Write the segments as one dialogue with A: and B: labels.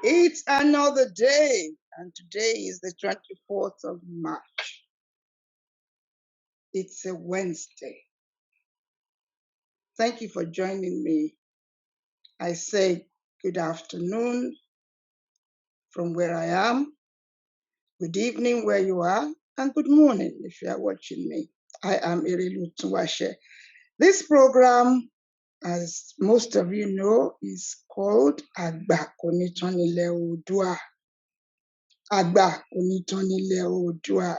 A: It's another day, and today is the 24th of March. It's a Wednesday. Thank you for joining me. I say good afternoon from where I am, good evening where you are, and good morning if you are watching me. I am Irelu Tuwashe. This program, as most of you know, is called Agba Konitonile Odua. Agba Konitonile Odua.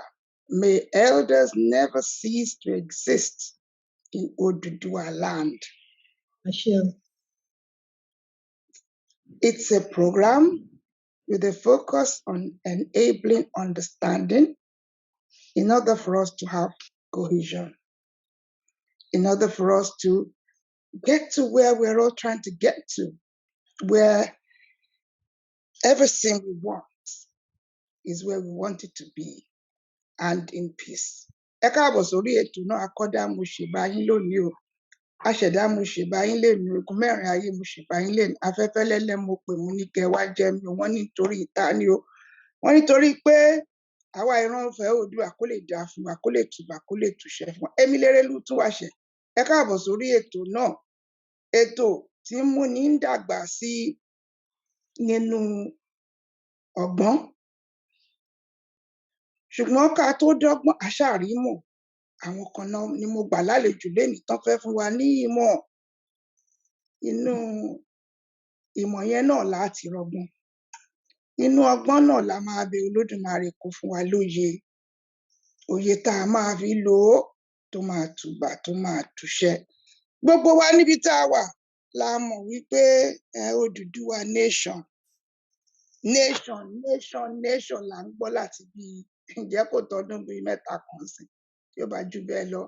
A: May elders never cease to exist in Oduduwa land. It's a program with a focus on enabling understanding in order for us to have cohesion, in order for us to get to where we're all trying to get to, where everything we want is where we want it to be, and in peace. Ẹ káàbọ̀ sórí ètò náà, akọ́dá mo ṣèbá yín lónìí o. Aṣẹ̀dá mo ṣèbá yín lẹ́nu, ogun mẹ́rin ayé mo ṣèbá yín lẹ́nu, afẹ́fẹ́ lẹ́lẹ́ mo pè mú ní kẹ́ wá jẹ́ mi, wọ́n nítorí ìta ni o. Wọ́n nítorí pé àwa ìran ọ̀fẹ́ Oòduà kó lè dáa fún wa, kó lè tùbà, kó lè tùṣẹ́ fún wa. Èmi Lérelú Túnwàṣẹ. Ẹ káàbọ̀ sórí ètò náà, ètò tí ń múni ń dàgbà sí nínú ọgbọ́n. Ṣùgbọ́n ká tó dọ́gbọ́n, àṣàrímọ̀. Àwọn kan náà ni mo gbà lálejò lénìí tán fẹ́ fún wa ní ìmọ̀. Inú ìmọ̀ yẹn náà láti rọgbọ́n. Inú ọgbọ́n náà la máa bẹ Olódùmarè kó fún wa lóye. Òye tá a máa fi lò ó tó máa tùbà, tó máa tùṣẹ́. Gbogbo wa níbi tá a wà la mọ̀ wípé Odùduwà nation. Nation là ń gbọ́ láti bí ǹjẹ́ kò tọdún bíi mẹ́ta kan sí tí ó bá jù bẹ́ẹ̀ lọ.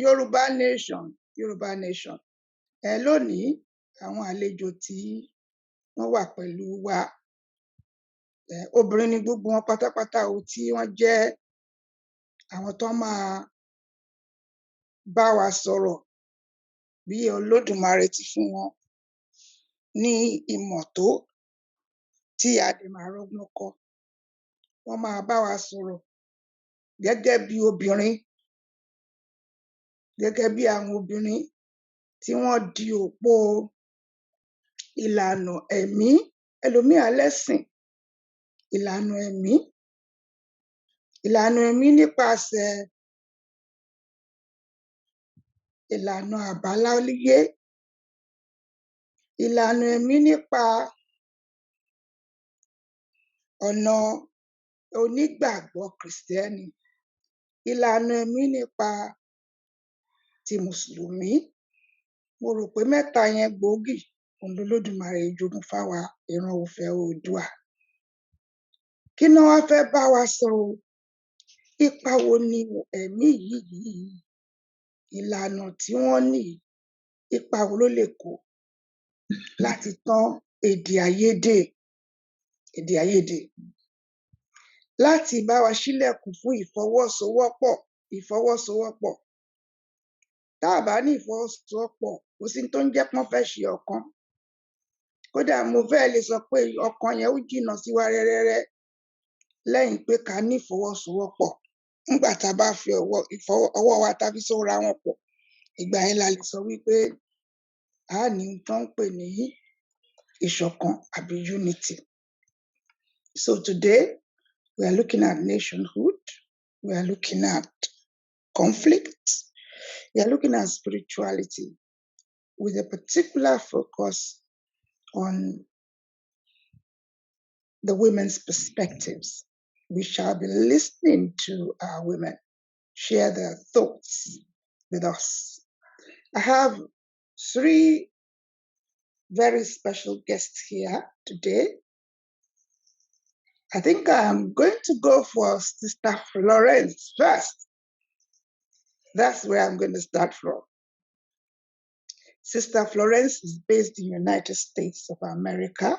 A: Yoruba nation. Lónìí àwọn àlejò tí wọ́n wà pẹ̀lú wa obìnrin ni gbogbo wọn pátápátá o, tí wọ́n jẹ́ àwọn tó máa bá wa sọ̀rọ̀ bí Olódùmarè ti fún wọn ní ìmọ̀ tó tí a dẹ̀ máa rọ́gbọ́n kọ́. Wọ́n máa bá wa sọ̀rọ̀ gẹ́gẹ́ bí obìnrin, gẹ́gẹ́ bí àwọn obìnrin tí wọ́n di òpó ìlànà ẹ̀mí, ẹlòmíì lẹ́sìn, ìlànà ẹ̀mí nípasẹ̀ ìlànà àbáláyé, ìlànà ẹ̀mí nípa ọ̀nà onígbàgbọ́ Kìrìsìtẹ́nì, ìlànà ẹ̀mí nípa ti Mùsùlùmí. Mo rò pé mẹ́ta yẹn gbòógì òun l'Olódùmarè jogún fáwa ìran ọ̀fẹ́ Oòduà. Kí ni wọ́n fẹ́ bá wa sọ o? Ipa wo ni ẹ̀mí yìí, ìlànà tí wọ́n ní, ipa wo ló lè kó láti tán èdè àìyedè, láti bá wa ṣílẹ̀kùn fún ìfọwọ́sowọ́pọ̀. Tá a bá ní ìfọwọ́sowọ́pọ̀, kò sí tó ń jẹ́ pọ́n fẹ́ ṣe ọ̀kan. Kódà mo fẹ́ lè sọ pé ọ̀kan yẹn ó jìnnà sí wa rẹ́rẹ́rẹ́ lẹ́yìn pé ká ní ìfọwọ́sowọ́pọ̀. Nígbà tá a bá fi ọwọ́ wa tá fi sóra wọn pọ̀, ìgbà yẹn la lè sọ wípé a ní tó ń pè ní ìṣọ̀kan àbí unity. So today we are looking at nationhood, we are looking at conflict, we are looking at spirituality with a particular focus on the women's perspectives. We shall be listening to our women share their thoughts with us. I have 3 very special guests here today. I think I'm going to go for Sister Florence first. That's where I'm going to start from. Sister Florence is based in the United States of America.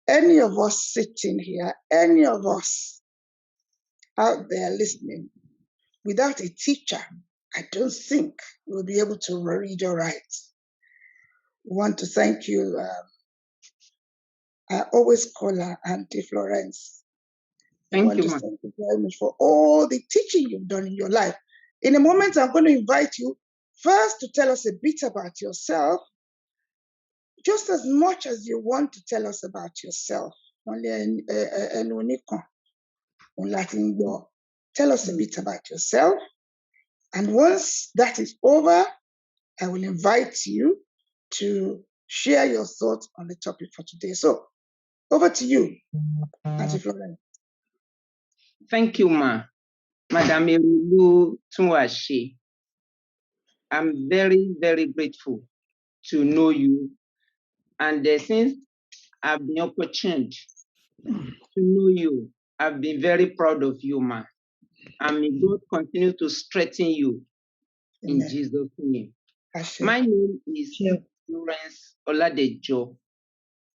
A: Any of us sitting here, any of us out there listening, without a teacher, I don't think we'll be able to read or write. We want to thank you. I always call her Auntie Florence. I want to thank you very much for all the teaching you've done in your life. In a moment, I'm going to invite you first to tell us a bit about yourself, just as much as you want to tell us about yourself. Tell us a bit about yourself. And once that is over, I will invite you to share your thoughts on the topic for today. So, over to you, Auntie Florence.
B: Thank you, Madam Erulu Tunwashi. I'm very, very grateful to know you. And since I've been opportuned to know you, I've been very proud of you, And may God continue to strengthen you. Amen. In Jesus' name. My name is Florence Oladejo,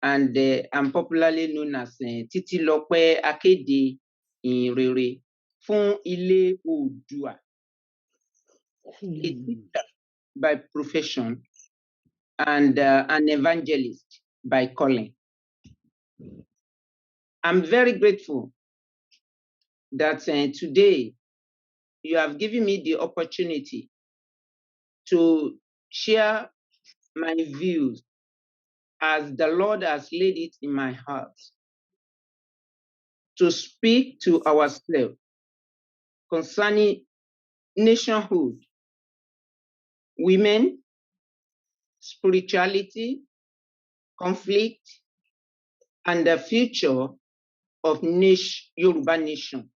B: and I'm popularly known as Titilope Akede Inrere fún Ilé Oòduà. A teacher by profession and an evangelist by calling. I'm very grateful that today you have given me the opportunity to share my views as the Lord has laid it in my heart to speak to ourselves concerning nationhood, women, spirituality, conflict, and the future of Yoruba nation.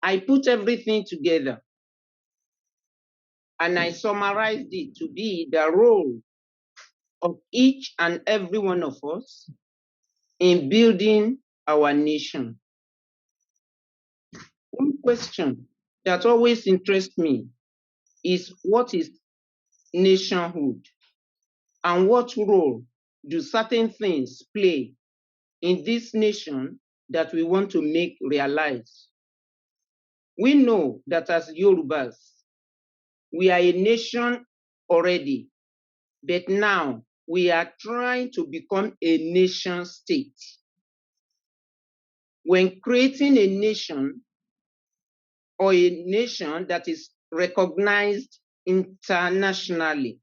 B: I put everything together and I summarized it to be the role of each and every one of us in building our nation. One question that always interests me is, what is nationhood? And what role do certain things play in this nation that we want to make realize? We know that as Yorubas, we are a nation already, but now we are trying to become a nation state. When creating a nation, or a nation that is recognized internationally,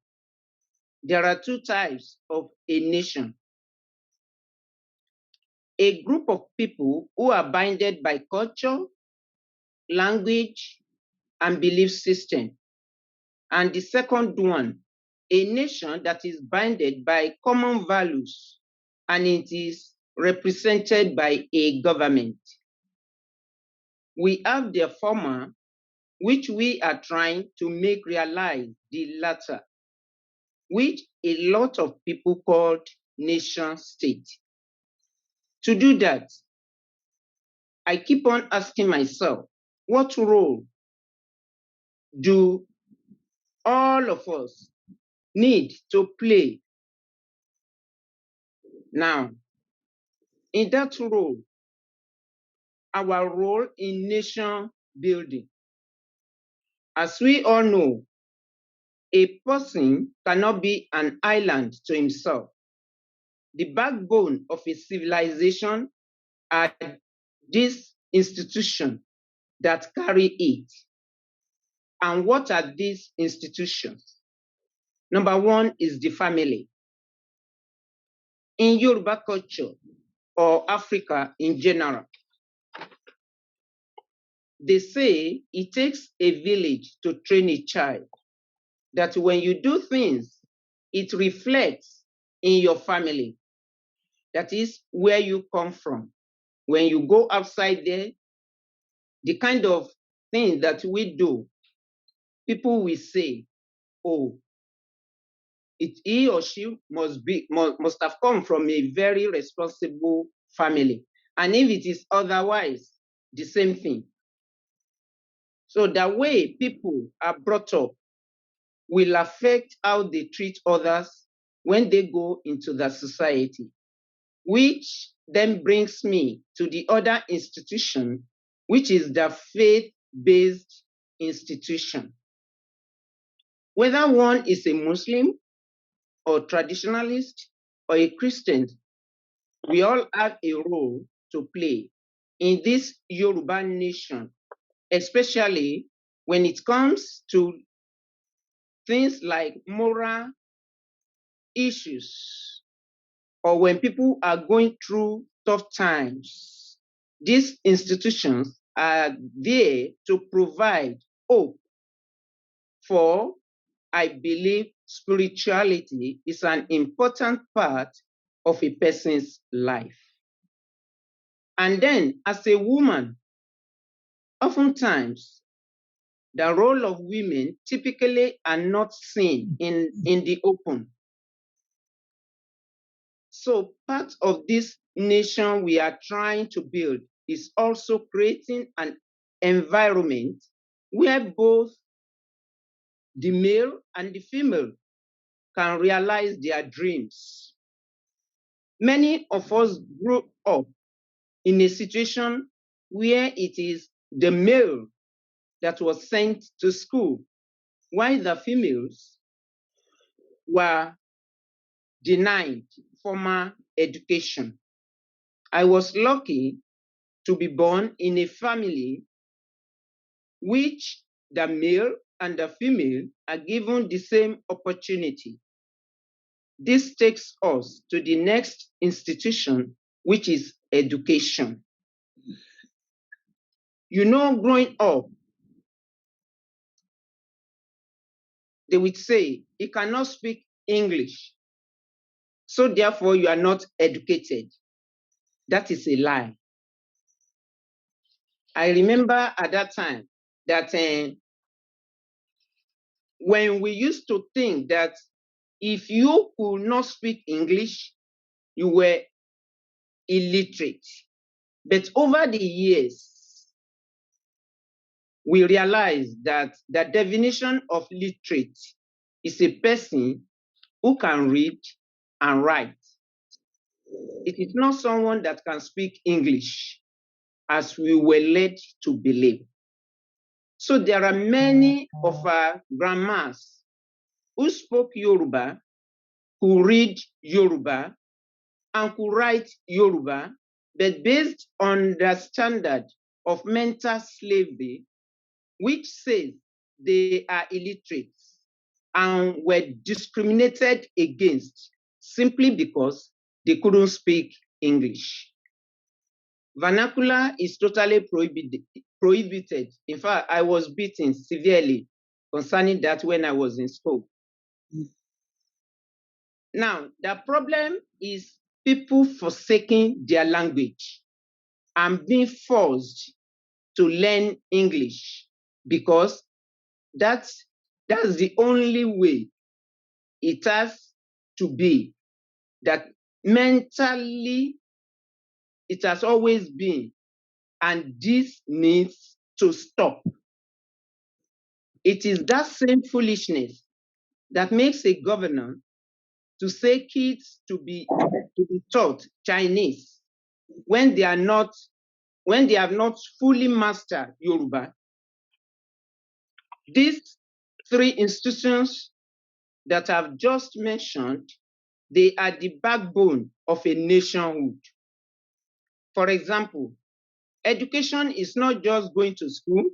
B: there are two types of a nation. A group of people who are binded by culture, language, and belief system. And the second one, a nation that is binded by common values, and it is represented by a government. We have the former, which we are trying to make realize the latter, which a lot of people called nation state. To do that, I keep on asking myself, what role do all of us need to play now? In that role, our role in nation building. As we all know, a person cannot be an island to himself. The backbone of a civilization are these institutions that carry it. And what are these institutions? Number one is the family. In Yoruba culture, or Africa in general, they say it takes a village to train a child, that when you do things, it reflects in your family. That is where you come from. When you go outside there, the kind of thing that we do, people will say, oh, he or she must have come from a very responsible family. And if it is otherwise, the same thing. So the way people are brought up will affect how they treat others when they go into the society, which then brings me to the other institution, which is the faith-based institution. Whether one is a Muslim or traditionalist or a Christian, we all have a role to play in this Yoruba nation, especially when it comes to things like moral issues or when people are going through tough times. These institutions are there to provide hope, for I believe spirituality is an important part of a person's life. And then, as a woman, oftentimes the role of women typically are not seen in the open. So part of this nation we are trying to build is also creating an environment where both the male and the female can realize their dreams. Many of us grew up in a situation where it is the male that was sent to school, while the females were denied formal education. I was lucky to be born in a family which the male and the female are given the same opportunity. This takes us to the next institution, which is education. You know, growing up, they would say, you cannot speak English, so therefore you are not educated. That is a lie. I remember at that time that when we used to think that if you could not speak English, you were illiterate. But over the years, we realized that the definition of literate is a person who can read and write. It is not someone that can speak English, as we were led to believe. So there are many of our grandmas who spoke Yoruba, who read Yoruba, and who write Yoruba, but based on the standard of mental slavery, which says they are illiterate and were discriminated against simply because they couldn't speak English. Vernacular is totally prohibited. In fact, I was beaten severely concerning that when I was in school. Now, the problem is people forsaking their language and being forced to learn English because that's the only way it has to be, that mentally it has always been, and this needs to stop. It is that same foolishness that makes a governor to say kids to be taught Chinese when they have not fully mastered Yoruba. These three institutions that I've just mentioned, they are the backbone of a nationhood. For example, education is not just going to school,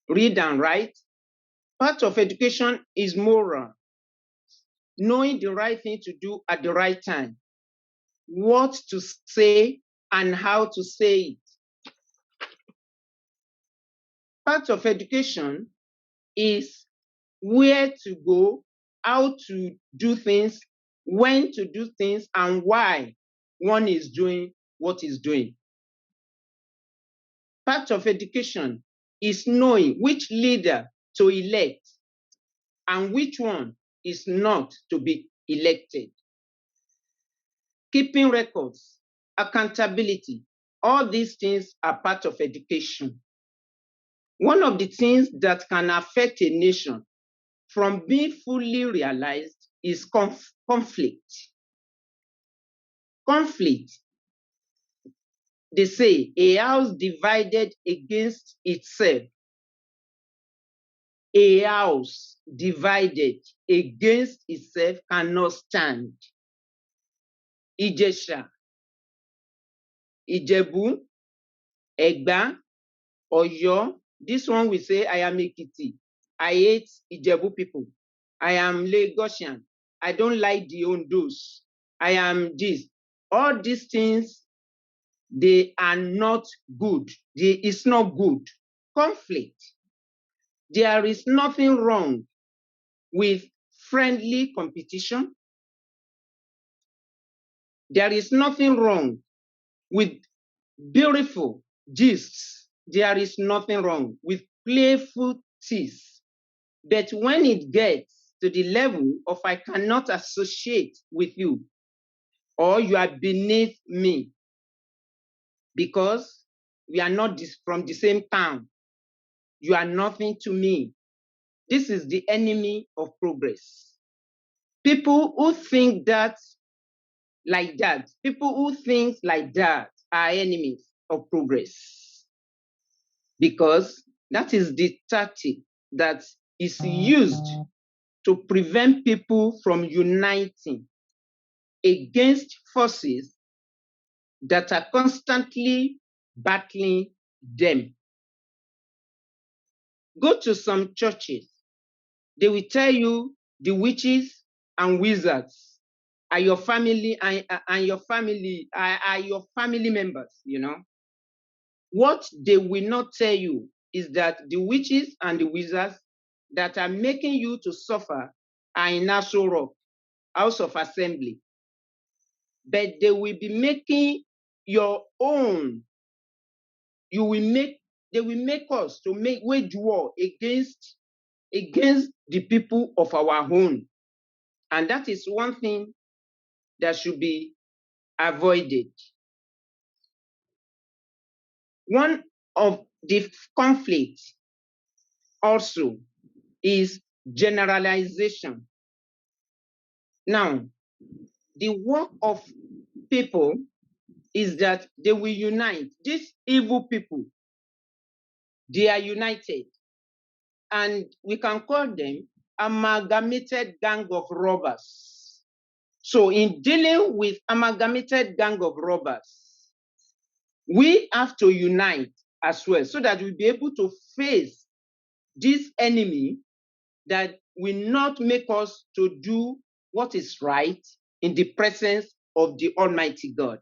B: read and write. Part of education is moral, knowing the right thing to do at the right time, what to say and how to say it. Part of education is where to go, how to do things, when to do things, and why one is doing what is doing. Part of education is knowing which leader to elect and which one is not to be elected. Keeping records, accountability, all these things are part of education. One of the things that can affect a nation from being fully realized is conflict. Conflict, they say, a house divided against itself A house divided against itself cannot stand. Ijesha, Ijebu, Egba, Oyo. This one will say, I am Ekiti. I hate Ijebu people. I am Lagosian. I don't like the Ondos. I am this. All these things, they are not good. It's not good. Conflict. There is nothing wrong with friendly competition. There is nothing wrong with beautiful gists. There is nothing wrong with playful tease. But when it gets to the level of I cannot associate with you, or you are beneath me because we are not from the same town, you are nothing to me. This is the enemy of progress. People who think that like that, people who think like that are enemies of progress, because that is the tactic that is used to prevent people from uniting against forces that are constantly battling them. Go to some churches, they will tell you the witches and wizards are your family and your family are your family members, you know. What they will not tell you is that the witches and the wizards that are making you to suffer are in Nassau Rock, House of Assembly. But they will be making your own. They will make us to wage war against the people of our own. And that is one thing that should be avoided. One of the conflicts also is generalization. Now, the work of people is that they will unite. These evil people, they are united. And we can call them amalgamated gang of robbers. So in dealing with amalgamated gang of robbers, we have to unite as well so that we'll be able to face this enemy that will not make us to do what is right in the presence of the Almighty God.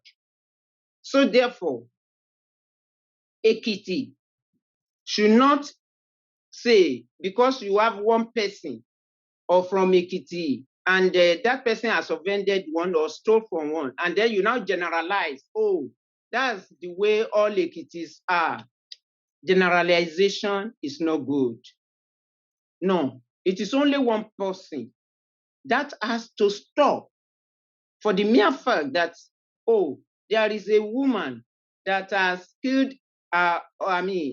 B: So therefore, Ekiti should not say, because you have one person or from Ekiti and that person has offended one or stole from one, and then you now generalize, oh, that's the way all Ekitis are. Generalization is not good. No, it is only one person that has to stop for the mere fact that, oh, there is a woman that has killed her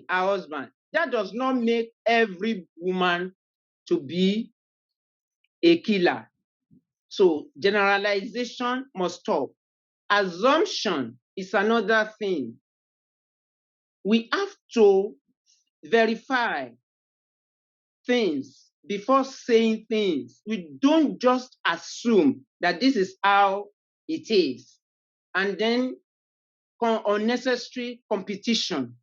B: husband. That does not make every woman to be a killer. So generalization must stop. Assumption is another thing. We have to verify things before saying things. We don't just assume that this is how it is. And then unnecessary competition.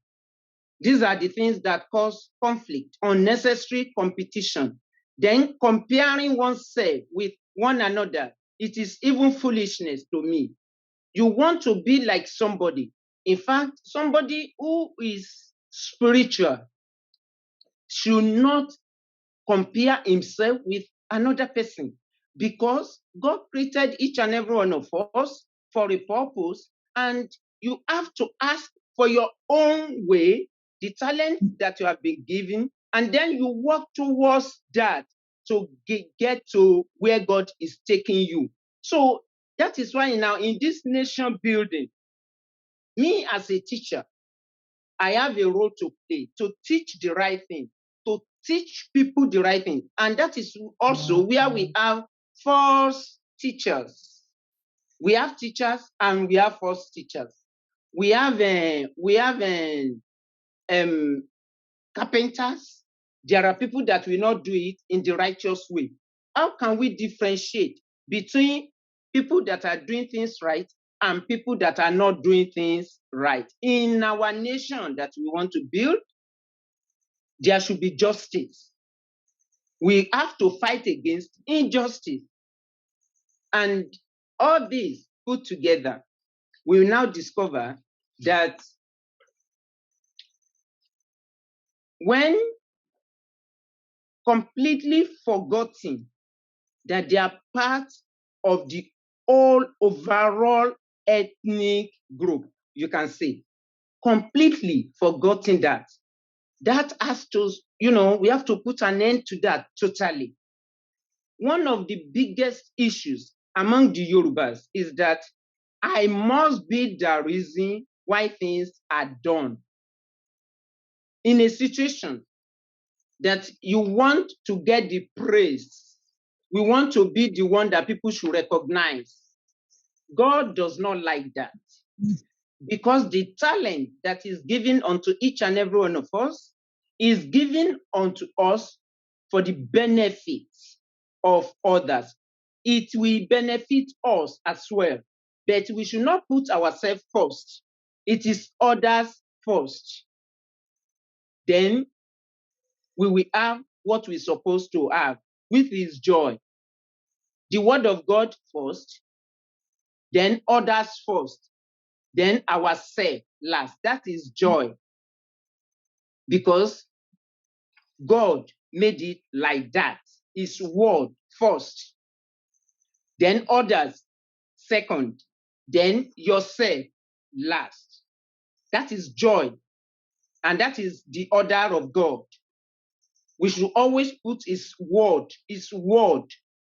B: These are the things that cause conflict, unnecessary competition. Then comparing oneself with one another, it is even foolishness to me. You want to be like somebody. In fact, somebody who is spiritual should not compare himself with another person, because God created each and every one of us for a purpose, and you have to ask for your own way, the talent that you have been given, and then you work towards that to get to where God is taking you. So that is why now in this nation building, me as a teacher, I have a role to play, to teach the right thing, to teach people the right thing. And that is also where we have false teachers. We have teachers and we have false teachers. We have carpenters There are people that will not do it in the righteous way. How can we differentiate between people that are doing things right and people that are not doing things right? In our nation that we want to build, there should be justice. We have to fight against injustice. And all these put together, we will now discover that when completely forgotten that they are part of the whole overall ethnic group, you can say, completely forgotten that has to, we have to put an end to that totally. One of the biggest issues among the Yorubas is that I must be the reason why things are done. In a situation that you want to get the praise, we want to be the one that people should recognize. God does not like that. Because the talent that is given unto each and every one of us is given unto us for the benefit of others. It will benefit us as well, but we should not put ourselves first. It is others first. Then we will have what we're supposed to have, which is joy. The word of God first, then others first, then ourselves last. That is joy. Because God made it like that. His word first, then others second, then yourself last. That is joy. And that is the order of God. We should always put his word. His word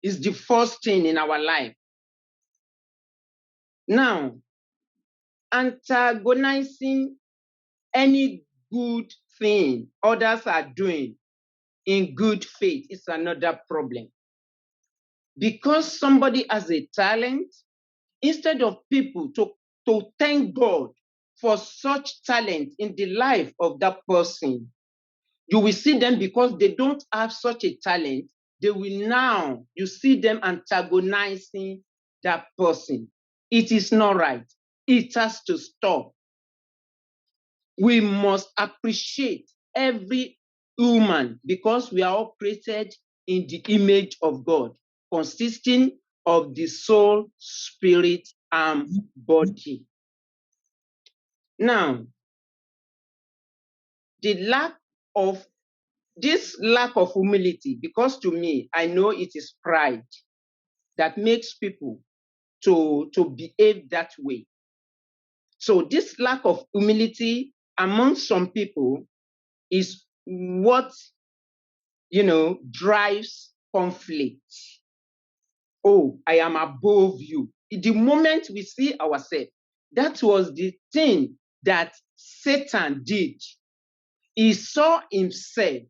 B: is the first thing in our life. Now, antagonizing any good thing others are doing in good faith is another problem. Because somebody has a talent, instead of people to thank God for such talent in the life of that person, you will see them, because they don't have such a talent, they will now, you see them antagonizing that person. It is not right. It has to stop. We must appreciate every human, because we are all created in the image of God, consisting of the soul, spirit, and body. Now, this lack of humility, because to me, I know it is pride that makes people to behave that way. So this lack of humility among some people is what, drives conflict. Oh, I am above you. The moment we see ourselves, that was the thing that Satan did. He saw himself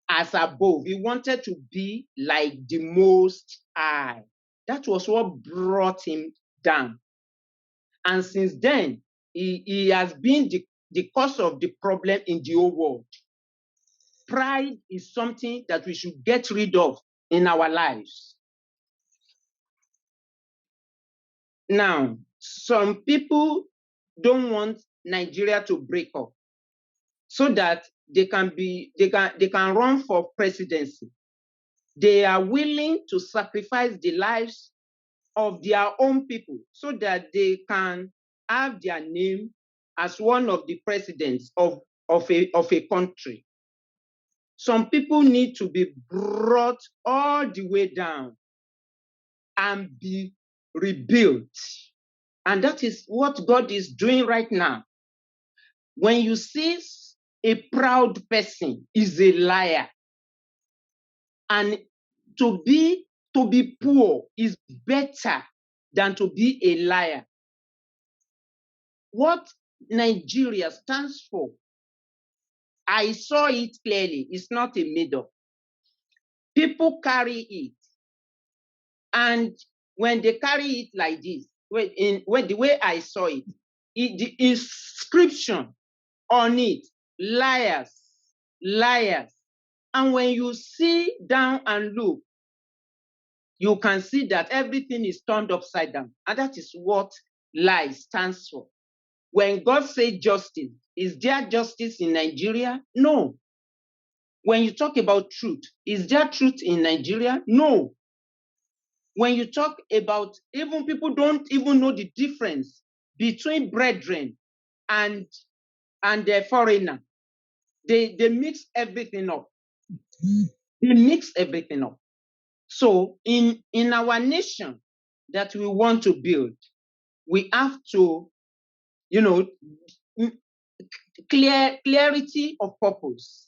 B: as above. He wanted to be like the Most High. That was what brought him down. And since then, he has been the cause of the problem in the whole world. Pride is something that we should get rid of in our lives. Now, some people don't want Nigeria to break up so that they can run for presidency. They are willing to sacrifice the lives of their own people so that they can have their name as one of the presidents of a country. Some people need to be brought all the way down and be rebuilt. And that is what God is doing right now. When you see a proud person is a liar, and to be poor is better than to be a liar. What Nigeria stands for, I saw it clearly. It's not a made-up. People carry it. And when they carry it like this, the way I saw it, the inscription on it, liars, liars. And when you see down and look, you can see that everything is turned upside down. And that is what lie stands for. When God says justice, is there justice in Nigeria? No. When you talk about truth, is there truth in Nigeria? No. When you talk about, even people don't even know the difference between brethren and the foreigner. They mix everything up. They mix everything up. So in our nation that we want to build, we have to, clarity of purpose.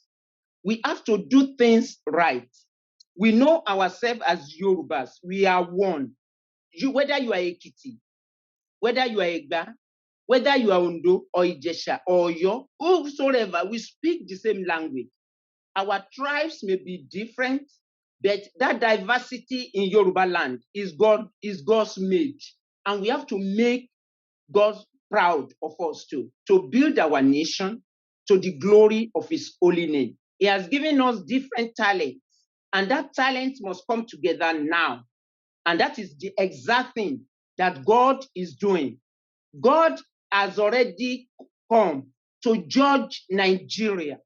B: We have to do things right. We know ourselves as Yorubas. We are one. Whether you are Ekiti, whether you are Egba, whether you are Ondo or Ijesha or Oyo, whosoever, we speak the same language. Our tribes may be different, but that diversity in Yoruba land is God's made. And we have to make God proud of us too, to build our nation to the glory of his holy name. He has given us different talents, and that talent must come together now. And that is the exact thing that God is doing. God has already come to judge Nigeria,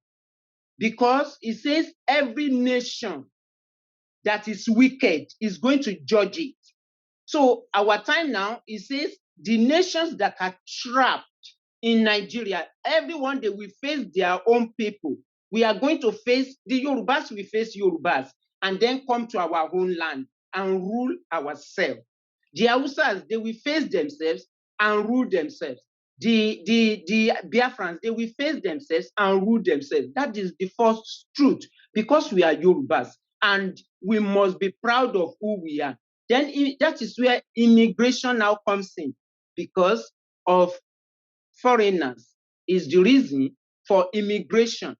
B: because he says every nation that is wicked is going to judge it. So our time now, he says the nations that are trapped in Nigeria, everyone, they will face their own people. We are going to face, the Yorubas will face Yorubas, and then come to our own land and rule ourselves. The Hausas, they will face themselves and rule themselves. The Biafrans, they will face themselves and rule themselves. That is the first truth, because we are Yorubas, and we must be proud of who we are. Then that is where immigration now comes in, because of foreigners is the reason for immigration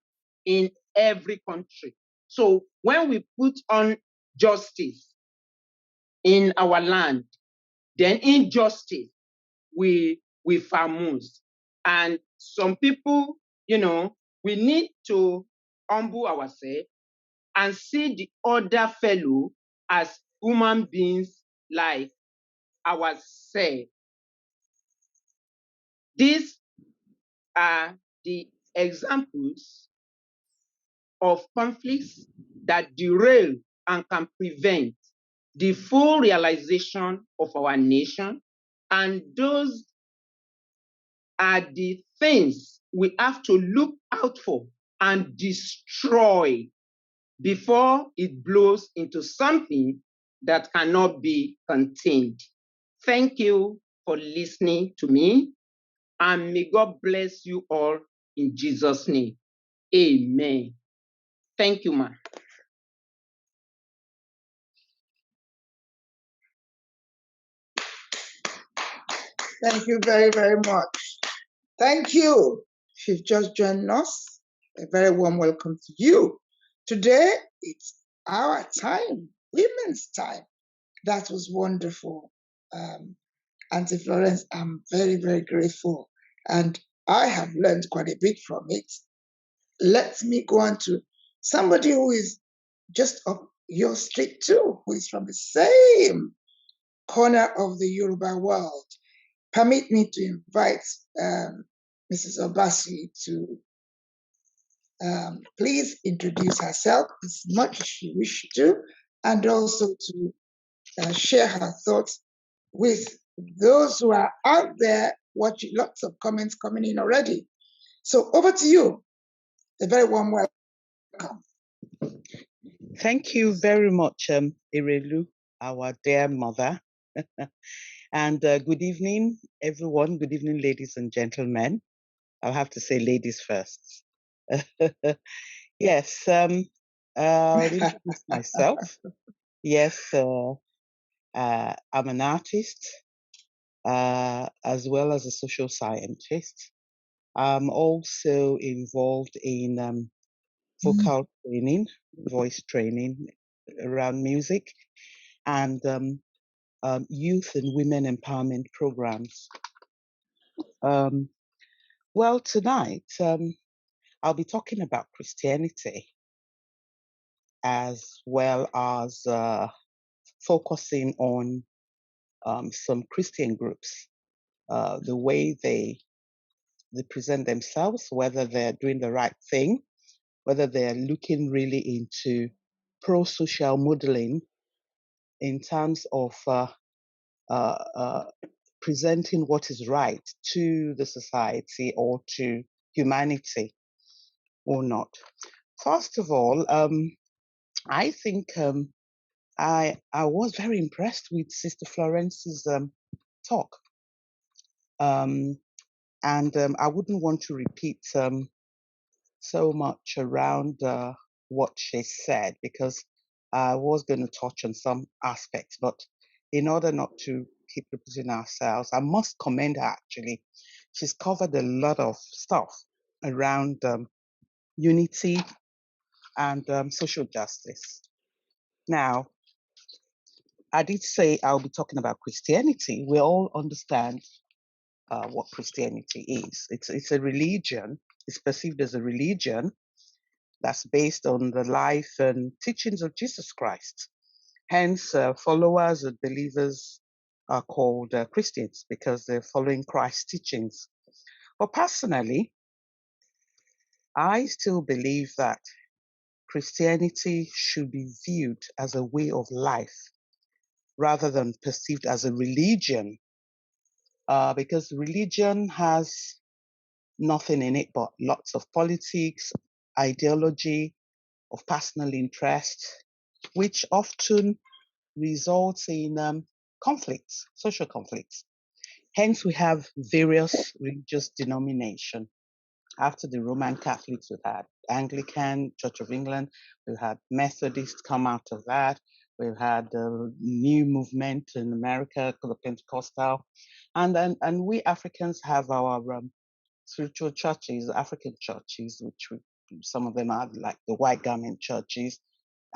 B: in every country. So when we put on justice in our land, then injustice we famous. And some people, we need to humble ourselves and see the other fellow as human beings like ourselves. These are the examples of conflicts that derail and can prevent the full realization of our nation. And those are the things we have to look out for and destroy before it blows into something that cannot be contained. Thank you for listening to me, and may God bless you all in Jesus' name. Amen. Thank you, ma.
A: Thank you very, very much. Thank you. If you've just joined us, a very warm welcome to you. Today, it's our time, women's time. That was wonderful. Auntie Florence, I'm very, very grateful. And I have learned quite a bit from it. Let me go on to somebody who is just up your street too, who is from the same corner of the Yoruba world. Permit me to invite Mrs. Obasi to please introduce herself as much as she wishes to, and also to share her thoughts with those who are out there watching. Lots of comments coming in already. So over to you. A very warm welcome.
C: Thank you very much, Irelu, our dear mother. And good evening, everyone. Good evening, ladies and gentlemen. I'll have to say ladies first. Yes, I'll introduce myself. Yes, I'm an artist as well as a social scientist. I'm also involved in vocal training, voice training around music, and youth and women empowerment programs. Well, tonight I'll be talking about Christianity. as well as focusing on some Christian groups, the way they present themselves, whether they're doing the right thing, whether they're looking really into pro-social modeling in terms of presenting what is right to the society or to humanity or not. First of all, I think I was very impressed with Sister Florence's talk, and I wouldn't want to repeat so much around what she said because I was going to touch on some aspects, but in order not to keep repeating ourselves, I must commend her actually. She's covered a lot of stuff around unity and social justice. Now, I did say I'll be talking about Christianity. We all understand what Christianity is. It's a religion. It's perceived as a religion that's based on the life and teachings of Jesus Christ. Hence, followers and believers are called Christians because they're following Christ's teachings. But personally, I still believe that Christianity should be viewed as a way of life rather than perceived as a religion, because religion has nothing in it but lots of politics, ideology, of personal interest, which often results in conflicts, social conflicts. Hence, we have various religious denominations. After the Roman Catholics, we've had Anglican, Church of England, we've had Methodists come out of that, we've had the new movement in America called the Pentecostal, and we Africans have our spiritual churches, African churches, which some of them are like the white garment churches,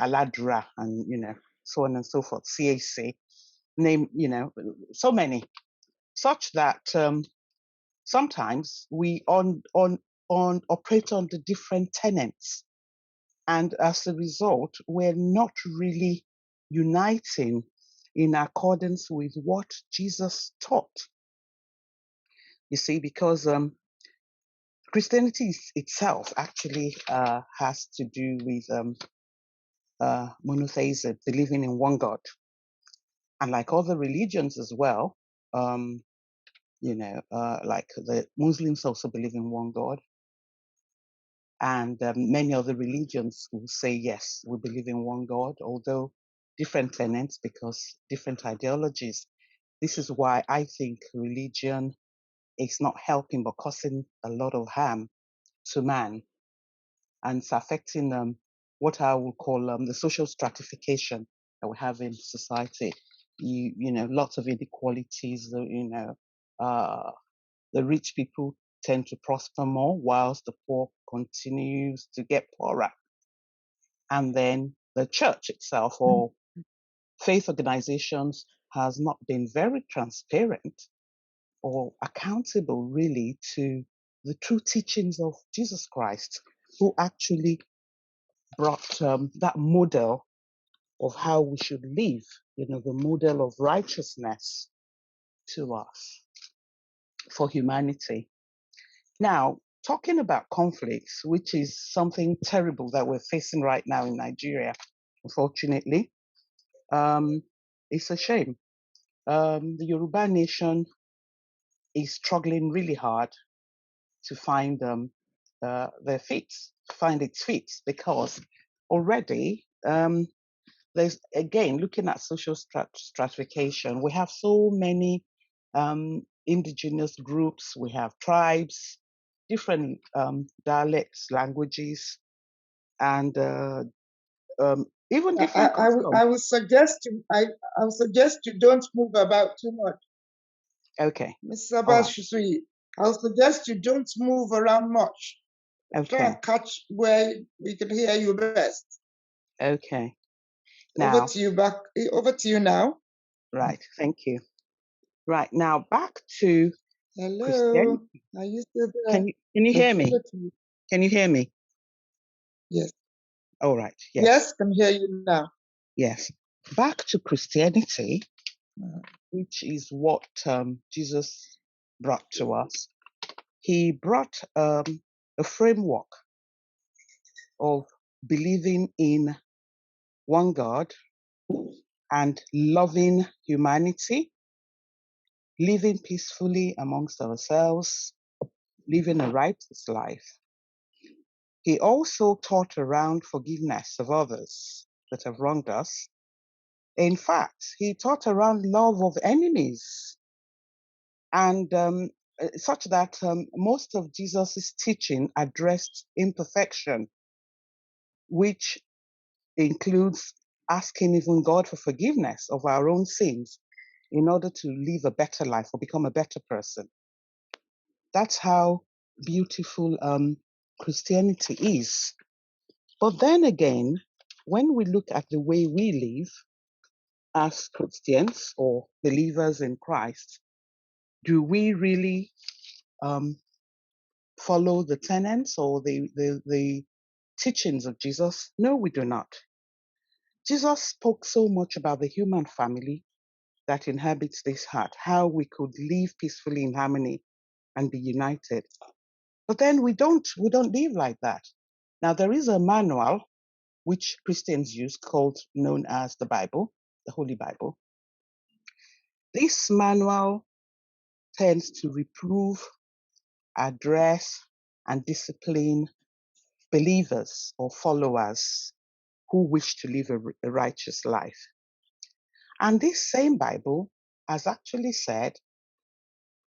C: Aladra, and so on and so forth, CAC, name, so many, such that sometimes we operate on the different tenets, and as a result, we're not really uniting in accordance with what Jesus taught. You see, because Christianity itself actually has to do with monotheism, believing in one God. And like other religions as well, like the Muslims also believe in one God. And many other religions will say, yes, we believe in one God, although different tenets because different ideologies. This is why I think religion is not helping but causing a lot of harm to man, and it's affecting what I would call the social stratification that we have in society. Lots of inequalities. The rich people tend to prosper more, whilst the poor continues to get poorer. And then the church itself or faith organizations has not been very transparent or accountable really to the true teachings of Jesus Christ, who actually brought that model of how we should live, the model of righteousness to us for humanity. Now, talking about conflicts, which is something terrible that we're facing right now in Nigeria, unfortunately, it's a shame. The Yoruba nation is struggling really hard to find their feet, find its feet, because already there's, again, looking at social stratification, we have so many indigenous groups, we have tribes, different dialects, languages, and even different customs.
A: I would suggest you don't move about too much.
C: Okay.
A: Ms. Abbas Shisui, I would suggest you don't move around much.
C: Okay.
A: Try and catch where we can hear you best.
C: Okay. Now,
A: over to you now.
C: Right. Thank you. Right. Now back to
A: Hello.
C: Christianity.
A: Are you still there?
C: Can you hear me? Can you hear me?
A: Yes.
C: All right. Yes.
A: Yes, can hear you now.
C: Yes. Back to Christianity,
A: Mhm.
C: which is what Jesus brought to us. He brought a framework of believing in one God and loving humanity, living peacefully amongst ourselves, living a righteous life. He also taught around forgiveness of others that have wronged us. In fact, he taught around love of enemies, and such that most of Jesus' teaching addressed imperfection, which includes asking even God for forgiveness of our own sins in order to live a better life or become a better person. That's how beautiful Christianity is. But then again, when we look at the way we live as Christians or believers in Christ, do we really follow the tenets or the teachings of Jesus? No, we do not. Jesus spoke so much about the human family that inhabits this heart, how we could live peacefully in harmony and be united. But then we don't live like that. Now there is a manual which Christians use known as the Bible, the Holy Bible. This manual tends to reprove, address, and discipline believers or followers who wish to live a righteous life. And this same Bible has actually said,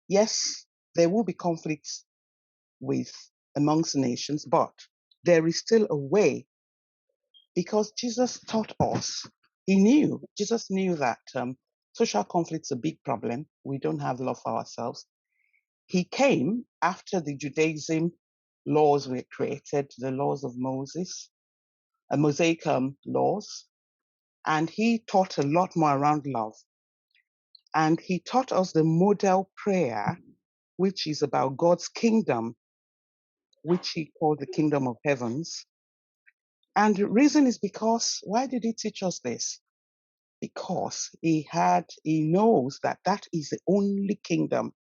C: yes, there will be conflicts amongst nations, but there is still a way, because Jesus taught us. Jesus knew that social conflict's a big problem. We don't have love for ourselves. He came after the Judaism laws were created, the laws of Moses, Mosaic laws, and he taught a lot more around love. And he taught us the model prayer, which is about God's kingdom, which he called the kingdom of heavens. And the reason is because, why did he teach us this? Because he knows that that is the only kingdom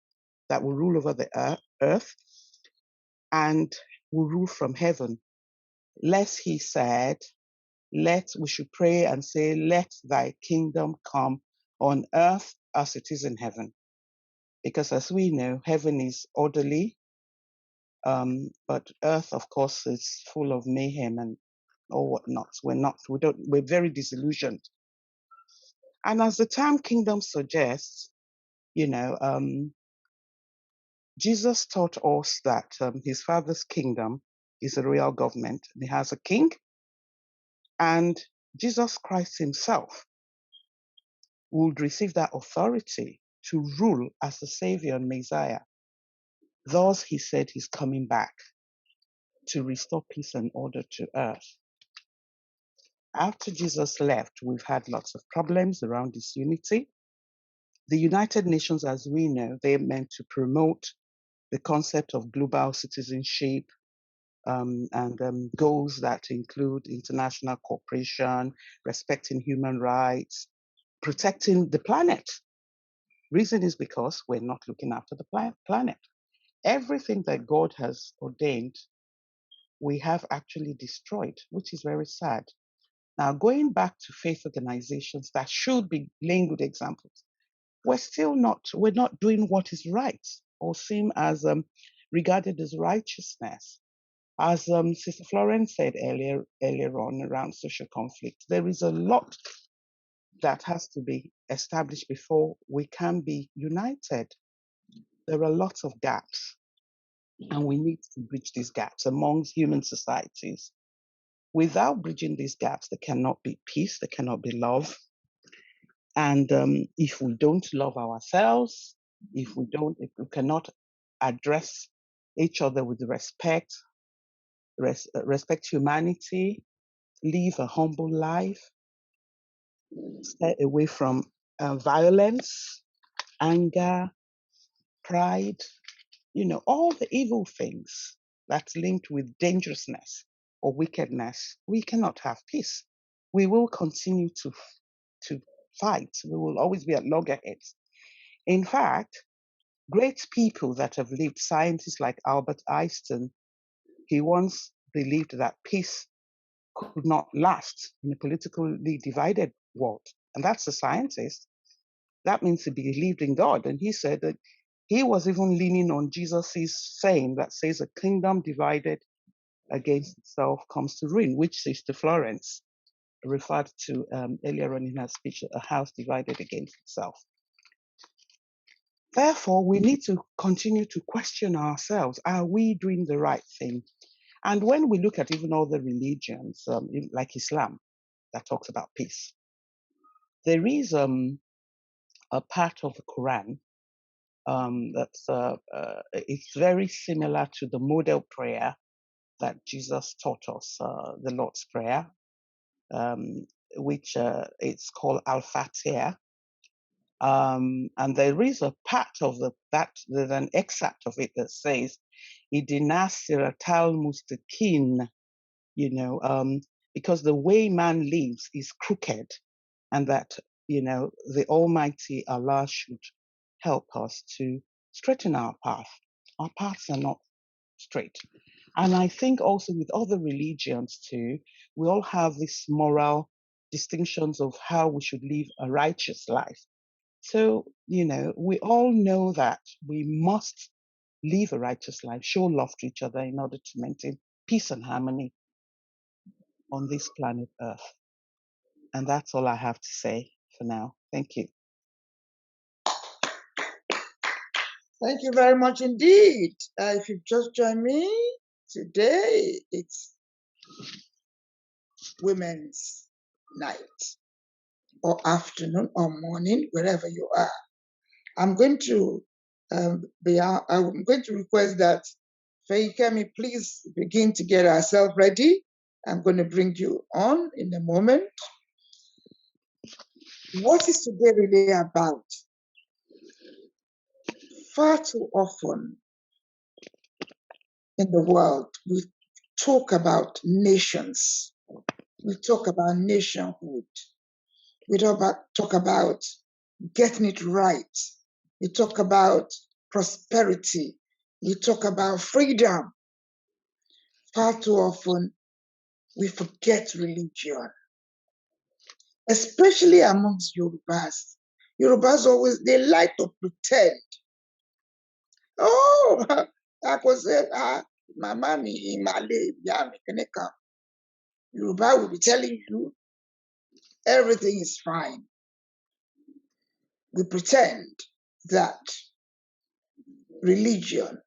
C: that will rule over the earth and will rule from heaven. Lest he said, we should pray and say, let thy kingdom come on earth as it is in heaven. Because as we know, heaven is orderly, but earth, of course, is full of mayhem and or whatnot. We're very disillusioned. And as the term kingdom suggests, Jesus taught us that his father's kingdom is a real government. He has a king, and Jesus Christ himself would receive that authority to rule as the Savior and Messiah. Thus, he said he's coming back to restore peace and order to earth. After Jesus left, we've had lots of problems around disunity. The United Nations, as we know, they're meant to promote the concept of global citizenship and goals that include international cooperation, respecting human rights, protecting the planet. Reason is because we're not looking after the planet. Everything that God has ordained, we have actually destroyed, which is very sad. Now, going back to faith organizations that should be laying good examples, we're not doing what is right or seem as regarded as righteousness. As Sister Florence said earlier on around social conflict, there is a lot that has to be established before we can be united. There are lots of gaps, and we need to bridge these gaps amongst human societies. Without bridging these gaps, there cannot be peace, there cannot be love. And if we don't love ourselves, if we cannot address each other with respect, respect humanity, live a humble life, stay away from violence, anger, pride, all the evil things that's linked with dangerousness. or wickedness, we cannot have peace. We will continue to fight. We will always be at loggerheads. In fact, great people that have lived, scientists like Albert Einstein, he once believed that peace could not last in a politically divided world. And that's a scientist. That means he believed in God. And he said that he was even leaning on Jesus' saying that says, a kingdom divided against itself comes to ruin, which Sister Florence referred to earlier on in her speech, a house divided against itself. Therefore, we need to continue to question ourselves. Are we doing the right thing? And when we look at even other religions, like Islam, that talks about peace, there is a part of the Quran that's it's very similar to the model prayer that Jesus taught us, the Lord's Prayer, which it's called Al-Fatiha. And there is a part of there's an excerpt of it that says, Idina Siratal Mustaqim, because the way man lives is crooked, and that, the Almighty Allah should help us to straighten our path. Our paths are not straight. And I think also with other religions too, we all have these moral distinctions of how we should live a righteous life. So, we all know that we must live a righteous life, show love to each other in order to maintain peace and harmony on this planet Earth. And that's all I have to say for now. Thank you.
A: Thank you very much indeed. If you've just joined me, today it's Women's Night, or afternoon or morning, wherever you are. I'm going to I'm going to request that Feikemi, please begin to get ourselves ready. I'm going to bring you on in a moment. What is today really about? Far too often in the world, we talk about nations. We talk about nationhood. We talk about getting it right. We talk about prosperity. We talk about freedom. Far too often, we forget religion, especially amongst Yorubas. Yorubas always, they like to pretend. Oh, I could say, my mommy in Malay, Yoruba will be telling you everything is fine. We pretend that religion,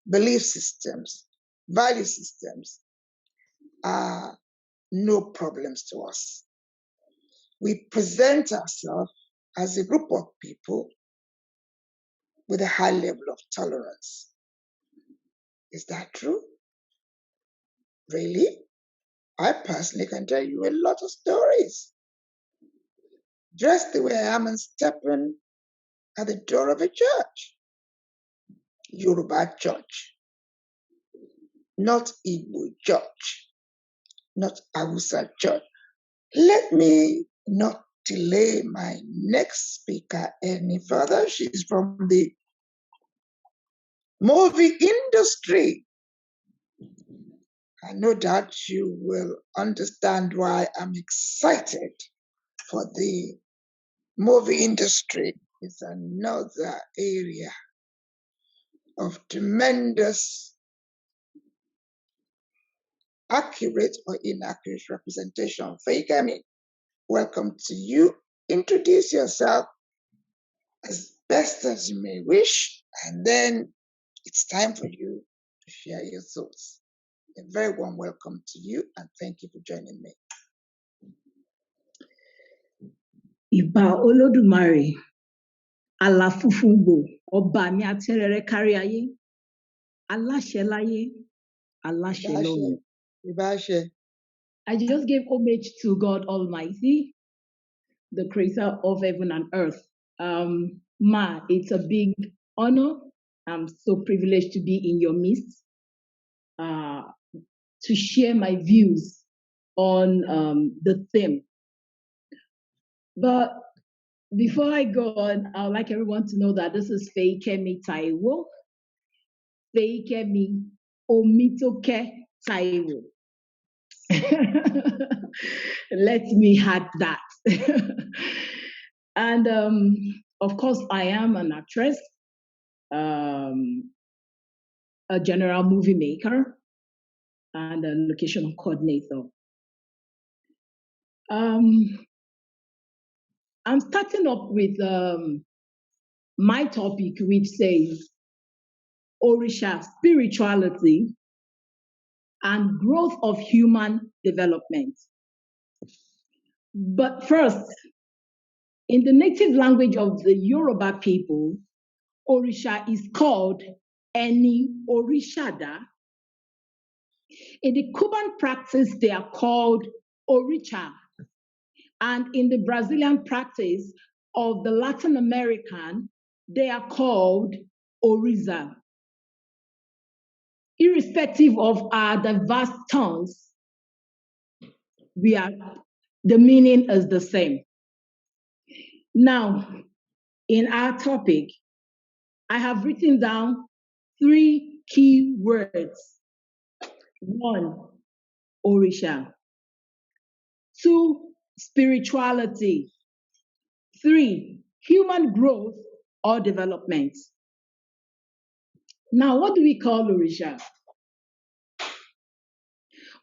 A: belief systems, value systems are no problems to us. We present ourselves as a group of people with a high level of tolerance. Is that true? Really? I personally can tell you a lot of stories. Dressed the way I am and stepping at the door of a church. Yoruba church. Not Igbo church. Not Hausa church. Let me not delay my next speaker any further. She's from the movie industry. I know that you will understand why I'm excited for the movie industry. It's another area of tremendous accurate or inaccurate representation. Feikemi, welcome to you. Introduce yourself as best as you may wish, and then it's time for you to share your thoughts. A very warm welcome to you, and thank you for joining me.
D: Ìbà Olódùmarè, Aláfúnfúngbò, Ọba mi atẹ́rẹrẹ kárí ayé, aláṣẹ láyé, aláṣẹ lọ́run.
A: Ibashe.
D: I just gave homage to God Almighty, the creator of heaven and earth. Ma, it's a big honor. I'm so privileged to be in your midst. to share my views on the theme. But before I go on, I would like everyone to know that this is Feikemi Taiwo. Feikemi Omitoke Taiwo. Let me add that. And of course, I am an actress, a general movie maker, and a location coordinator. I'm starting up with my topic, which says Orisha spirituality and growth of human development. But first, in the native language of the Yoruba people, Orisha is called Eni Orishada. In the Cuban practice, they are called Oricha. And in the Brazilian practice of the Latin American, they are called Oriza. Irrespective of our diverse tongues, the meaning is the same. Now, in our topic, I have written down 3 key words. 1, Orisha. 2, spirituality. 3, human growth or development. Now, what do we call Orisha?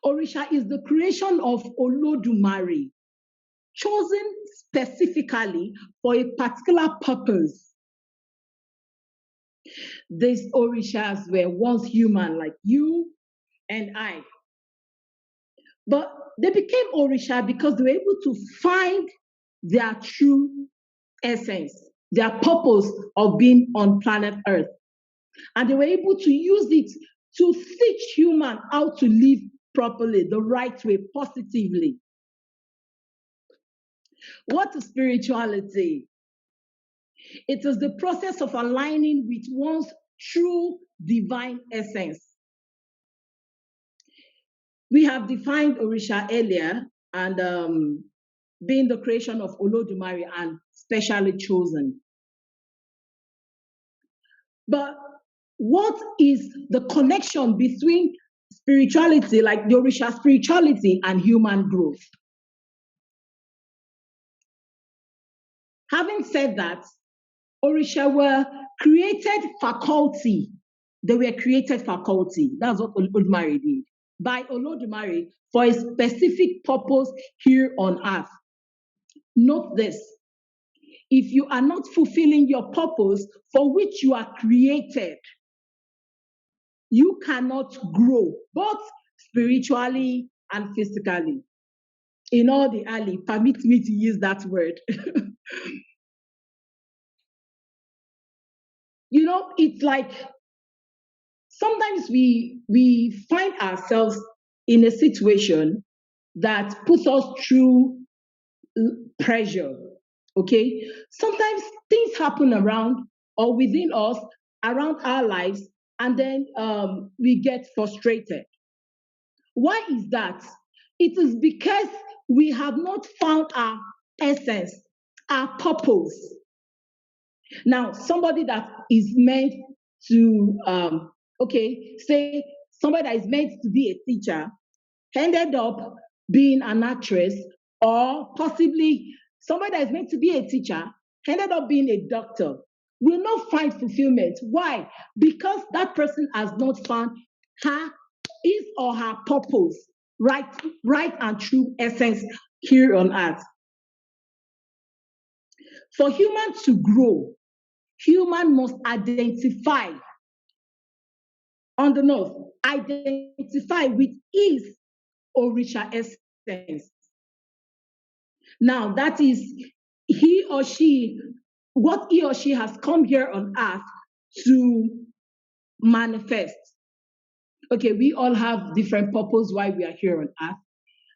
D: Orisha is the creation of Olodumare, chosen specifically for a particular purpose. These Orishas were once human like you and I. But they became Orisha because they were able to find their true essence, their purpose of being on planet Earth. And they were able to use it to teach humans how to live properly, the right way, positively. What is spirituality? It is the process of aligning with one's true divine essence. We have defined Orisha earlier, and being the creation of Olodumare and specially chosen. But what is the connection between spirituality, like the Orisha spirituality, and human growth? Having said that, Orisha were created faculty. They were created faculty. That's what Olodumare did. By Olodumare for a specific purpose here on earth. Note this. If you are not fulfilling your purpose for which you are created, you cannot grow, both spiritually and physically. In all the alley, permit me to use that word. You know, it's like sometimes we find ourselves in a situation that puts us through pressure, okay? Sometimes things happen around or within us, around our lives, and then we get frustrated. Why is that? It is because we have not found our essence, our purpose. Now, somebody that is meant to, say somebody that is meant to be a teacher ended up being an actress, or possibly somebody that is meant to be a teacher ended up being a doctor, will not find fulfillment. Why? Because that person has not found his or her purpose, right and true essence here on earth. For humans to grow, human must identify on the north, identify with his Orisha essence. Now, that is he or she, what he or she has come here on earth to manifest. Okay, we all have different purpose why we are here on earth.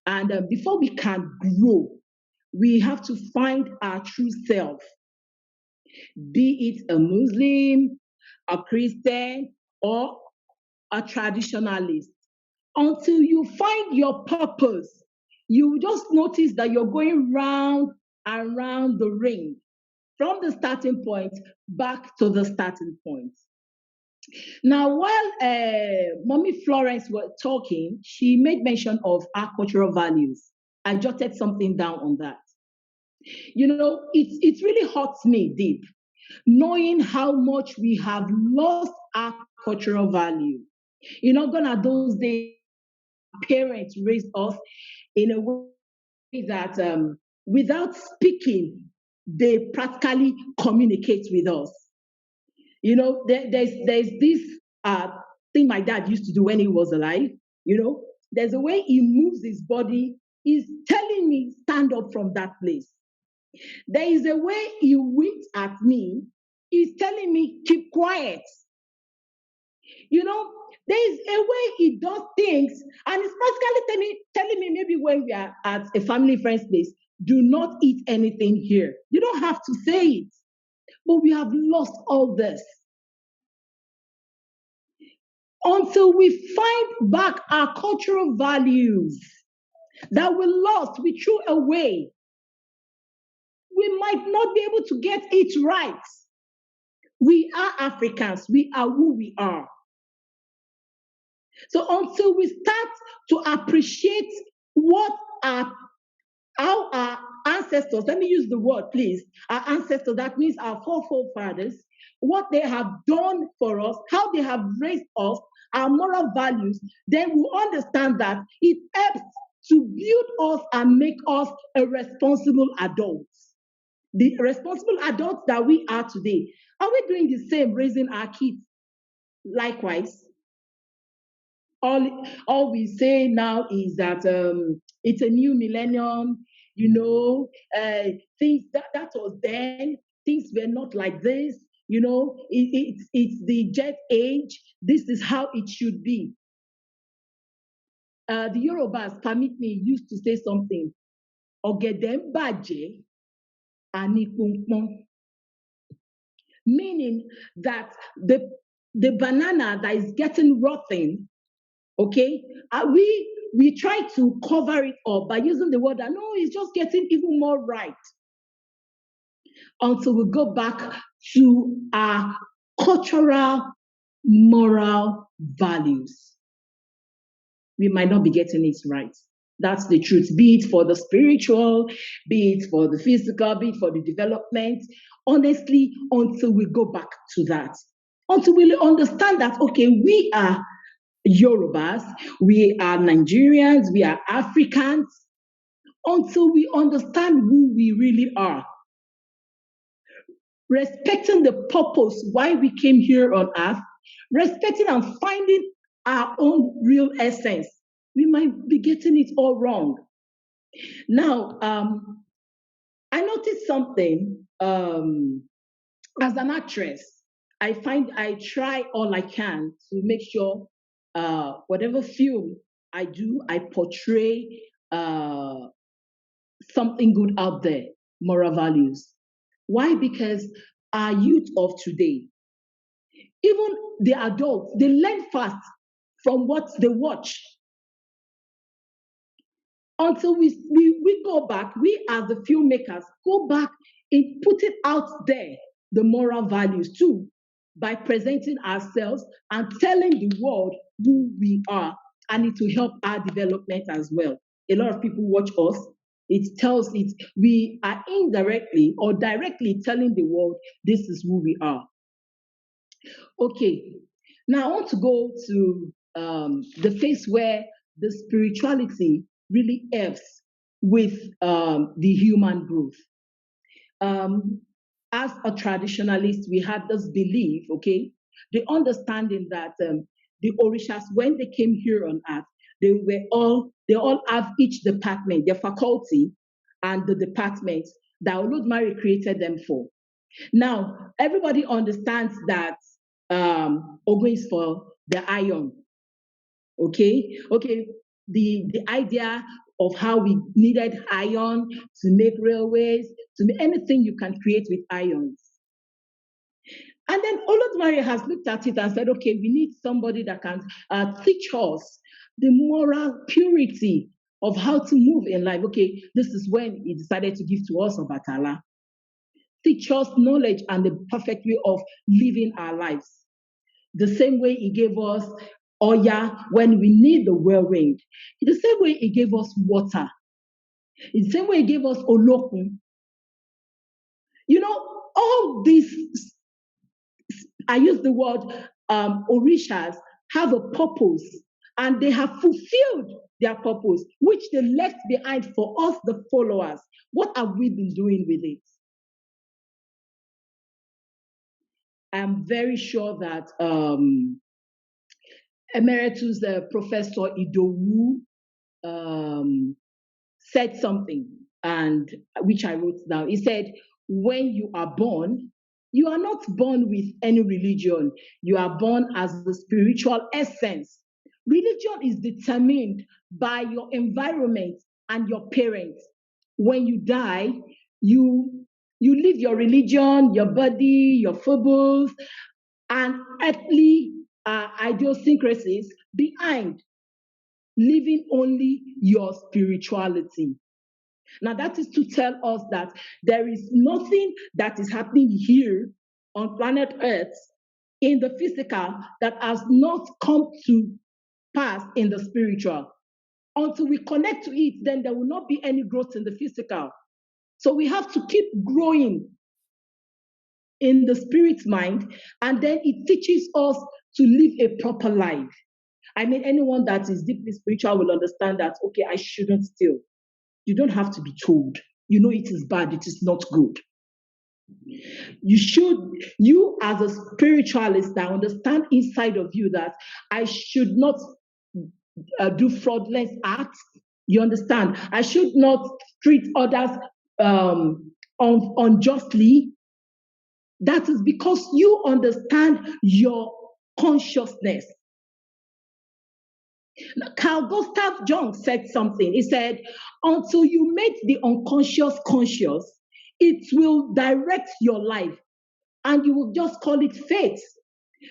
D: And before we can grow, we have to find our true self. Be it a Muslim, a Christian, or a traditionalist. until you find your purpose. You just notice that you're going round and round the ring from the starting point back to the starting point. Now, while Mommy Florence was talking, she made mention of our cultural values. I jotted something down on that. You know, it really hurts me deep, knowing how much we have lost our cultural value. You know, gone are those days parents raised us in a way that without speaking, they practically communicate with us. You know, there's this thing my dad used to do when he was alive. You know, there's a way he moves his body. He's telling me stand up from that place. There is a way he winks at me. He's telling me keep quiet. You know, there is a way he does things, and it's practically telling me maybe when we are at a family friend's place, do not eat anything here. You don't have to say it, but we have lost all this. Until we find back our cultural values that we lost, we threw away, we might not be able to get it right. We are Africans, we are who we are. So until we start to appreciate what how our ancestors, let me use the word please, our ancestors, that means our forefathers, what they have done for us, how they have raised us, our moral values, then we understand that it helps to build us and make us a responsible adults. The responsible adults that we are today. Are we doing the same raising our kids? Likewise. All we say now is that it's a new millennium, you know, things that was then, things were not like this, you know, it's the jet age, this is how it should be. The Yorubas, permit me, used to say something, Ogede baje anikunpon, meaning that the banana that is getting rotten, okay, we try to cover it up by using the word that no, it's just getting even more right, until we go back to our cultural, moral values. We might not be getting it right. That's the truth. Be it for the spiritual, be it for the physical, be it for the development. Honestly, until we go back to that, until we understand that, okay, we are Yorubas, we are Nigerians, we are Africans, until we understand who we really are. Respecting the purpose why we came here on earth, respecting and finding our own real essence. We might be getting it all wrong. Now, I noticed something as an actress. I try all I can to make sure whatever film I do, I portray something good out there, moral values. Why? Because our youth of today, even the adults, they learn fast from what they watch. Until we go back, we as the filmmakers go back and put it out there, the moral values too, by presenting ourselves and telling the world who we are, and it will help our development as well. A lot of people watch us. It tells it we are indirectly or directly telling the world this is who we are. Okay, now I want to go to the phase where the spirituality really helps with the human growth. As a traditionalist, we had this belief, okay, the understanding that the Orishas, when they came here on earth, they all have each department, their faculty, and the departments that Olodumare created them for. Now, everybody understands that Ogun is for the iron. Okay, the idea of how we needed iron to make railways, to make anything you can create with irons. And then Olodumare has looked at it and said, okay, we need somebody that can teach us the moral purity of how to move in life. Okay, this is when he decided to give to us Obatala. Teach us knowledge and the perfect way of living our lives. The same way he gave us Oya when we need the whirlwind. The same way he gave us water. In the same way he gave us Olokun. You know, all these, I use the word Orishas, have a purpose, and they have fulfilled their purpose, which they left behind for us, the followers. What have we been doing with it? I'm very sure that Emeritus Professor Idowu said something, and which I wrote down. He said, when you are born, you are not born with any religion. You are born as the spiritual essence. Religion is determined by your environment and your parents. When you die, you leave your religion, your body, your foibles, and earthly idiosyncrasies behind, leaving only your spirituality. Now, that is to tell us that there is nothing that is happening here on planet Earth in the physical that has not come to pass in the spiritual. Until we connect to it, then there will not be any growth in the physical. So we have to keep growing in the spirit mind, and then it teaches us to live a proper life. I mean, anyone that is deeply spiritual will understand that, okay, I shouldn't steal. You don't have to be told. You know it is bad, it is not good. You as a spiritualist, I understand inside of you that I should not do fraudulent acts. You understand? I should not treat others unjustly. That is because you understand your consciousness. Carl Gustav Jung said something. He said, until you make the unconscious conscious, it will direct your life, and you will just call it fate.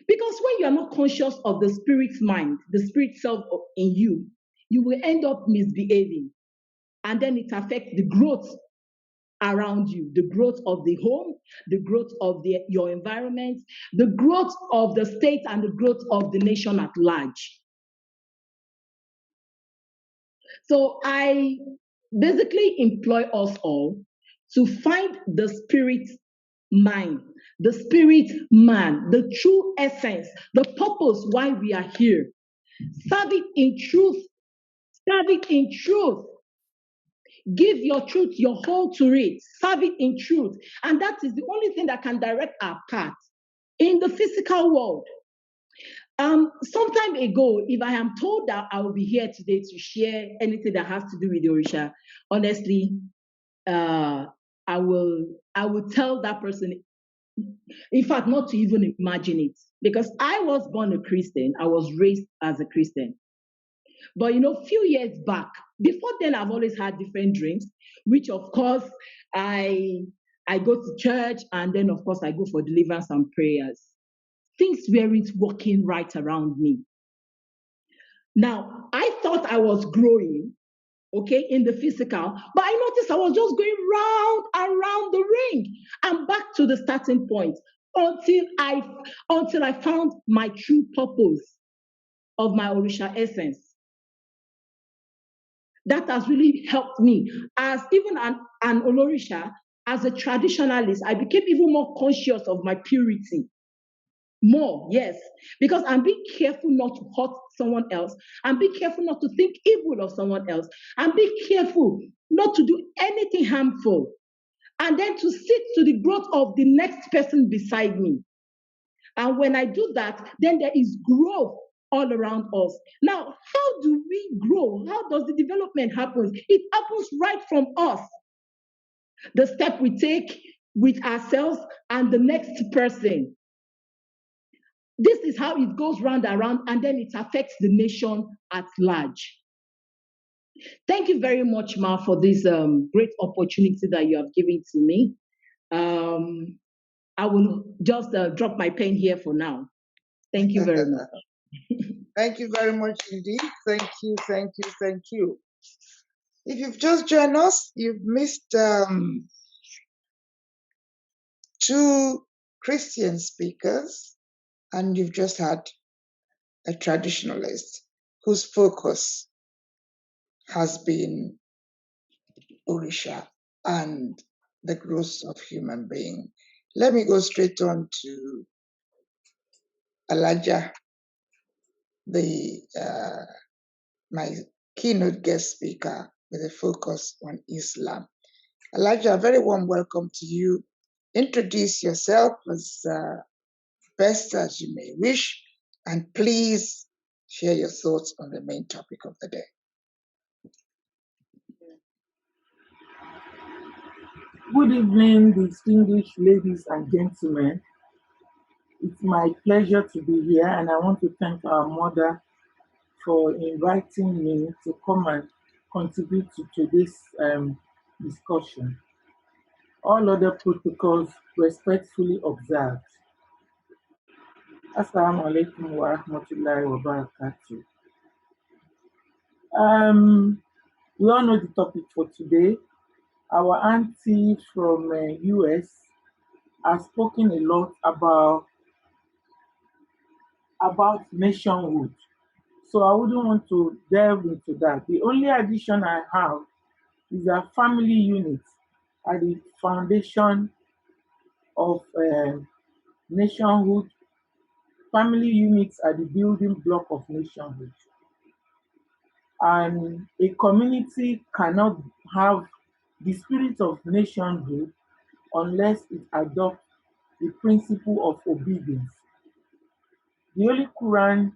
D: Because when you are not conscious of the spirit's mind, the spirit self in you, you will end up misbehaving. And then it affects the growth around you, the growth of the home, the growth of your environment, the growth of the state, and the growth of the nation at large. So I basically employ us all to find the spirit mind, the spirit man, the true essence, the purpose why we are here. Serve it in truth. Serve it in truth. Give your truth, your whole to it. Serve it in truth. And that is the only thing that can direct our path in the physical world. Some time ago, if I am told that I will be here today to share anything that has to do with the Orisha, honestly, I will tell that person, in fact, not to even imagine it, because I was born a Christian. I was raised as a Christian. But a few years back, before then, I've always had different dreams, which of course I go to church, and then of course I go for deliverance and prayers. Things weren't working right around me. Now, I thought I was growing, okay, in the physical, but I noticed I was just going round and round the ring and back to the starting point until I found my true purpose of my Orisha essence. That has really helped me. As even an Olorisha, as a traditionalist, I became even more conscious of my purity. More, yes, because I'm being careful not to hurt someone else. I'm being careful not to think evil of someone else. I'm being careful not to do anything harmful. And then to sit to the growth of the next person beside me. And when I do that, then there is growth all around us. Now, how do we grow? How does the development happen? It happens right from us. The step we take with ourselves and the next person. This is how it goes round and round, and then it affects the nation at large. Thank you very much, Ma, for this great opportunity that you have given to me. I will just drop my pen here for now. Thank you very much.
A: Thank you very much indeed. Thank you, thank you, thank you. If you've just joined us, you've missed two Christian speakers, and you've just had a traditionalist whose focus has been Orisha and the growth of human being. Let me go straight on to Alaja, my keynote guest speaker with a focus on Islam. Elijah, a very warm welcome to you. Introduce yourself as best as you may wish, and please share your thoughts on the main topic of the day.
E: Good evening, distinguished ladies and gentlemen. It's my pleasure to be here, and I want to thank our mother for inviting me to come and contribute to today's discussion. All other protocols respectfully observed. Assalamu alaikum wa rahmatullahi wa barakatuh. We all know the topic for today. Our auntie from US has spoken a lot about nationhood. So I wouldn't want to delve into that. The only addition I have is that family units are the foundation of nationhood. Family units are the building block of nationhood. And a community cannot have the spirit of nationhood unless it adopts the principle of obedience. The Holy Quran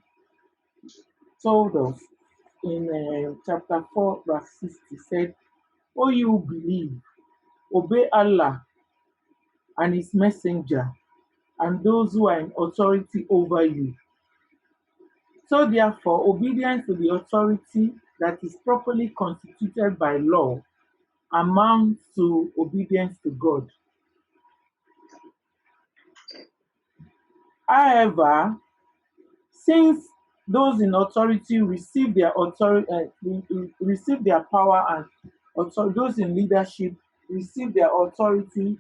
E: told us in chapter 4, verse 60, said, "O you who believe, obey Allah and His Messenger and those who are in authority over you." So therefore, obedience to the authority that is properly constituted by law amounts to obedience to God. However, since those in authority receive their power and those in leadership receive their authority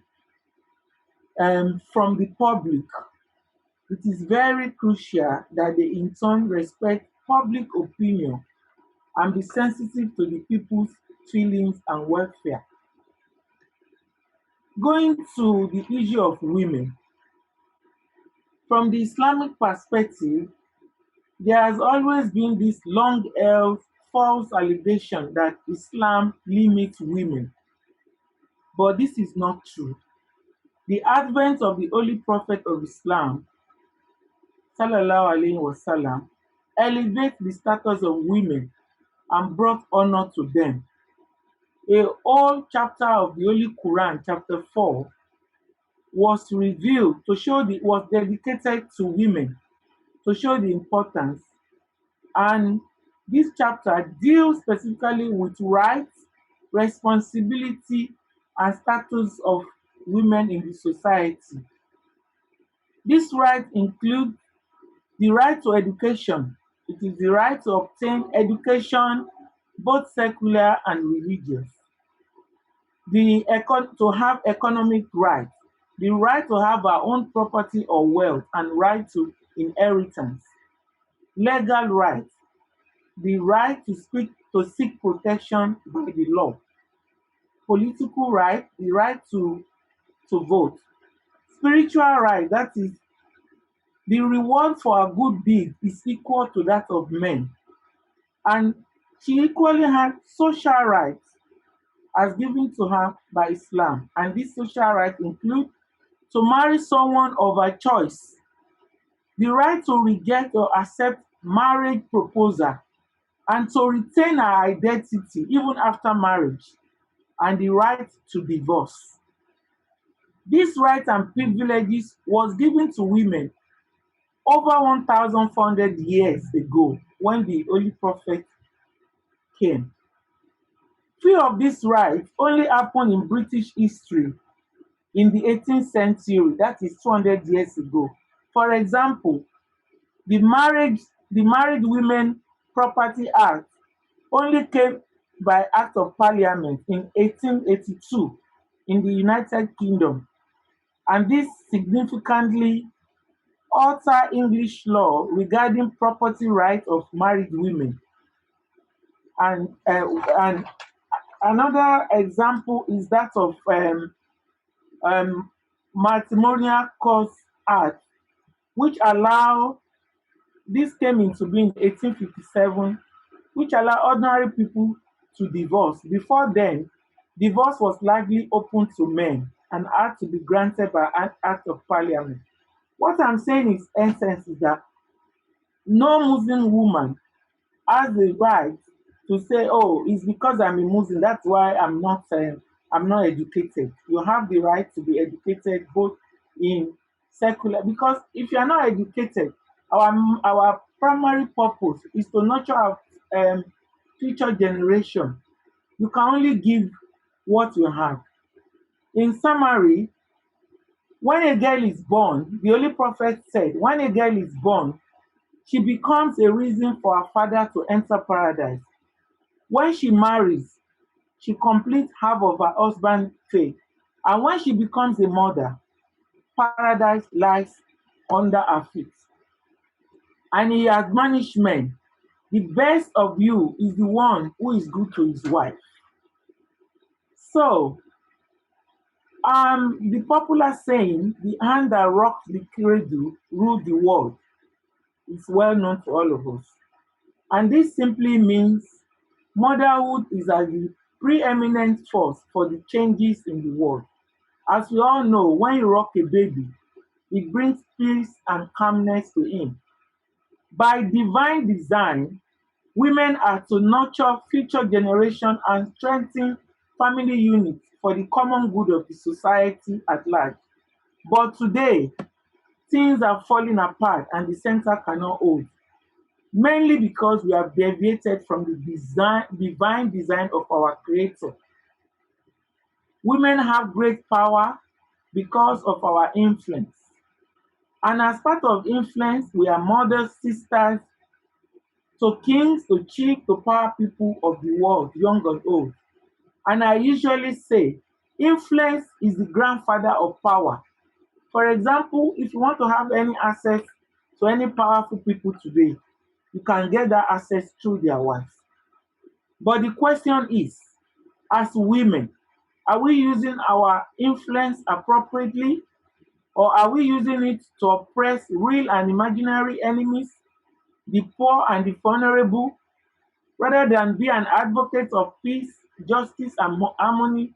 E: from the public, it is very crucial that they in turn respect public opinion and be sensitive to the people's feelings and welfare. Going to the issue of women, from the Islamic perspective, there has always been this long-held false allegation that Islam limits women. But this is not true. The advent of the Holy Prophet of Islam, sallallahu alaihi wasallam, elevated the status of women and brought honor to them. A whole chapter of the Holy Quran, chapter 4, was revealed was dedicated to women to show the importance. And this chapter deals specifically with rights, responsibility, and status of women in the society. These rights include the right to education. It is the right to obtain education, both secular and religious. To have economic rights, the right to have our own property or wealth and right to inheritance. Legal rights, the right to seek protection by the law. Political right, the right to vote. Spiritual right, that is, the reward for a good deed is equal to that of men. And she equally had social rights as given to her by Islam. And these social rights include to marry someone of her choice, the right to reject or accept marriage proposal, and to retain her identity even after marriage, and the right to divorce. These rights and privileges was given to women over 1,400 years ago when the Holy Prophet came. Few of these rights only happened in British history in the 18th century, that is 200 years ago. For example, the the Married Women Property Act only came by Act of Parliament in 1882 in the United Kingdom, and this significantly altered English law regarding property rights of married women. And another example is that of um, Matrimonial Cause Act, which allow this came into being in 1857, which allow ordinary people to divorce. Before then, divorce was largely open to men and had to be granted by an act of parliament. What I'm saying is essence is that no Muslim woman has the right to say, "Oh, it's because I'm a Muslim, that's why I'm not educated." You have the right to be educated both in secular, because if you are not educated, our primary purpose is to nurture our future generation. You can only give what you have. In summary, when a girl is born, the Holy Prophet said, when a girl is born, she becomes a reason for her father to enter paradise. When she marries, she completes half of her husband's fate. And when she becomes a mother, paradise lies under her feet. And he admonished men, the best of you is the one who is good to his wife. So, the popular saying, the hand that rocks the cradle rules the world, is well known to all of us. And this simply means motherhood is as the preeminent force for the changes in the world. As we all know, when you rock a baby, it brings peace and calmness to him. By divine design, women are to nurture future generations and strengthen family units for the common good of the society at large. But today, things are falling apart and the center cannot hold, mainly because we have deviated from the divine design of our Creator. Women have great power because of our influence. And as part of influence, we are mothers, sisters, to kings, to chiefs, to power people of the world, young and old. And I usually say, influence is the grandfather of power. For example, if you want to have any access to any powerful people today, you can get that access through their wives. But the question is, as women, are we using our influence appropriately, or are we using it to oppress real and imaginary enemies, the poor and the vulnerable, rather than be an advocate of peace, justice, and harmony?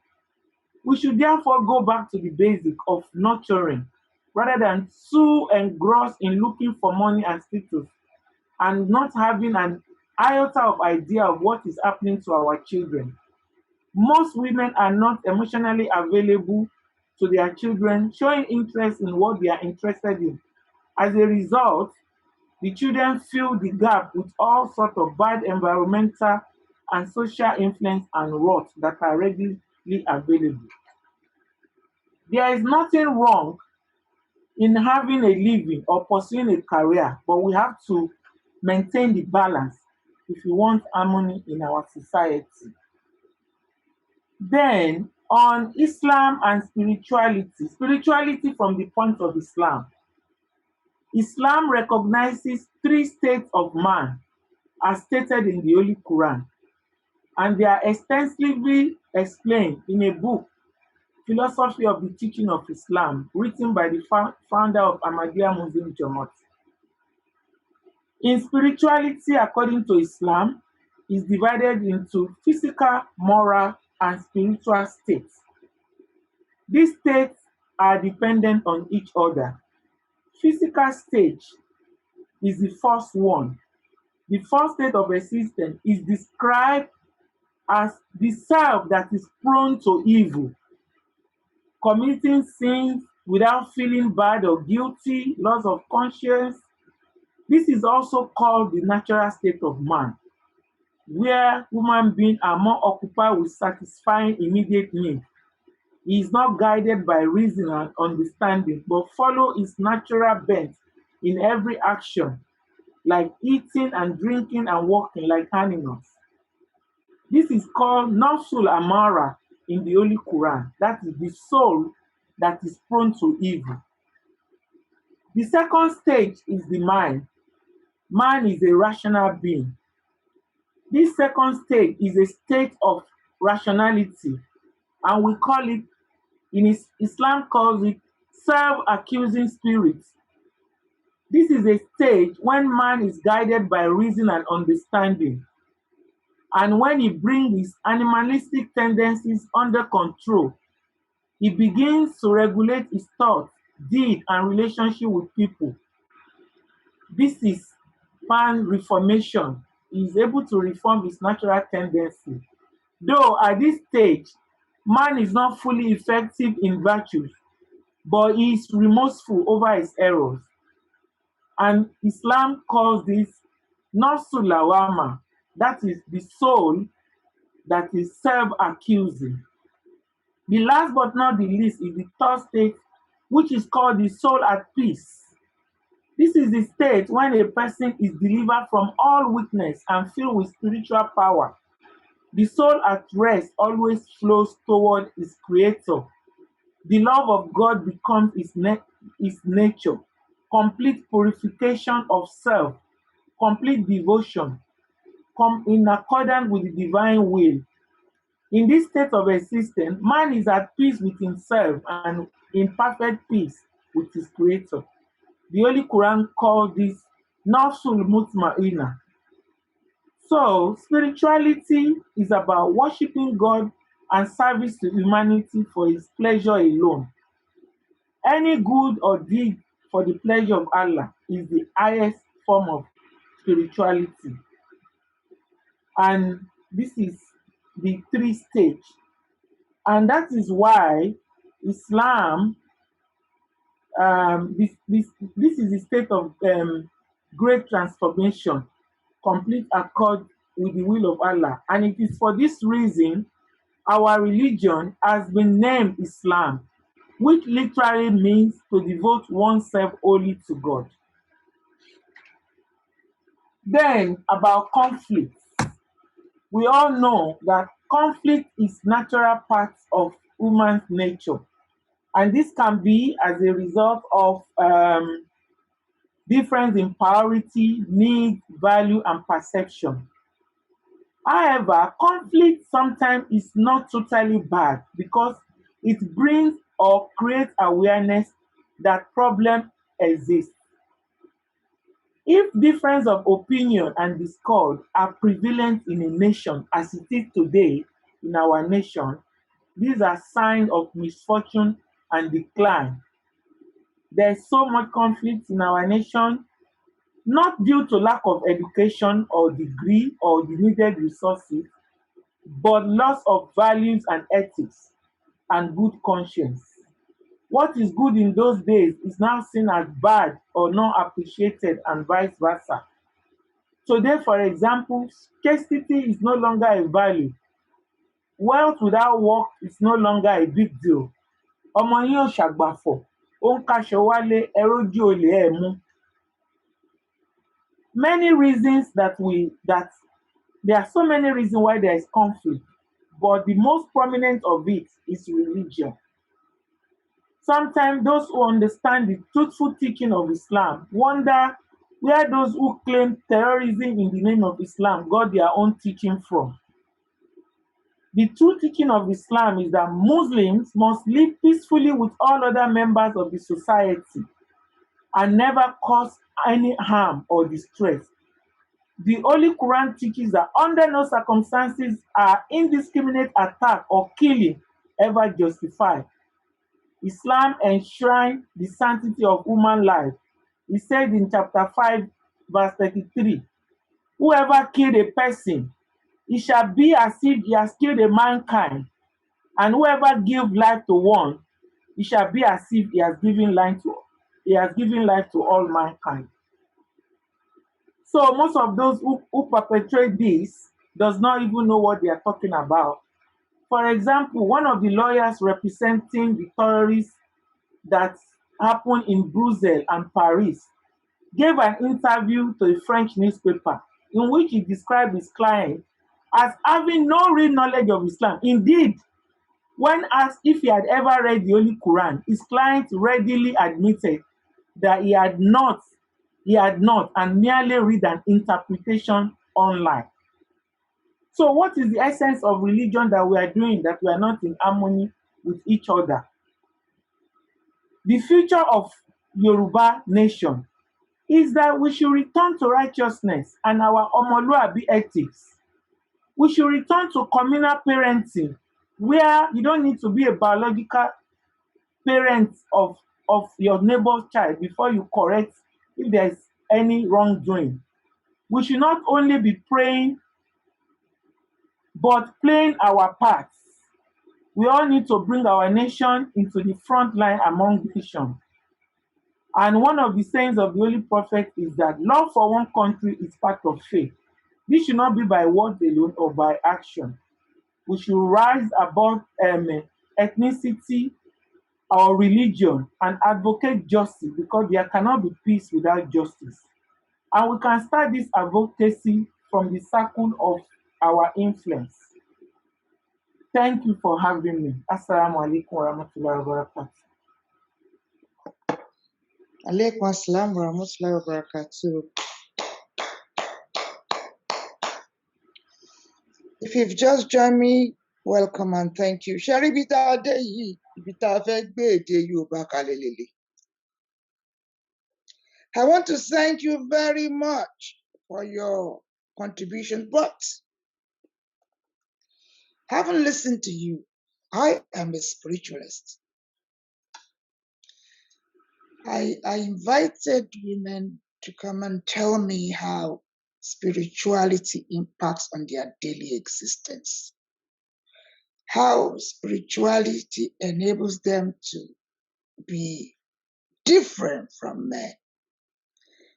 E: We should therefore go back to the basic of nurturing, rather than so engrossed in looking for money and status, and not having an iota of idea of what is happening to our children. Most women are not emotionally available to their children, showing interest in what they are interested in. As a result, the children fill the gap with all sorts of bad environmental and social influence and rot that are readily available. There is nothing wrong in having a living or pursuing a career, but we have to maintain the balance if we want harmony in our society. Then, on Islam and spirituality from the point of Islam. Islam recognizes three states of man as stated in the Holy Quran, and they are extensively explained in a book, Philosophy of the Teaching of Islam, written by the founder of Ahmadiyya Muslim Jamaat. In spirituality, according to Islam, is divided into physical, moral, and spiritual states. These states are dependent on each other. Physical stage is the first one. The first state of existence is described as the self that is prone to evil, committing sins without feeling bad or guilty, loss of conscience. This is also called the natural state of man, where human beings are more occupied with satisfying immediate needs. He is not guided by reason and understanding, but follow his natural bent in every action. like eating and drinking and walking like animals. This is called Nafsul Amara in the Holy Quran. That is the soul that is prone to evil. The second stage is the mind. Man is a rational being. This second stage is a state of rationality, and we call it, Islam calls it self-accusing spirit. This is a stage when man is guided by reason and understanding, and when he brings his animalistic tendencies under control, he begins to regulate his thoughts, deed, and relationship with people. This is man reformation. He is able to reform his natural tendency. Though at this stage, man is not fully effective in virtues, but he is remorseful over his errors. And Islam calls this Nafsul Lawama, that is the soul that is self-accusing. The last but not the least is the third state, which is called the soul at peace. This is the state when a person is delivered from all weakness and filled with spiritual power. The soul at rest always flows toward its creator. The love of God becomes its nature. Complete purification of self, complete devotion, come in accordance with the divine will. In this state of existence, man is at peace with himself and in perfect peace with his creator. The Holy Quran calls this Nafsul Mutma'ina. So, spirituality is about worshiping God and service to humanity for his pleasure alone. Any good or deed for the pleasure of Allah is the highest form of spirituality. And this is the three stage. And that is why Islam, this is the state of great transformation, complete accord with the will of Allah. And it is for this reason our religion has been named Islam, which literally means to devote oneself wholly to God. Then, about conflict. We all know that conflict is natural part of human nature. And this can be as a result of difference in priority, need, value, and perception. However, conflict sometimes is not totally bad because it brings or creates awareness that problem exists. If difference of opinion and discord are prevalent in a nation as it is today in our nation, these are signs of misfortune and decline. There's so much conflict in our nation, not due to lack of education or degree or the needed resources, but loss of values and ethics and good conscience. What is good in those days is now seen as bad or not appreciated, and vice versa. Today, for example, scarcity is no longer a value. Wealth without work is no longer a big deal. Ọmọ yín ò ṣàgbàfọ̀, ó ń kaṣọ wálé, ẹ rójú olè ẹ̀ mú. Many reasons that there are so many reasons why there is conflict, but the most prominent of it is religion. Sometimes those who understand the truthful teaching of Islam wonder where those who claim terrorism in the name of Islam got their own teaching from. The true teaching of Islam is that Muslims must live peacefully with all other members of the society and never cause any harm or distress. The Holy Quran teaches that under no circumstances are indiscriminate attack or killing ever justified. Islam enshrines the sanctity of human life. He said in chapter 5, verse 33, whoever killed a person, it shall be as if he has killed a mankind, and whoever give life to one, it shall be as if he has given life to all mankind. So most of those who perpetrate this does not even know what they are talking about. For example, one of the lawyers representing the terrorists that happened in Brussels and Paris gave an interview to a French newspaper in which he described his client as having no real knowledge of Islam. Indeed, when asked if he had ever read the Holy Quran, his client readily admitted that he had not, and merely read an interpretation online. So what is the essence of religion that we are doing, that we are not in harmony with each other? The future of Yoruba nation is that we should return to righteousness and our Omoluabi ethics. We should return to communal parenting, where you don't need to be a biological parent of your neighbor's child before you correct if there's any wrongdoing. We should not only be praying, but playing our parts. We all need to bring our nation into the front line among nations. And one of the sayings of the Holy Prophet is that love for one country is part of faith. This should not be by words alone or by action. We should rise above ethnicity or religion and advocate justice, because there cannot be peace without justice. And we can start this advocacy from the circle of our influence. Thank you for having me. Assalamu alaikum wa rahmatullahi wa barakatuh.
A: Alaikum assalam wa rahmatullahi wa barakatuh. If you've just joined me, welcome and thank you. Sherry Bita Adeyi, Bita Fegbe Ede Yoruba Kalelele. I want to thank you very much for your contribution, but having listened to you, I am a spiritualist. I invited women to come and tell me how spirituality impacts on their daily existence, how spirituality enables them to be different from men,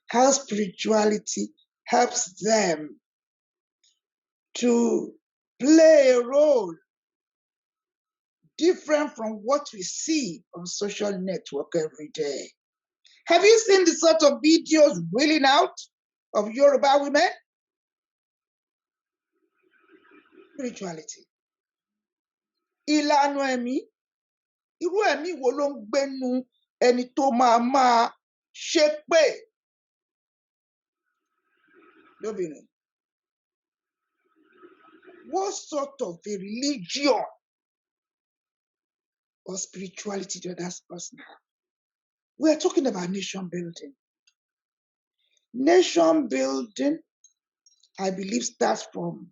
A: how spirituality helps them to play a role different from what we see on social network every day. Have you seen the sort of videos wheeling out of Yoruba women? Spirituality. Ìlànà ẹ̀mí, irú ẹ̀mí wo ló ń gbénu ẹni tó máa ṣépè lóbìnrin? What sort of a religion or spirituality does that person have? We are talking about nation building. Nation building, I believe, starts from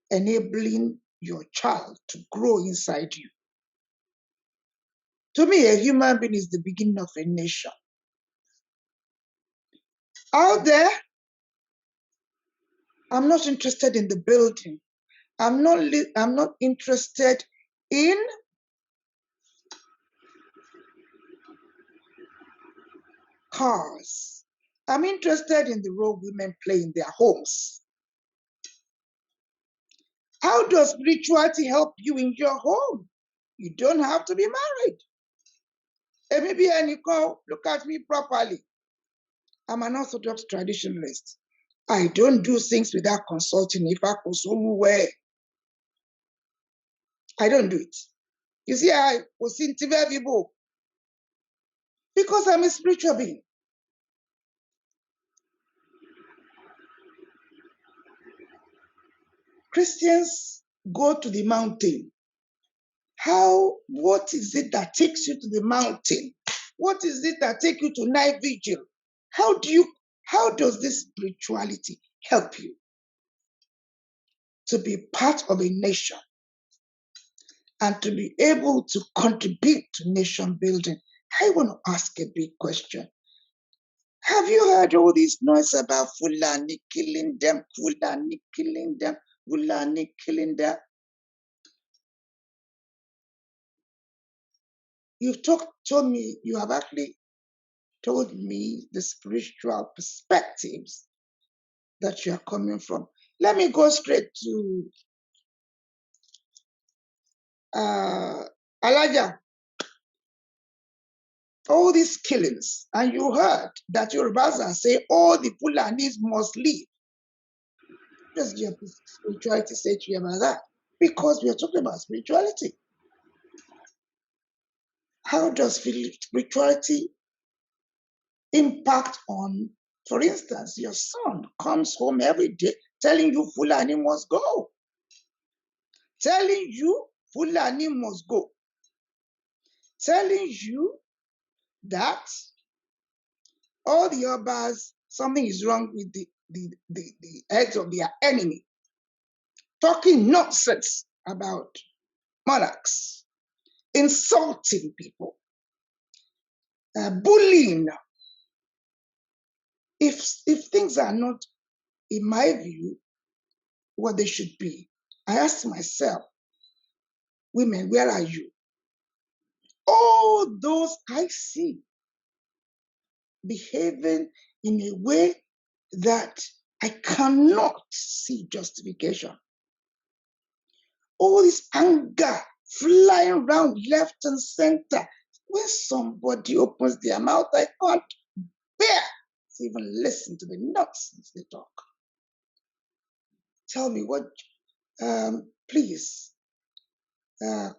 A: enabling your child to grow inside you. To me, a human being is the beginning of a nation. Out there, I'm not interested in the building. I'm not interested in cars. I'm interested in the role women play in their homes. How does spirituality help you in your home? You don't have to be married. And maybe any call, look at me properly. I'm an Orthodox traditionalist. I don't do things without consulting Ifa Kosoluwe. I don't do it. You see, I was in Tivevibo because I'm a spiritual being. Christians go to the mountain. What is it that takes you to the mountain? What is it that takes you to night vigil? How does this spirituality help you to be part of a nation and to be able to contribute to nation building? I want to ask a big question. Have you heard all this noise about Fulani killing them, Fulani killing them, Fulani killing them? You have actually told me the spiritual perspectives that you are coming from. Let me go straight to Alaja. all these killings, and you heard that Yorubas are saying all the Fulanis must leave. Just your spirituality say to you about that? Because we are talking about spirituality. How does spirituality impact on, for instance, your son comes home every day telling you Fulani must go. Telling you Fulani must go. Telling you that all the others, something is wrong with the heads of their enemy. Talking nonsense about monarchs, insulting people, bullying. If things are not, in my view, what they should be, I ask myself, women, where are you? All those I see behaving in a way that I cannot see justification. All this anger flying around left and center. When somebody opens their mouth, I can't bear to even listen to the nonsense they talk. Tell me what, please,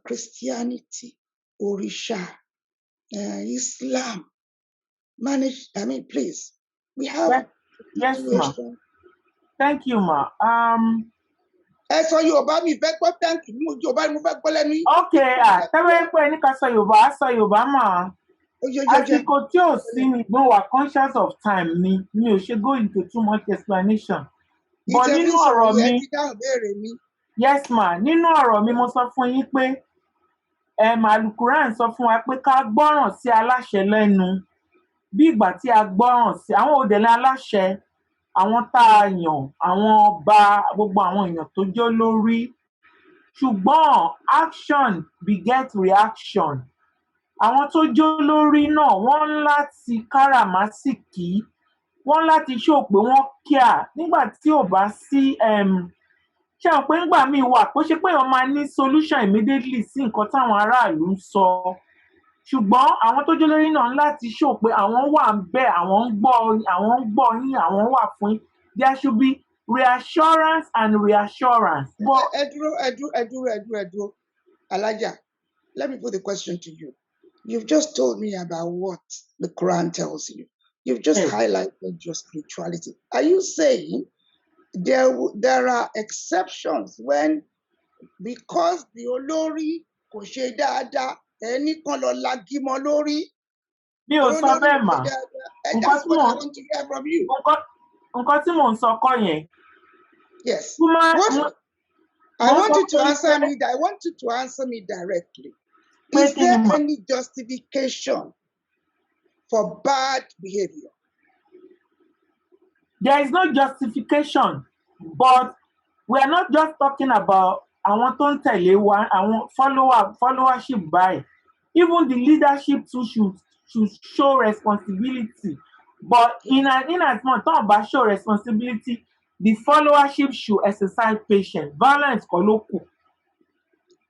A: Christianity, Orisha, Islam, please, we have
E: Yes, ma.
A: situation.
E: Thank you, ma.
A: Ẹ sọ Yorùbá mi fẹ́ gbọ́ thank you, Yorùbá ni mo fẹ́ gbọ́ lẹ́nu yín.
E: Okay, tẹ́wọ́ pé ní ká sọ Yorùbá, á sọ Yorùbá mà. Àsìkò tí ò sí ni mo wà conscious of time ni mi ò ṣe go into too much explanation. But nínú ọ̀rọ̀ mi, yes ma, nínú ọ̀rọ̀ mi mo sọ fún yín pé Alukuran sọ fún wa pé ká gbọ́ràn sí aláṣẹ lẹ́nu bí ìgbà tí a gbọ́ràn sí àwọn òdèlé aláṣẹ, àwọn tá a yàn, àwọn ọba, gbogbo àwọn èèyàn tó jẹ́ olórí. Ṣùgbọ́n action beget reaction. Àwọn tó jẹ́ olórí náà wọ́n láti káràmásìkí, wọ́n láti show pé wọ́n kíà nígbà tí ò bá sí ṣé àwọn pé ńgbà míì wà kó ṣe pé wọ́n máa ní solution immediately sí nǹkan táwọn aráàlú ń sọ. Ṣùgbọ́n àwọn tó jẹ́ olórí náà láti show pé àwọn wà ń bẹ̀, àwọn ń gbọ́ yín, àwọn wà fún yín. There should be reassurance and reassurance.
A: Ẹ dúró. Alaja, let me put the question to you. You've just told me about what the Quran tells you. You've just highlighted your spirituality. Are you saying there are exceptions when, because the olórí kò ṣe dáadáa, ẹni kan lọ lagi mọ́ lórí?
E: Mi ò sọ bẹ́ẹ̀ mà.
A: That's what I want to hear from you.
E: Nǹkan tí mò ń sọ kọ́ yẹn.
A: Yes. I want you to answer me directly. Is there any justification for bad behavior?
E: There is no justification, but we are not just talking about àwọn tó ń tẹ̀lé wa, àwọn followership báyìí. Even the leadership too should show responsibility. But in as much tó ń bá show responsibility, the followership should exercise patience. Violence kọ́ ló kù.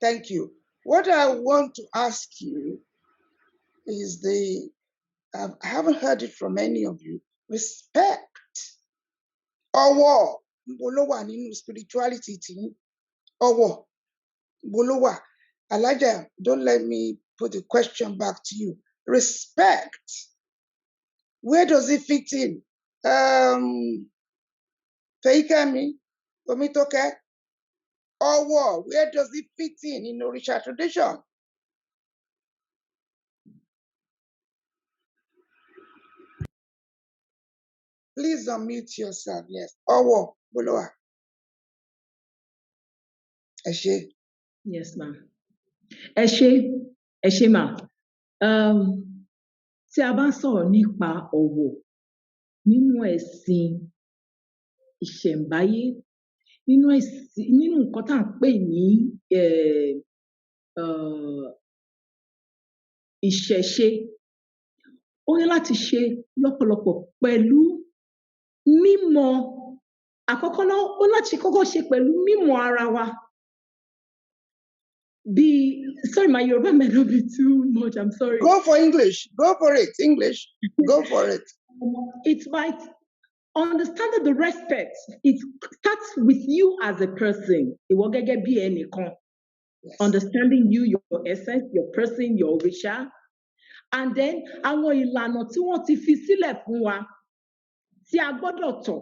A: Thank you. What I want to ask you is I haven't heard it from any of you. Respect. Ọwọ́ níbo ló wà nínú spirituality tí ọwọ́ níbo ló wà? Alaja, don't let me put the question back to you. Respect. Where does it fit in? Feikemi, Omitoke, Ọwọ́, where does it fit in Orisha tradition? Please unmute yourself. Yes. Ọwọ́, Bolowa. Ẹ ṣé.
D: Yes, ma'am. Ẹ ṣé, ma'am. Tí a bá ń sọ̀rọ̀ nípa ọ̀wọ̀ nínú ẹ̀sìn ìṣẹ̀ǹbáyé, nínú nǹkan tá à ń pè ní ìṣẹ̀ṣe, ó ní láti ṣe lọ́pọ̀lọpọ̀ pẹ̀lú mímọ̀, àkọ́kọ́ náà ó láti kọ́kọ́ ṣe pẹ̀lú mímọ̀ ara wa. sorry, my Yoruba may not be too much. I'm sorry.
A: Go for English. Go for it. English. Go for it.
D: It might understand the respect. It starts with you as a person.
A: Yes.
D: Understanding you, your essence, your person, your Orisha. And then àwọn ìlànà tí wọ́n ti fi sílẹ̀ fún wa tí a gbọ́dọ̀ tọ̀.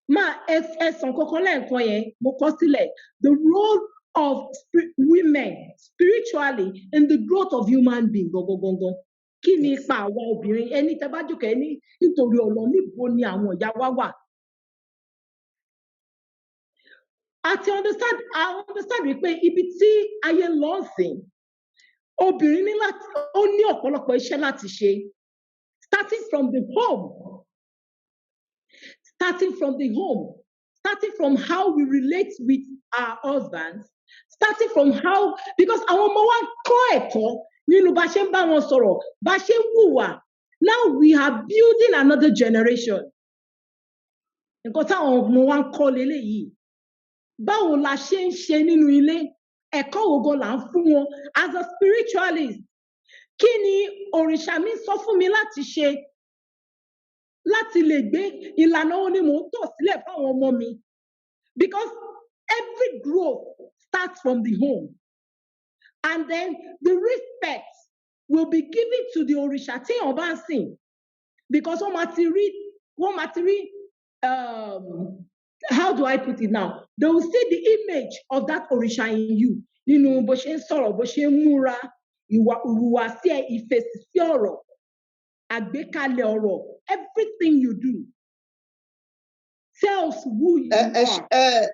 D: Ẹ̀sán kankan lẹ́ẹ̀kan yẹn mo kọ sílẹ̀. The role of women spiritually in the growth of human being gangan. Kí ni ipa àwa obìnrin? Ẹni tẹ́ bá jókòó ẹni nítorí ọ̀nà níbo ni àwọn ìyá wa wà? I understand wípé ibi tí ayé lọ sìn, obìnrin ní láti ó ní ọ̀pọ̀lọpọ̀ iṣẹ́ láti ṣe. Starting from the home, starting from how we relate with our husbands, starting from how, because àwọn ọmọ wa kọ́ ẹ̀kọ́ nínú bá ṣe ń bá wọn sọ̀rọ̀, bá ṣe ń hùwà. Now we are building another generation. Nǹkan táwọn ọmọ wa ń kọ́ leléyìí. Báwo la ṣe ń ṣe nínú ilé? Ẹ̀kọ́ wo gan là ń fún wọn? As a spiritualist, kí ni òrìṣà mi sọ fún mi láti ṣe? Láti lè gbé ìlànà wo ni mò ń tọ̀ sílẹ̀ fún àwọn ọmọ mi? Because every growth starts from the home. And then the respect will be given to the òrìṣà tí èèyàn bá ń sìn. Because wọ́n máa ti rí, how do I put it now? They will see the image of that òrìṣà in you. Nínú bó ṣe ń sọ̀rọ̀, bó ṣe ń múra, ìhùwàsí ẹ̀, ìfèsì sí ọ̀rọ̀, àgbékalẹ̀ ọ̀rọ̀, everything you do tells who you are.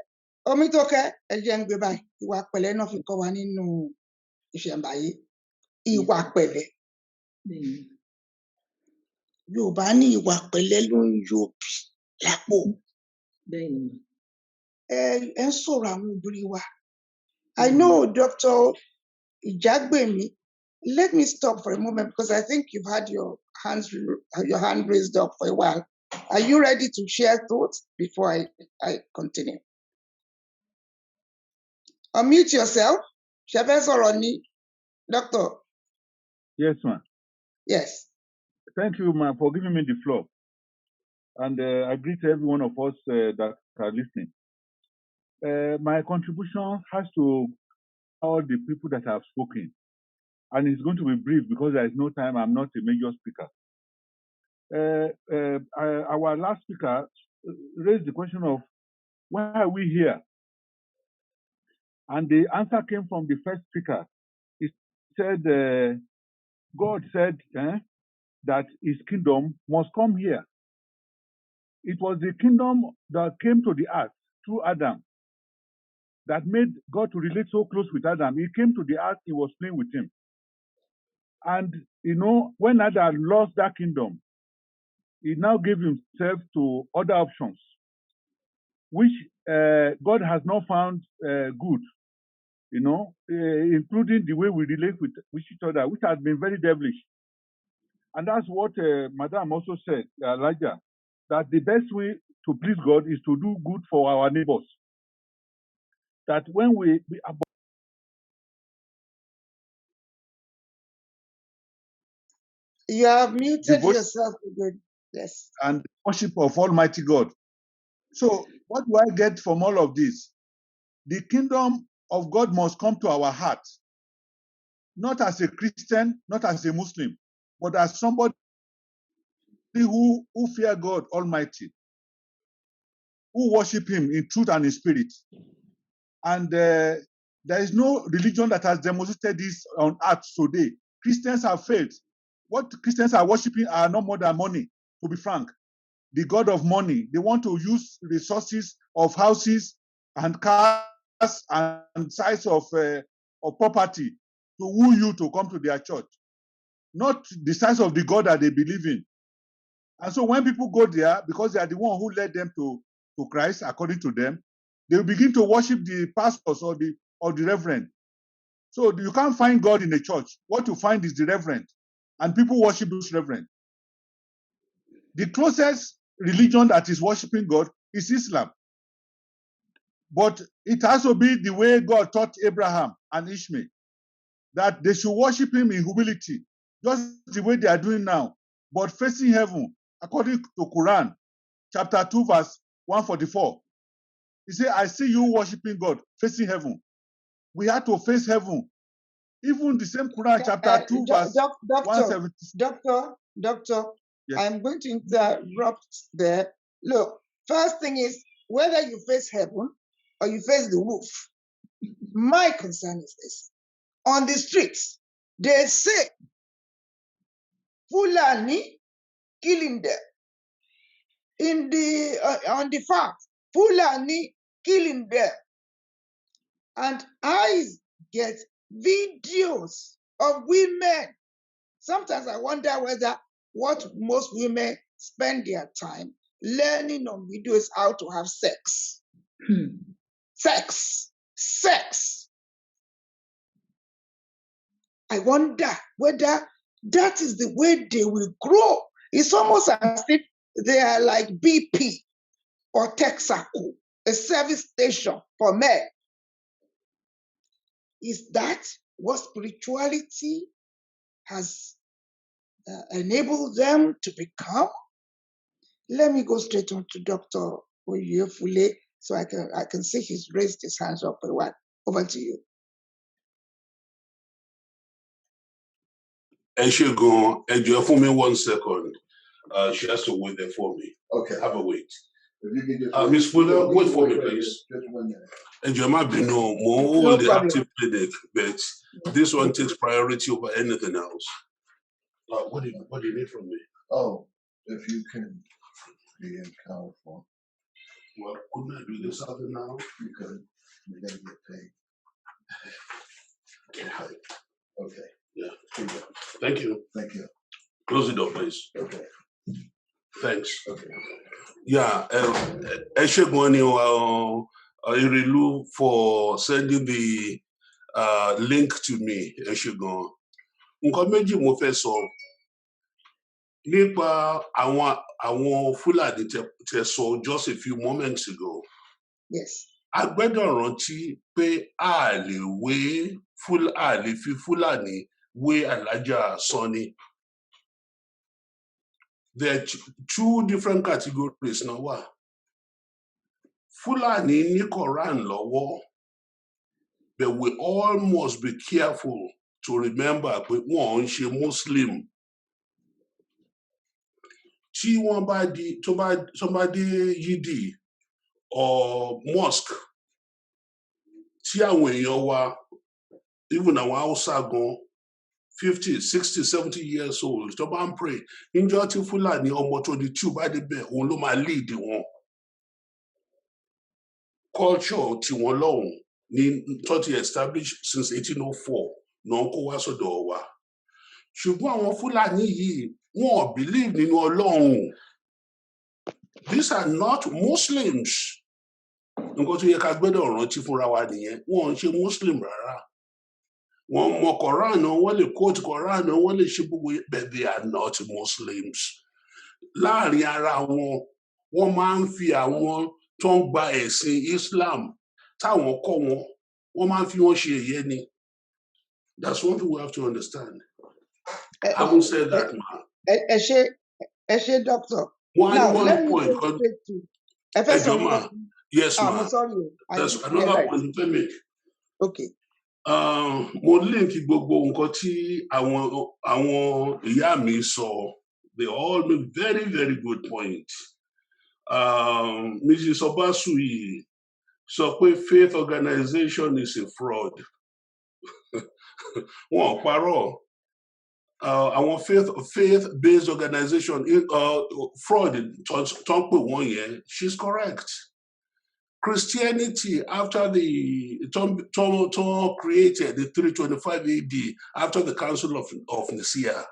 A: Omitoke, ẹ jẹ́ ń gbé báyìí. Ìwà pẹ̀lẹ́ náà fi kọ́ wa nínú ìṣẹ̀ǹbáyé. Ìwà pẹ̀lẹ́. Yorùbá ní ìwà pẹ̀lẹ́ ló ń yọ̀bì lápò. Ẹ ń sọ̀rọ̀ àwọn obìnrin wa. I know Dr. Ijagbemi. Let me stop for a moment because I think you've had your hand raised up for a while. Are you ready to share thoughts before I continue? Unmute yourself. Doctor.
F: Yes, ma'am.
A: Yes.
F: Thank you, ma'am, for giving me the floor. And I greet every one of us that are listening. My contribution has to all the people that have spoken. And it's going to be brief because there is no time. I'm not a major speaker. Our last speaker raised the question of why are we here? And the answer came from the first speaker. He said, God said that his kingdom must come here. It was the kingdom that came to the earth through Adam that made God to relate so close with Adam. He came to the earth, he was playing with him. And, when Adam lost that kingdom, he now gave himself to other options, which God has not found good, including the way we relate with each other, which has been very devilish. And that's what Madam also said, Elijah, that the best way to please God is to do good for our neighbors. That when we
A: you have muted yourself again. Yes.
F: And worship of Almighty God. So what do I get from all of this? The kingdom of God must come to our heart, not as a Christian, not as a Muslim, but as somebody who fear God Almighty, who worship him in truth and in spirit. And there is no religion that has demonstrated this on earth today. Christians have failed. What Christians are worshiping are no more than money, to be frank. The God of money. They want to use resources of houses and cars and size of property to woo you to come to their church, not the size of the God that they believe in. And so when people go there, because they are the one who led them to Christ, according to them, they will begin to worship the pastors or the reverend. So you can't find God in a church. What you find is the reverend, and people worship those reverend. The closest religion that is worshiping God is Islam. But it has to be the way God taught Abraham and Ishmael, that they should worship him in humility, just the way they are doing now, but facing heaven, according to Quran, chapter 2, verse 144. He said, I see you worshiping God, facing heaven. We had to face heaven. Even the same Quran, chapter 2, verse 170.
A: Doctor,
F: Yes.
A: I'm going to interrupt there. Look, first thing is, whether you face heaven or you face the roof, my concern is this. On the streets, they say, Fulani killing them. In the on the farm, Fulani killing them. And I get videos of women. Sometimes I wonder whether what most women spend their time learning on videos how to have sex. Sex. I wonder whether that is the way they will grow. It's almost as if they are like BP or Texaco, a service station for men. Is that what spirituality has enabled them to become? Let me go straight on to Dr. Oyefule so I can see he's raised his hands up a while. Over to you.
G: Eshegon, for me 1 second. She has to wait there for me.
H: Okay.
G: Have a wait.
H: Miss
G: Fuller, wait for me, please.
H: Just 1 minute.
G: Enjoy my bino, more
A: No
G: the
A: problem.
G: active clinic, but this one takes priority over anything else. What do you need from me?
H: Oh, if you can be in California.
G: Well, couldn't I do this other now?
H: You could. You gotta get paid.
G: Okay.
H: Okay.
G: Yeah. Thank you.
H: Thank you.
G: Close the door, please.
H: Okay.
G: Thanks.
H: Okay.
G: Yeah. Eshegon Irelu for sending the link to me. Eshegon. Nǹkan méjì mo fẹ́ sọ nípa àwọn Fúlàní tẹ́ sọ just a few moments ago.
A: Yes.
G: A gbọ́dọ̀ rántí pé a lè fi Fúlàní wé Alhaja Sanni. There are two different categories now. Fulani ní Quran lọ́wọ́, but we all must be careful to remember pé wọ́n ń ṣe Muslim. Tí wọ́n bá dé Yídì or mosque, tí àwọn èèyàn wa, even àwọn Hausa gan, 50, 60, 70 years old, tó bá ń pray, níjọ́ tí Fulani ọmọ 22 bá débẹ̀, òun ló máa lead wọn. Culture tí wọ́n lọ́hùn ní tó ti established since 1804 náà kó wá sọ́dọ̀ wa. Ṣùgbọ́n àwọn Fulani yìí, wọ́n believe nínú Ọlọ́run. These are not Muslims. Nǹkan tó yẹ ká gbọ́dọ̀ rántí fúnra wa nìyẹn. Wọ́n ń ṣe Muslim rárá. Wọ́n mọ Quran, wọ́n lè quote Quran, wọ́n lè ṣe gbogbo, but they are not Muslims. Láàrin ara wọn, wọ́n máa ń fi àwọn tó ń gba ẹ̀sìn Islam táwọn kọ́ wọ́n máa ń fi wọ́n ṣe ẹ̀yẹ ni. That's one thing we have to understand. Having said that, man.
A: Eshe, doctor.
G: One point. Yes,
A: ma'am.
G: I'm
A: sorry.
G: There's another point to make.
A: Okay.
G: Mo link gbogbo nǹkan tí àwọn ìyá mi sọ. They all make very, very good points. Mrs. Obasuyi sọ pé faith organization is a fraud. Wọ́n parọ́. Our faith-based organization, fraud, tó ń pè wọ́n yẹn, she's correct. Christianity, after the Tom created the 325 AD, after the Council of Nicaea,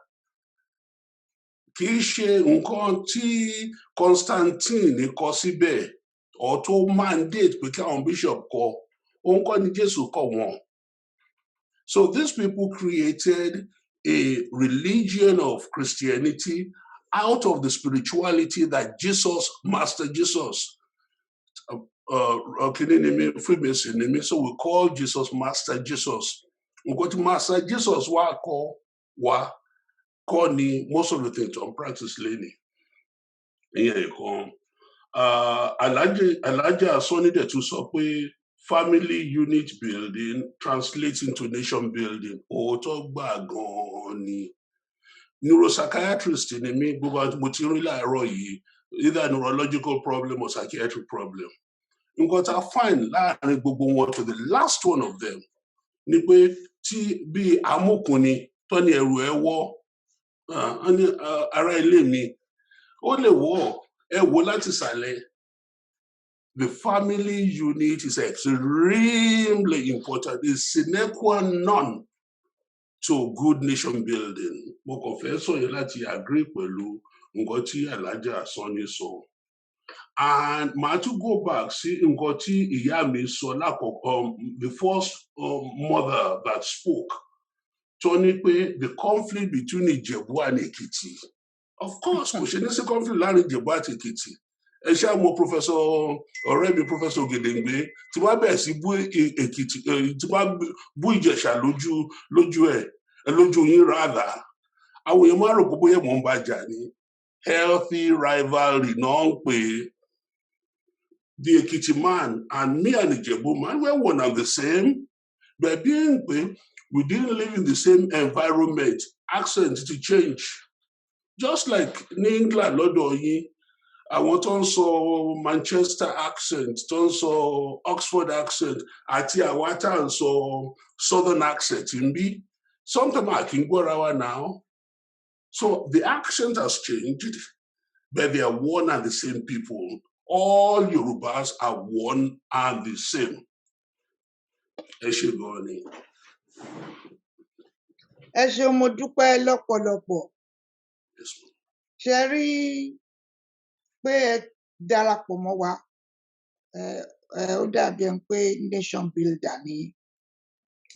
G: kì í ṣe nǹkan tí Constantine kọ síbẹ̀, or tó mandate pé kí àwọn bishop kọ, òun kọ́ ni Jésù kọ wọn. So these people created a religion of Christianity out of the spirituality that Master Jesus, Freemason, so we call Jesus Master Jesus. We got Master Jesus wa call ni most of the things on practice learning. Yeah, you come. Alaja Sonny de to sọ pé family unit building translates into nation building. Òótọ́ gbà gan-an ni. Neuropsychiatrist ni mí, gbogbo mo ti rí láàárọ̀ yìí, either neurological problem or psychiatric problem. Nǹkan tá a find láàárín gbogbo wọn to the last one of them ni pé tí bí amókùnrin tó ní ẹrù ẹ wọ́ ará ilé mi ó lè wọ́ ẹ wò láti ìsàlẹ̀. The family unit is extremely important. It's sine qua non to good nation building. Mo kàn fẹ́ sọ yẹn láti agree pẹ̀lú nǹkan tí Alhaja Sanni sọ. And màá tún go back sí nǹkan tí ìyá mi sọ lákọ̀ọ́kọ́, the first mother that spoke, tó ní pé the conflict between Ìjẹ̀bú and Èkìtì. Of course, kò ṣe ní sí conflict láàrin Ìjẹ̀bú àti Èkìtì. Ẹ ṣáà mọ̀ ọ̀rẹ́ mi Professor Gedengbe tí wọ́n bẹ̀rẹ̀ sí bú Èkìtì, tí wọ́n bú Ìjẹ̀ṣà lójú yín rather. Àwọn èèyàn máa rò pé bóyá mò ń bàjà ni. Healthy rivalry náà ń pè é. The Ekiti man and me and the Jebu man were one and the same. But being we didn't live in the same environment, accent to change. Just like in England, Lord, àwọn tó ń sọ Manchester accent, tó ń sọ Oxford accent, àti àwa tá ń sọ Southern accent ń bí. Sometimes I can go around now. So the accent has changed, but they are one and the same people. All Yorubas are one and the same. Ẹ ṣé gan ni.
A: Ẹ ṣé mo dúpẹ́ lọ́pọ̀lọpọ̀. Ṣé rí pé ẹ darapọ̀ mọ́ wa, ó dàbí ẹni pé nation builder ni.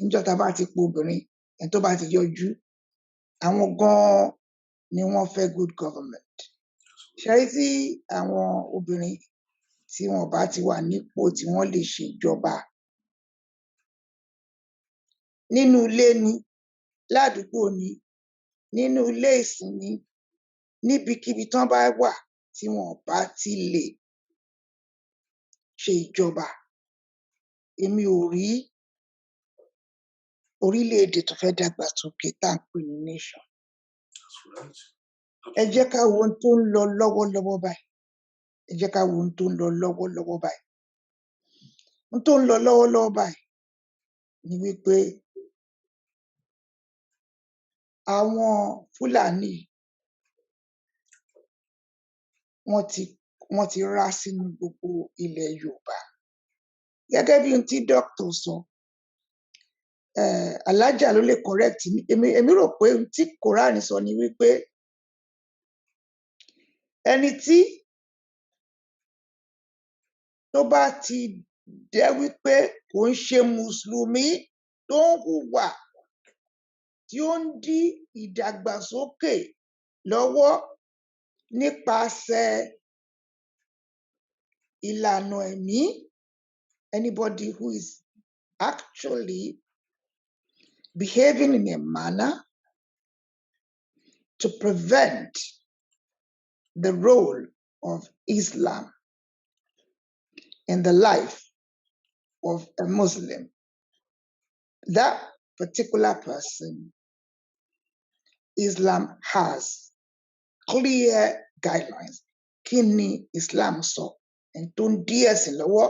A: Níjọ́ tá bá ti pe obìnrin, ẹni tó bá ti yọjú, àwọn gan-an ni wọ́n fẹ́ good government. Ṣé rí tí àwọn obìnrin tí wọ́n bá ti wà nípò tí wọ́n lè ṣèjọba nínú ilé ni, ládùúgbò ni, nínú ilé ìsìn ni, níbikíbi tán bá wà tí wọn bá ti lè ṣe ìjọba, èmi ò rí orílẹ̀-èdè tó fẹ́ dàgbàsókè tá à ń pè ní nation. Ẹ jẹ́ ká wo ohun tó ń lọ lọ́wọ́lọ́wọ́ báyìí. Ẹ jẹ́ ká wo ohun tó ń lọ lọ́wọ́lọ́wọ́ báyìí. Ohun tó ń lọ lọ́wọ́lọ́wọ́ báyìí ni wípé àwọn Fúlàní wọ́n ti rá sínú gbogbo ilẹ̀ Yorùbá. Gẹ́gẹ́ bí ohun tí dókítà sọ, Alhaja ló lè correct mi. Èmi rò pé ohun tí Quran sọ ni wípé ẹni tí tó bá ti jẹ́ wípé kò ń ṣe Mùsùlùmí tó ń hùwà tí ó ń dí ìdàgbàsókè lọ́wọ́ nípasẹ̀ ìlànà ẹ̀mí, anybody who is actually behaving in a manner to prevent the role of Islam in the life of a Muslim, that particular person, Islam has clear guidelines. Kí ni Islam sọ? Ẹni tó ń dí ẹ̀sìn lọ́wọ́,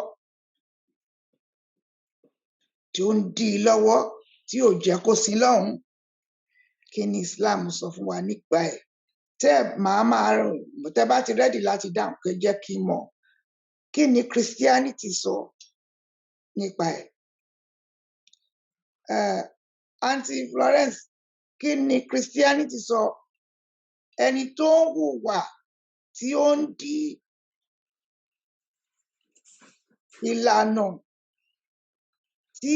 A: tí ó ń dí i lọ́wọ́, tí ò jẹ́ kó sin lọ́hùn, kí ni Islam sọ fún wa nípa ẹ̀? Tẹ́ bá ti rẹ́dì láti dáhùn, kẹ́ jẹ́ kí n mọ̀. Kí ni Christianity sọ nípa ẹ̀? Aunty Florence, kí ni Christianity sọ? Ẹni tó ń hùwà tí ó ń dí ìlànà tí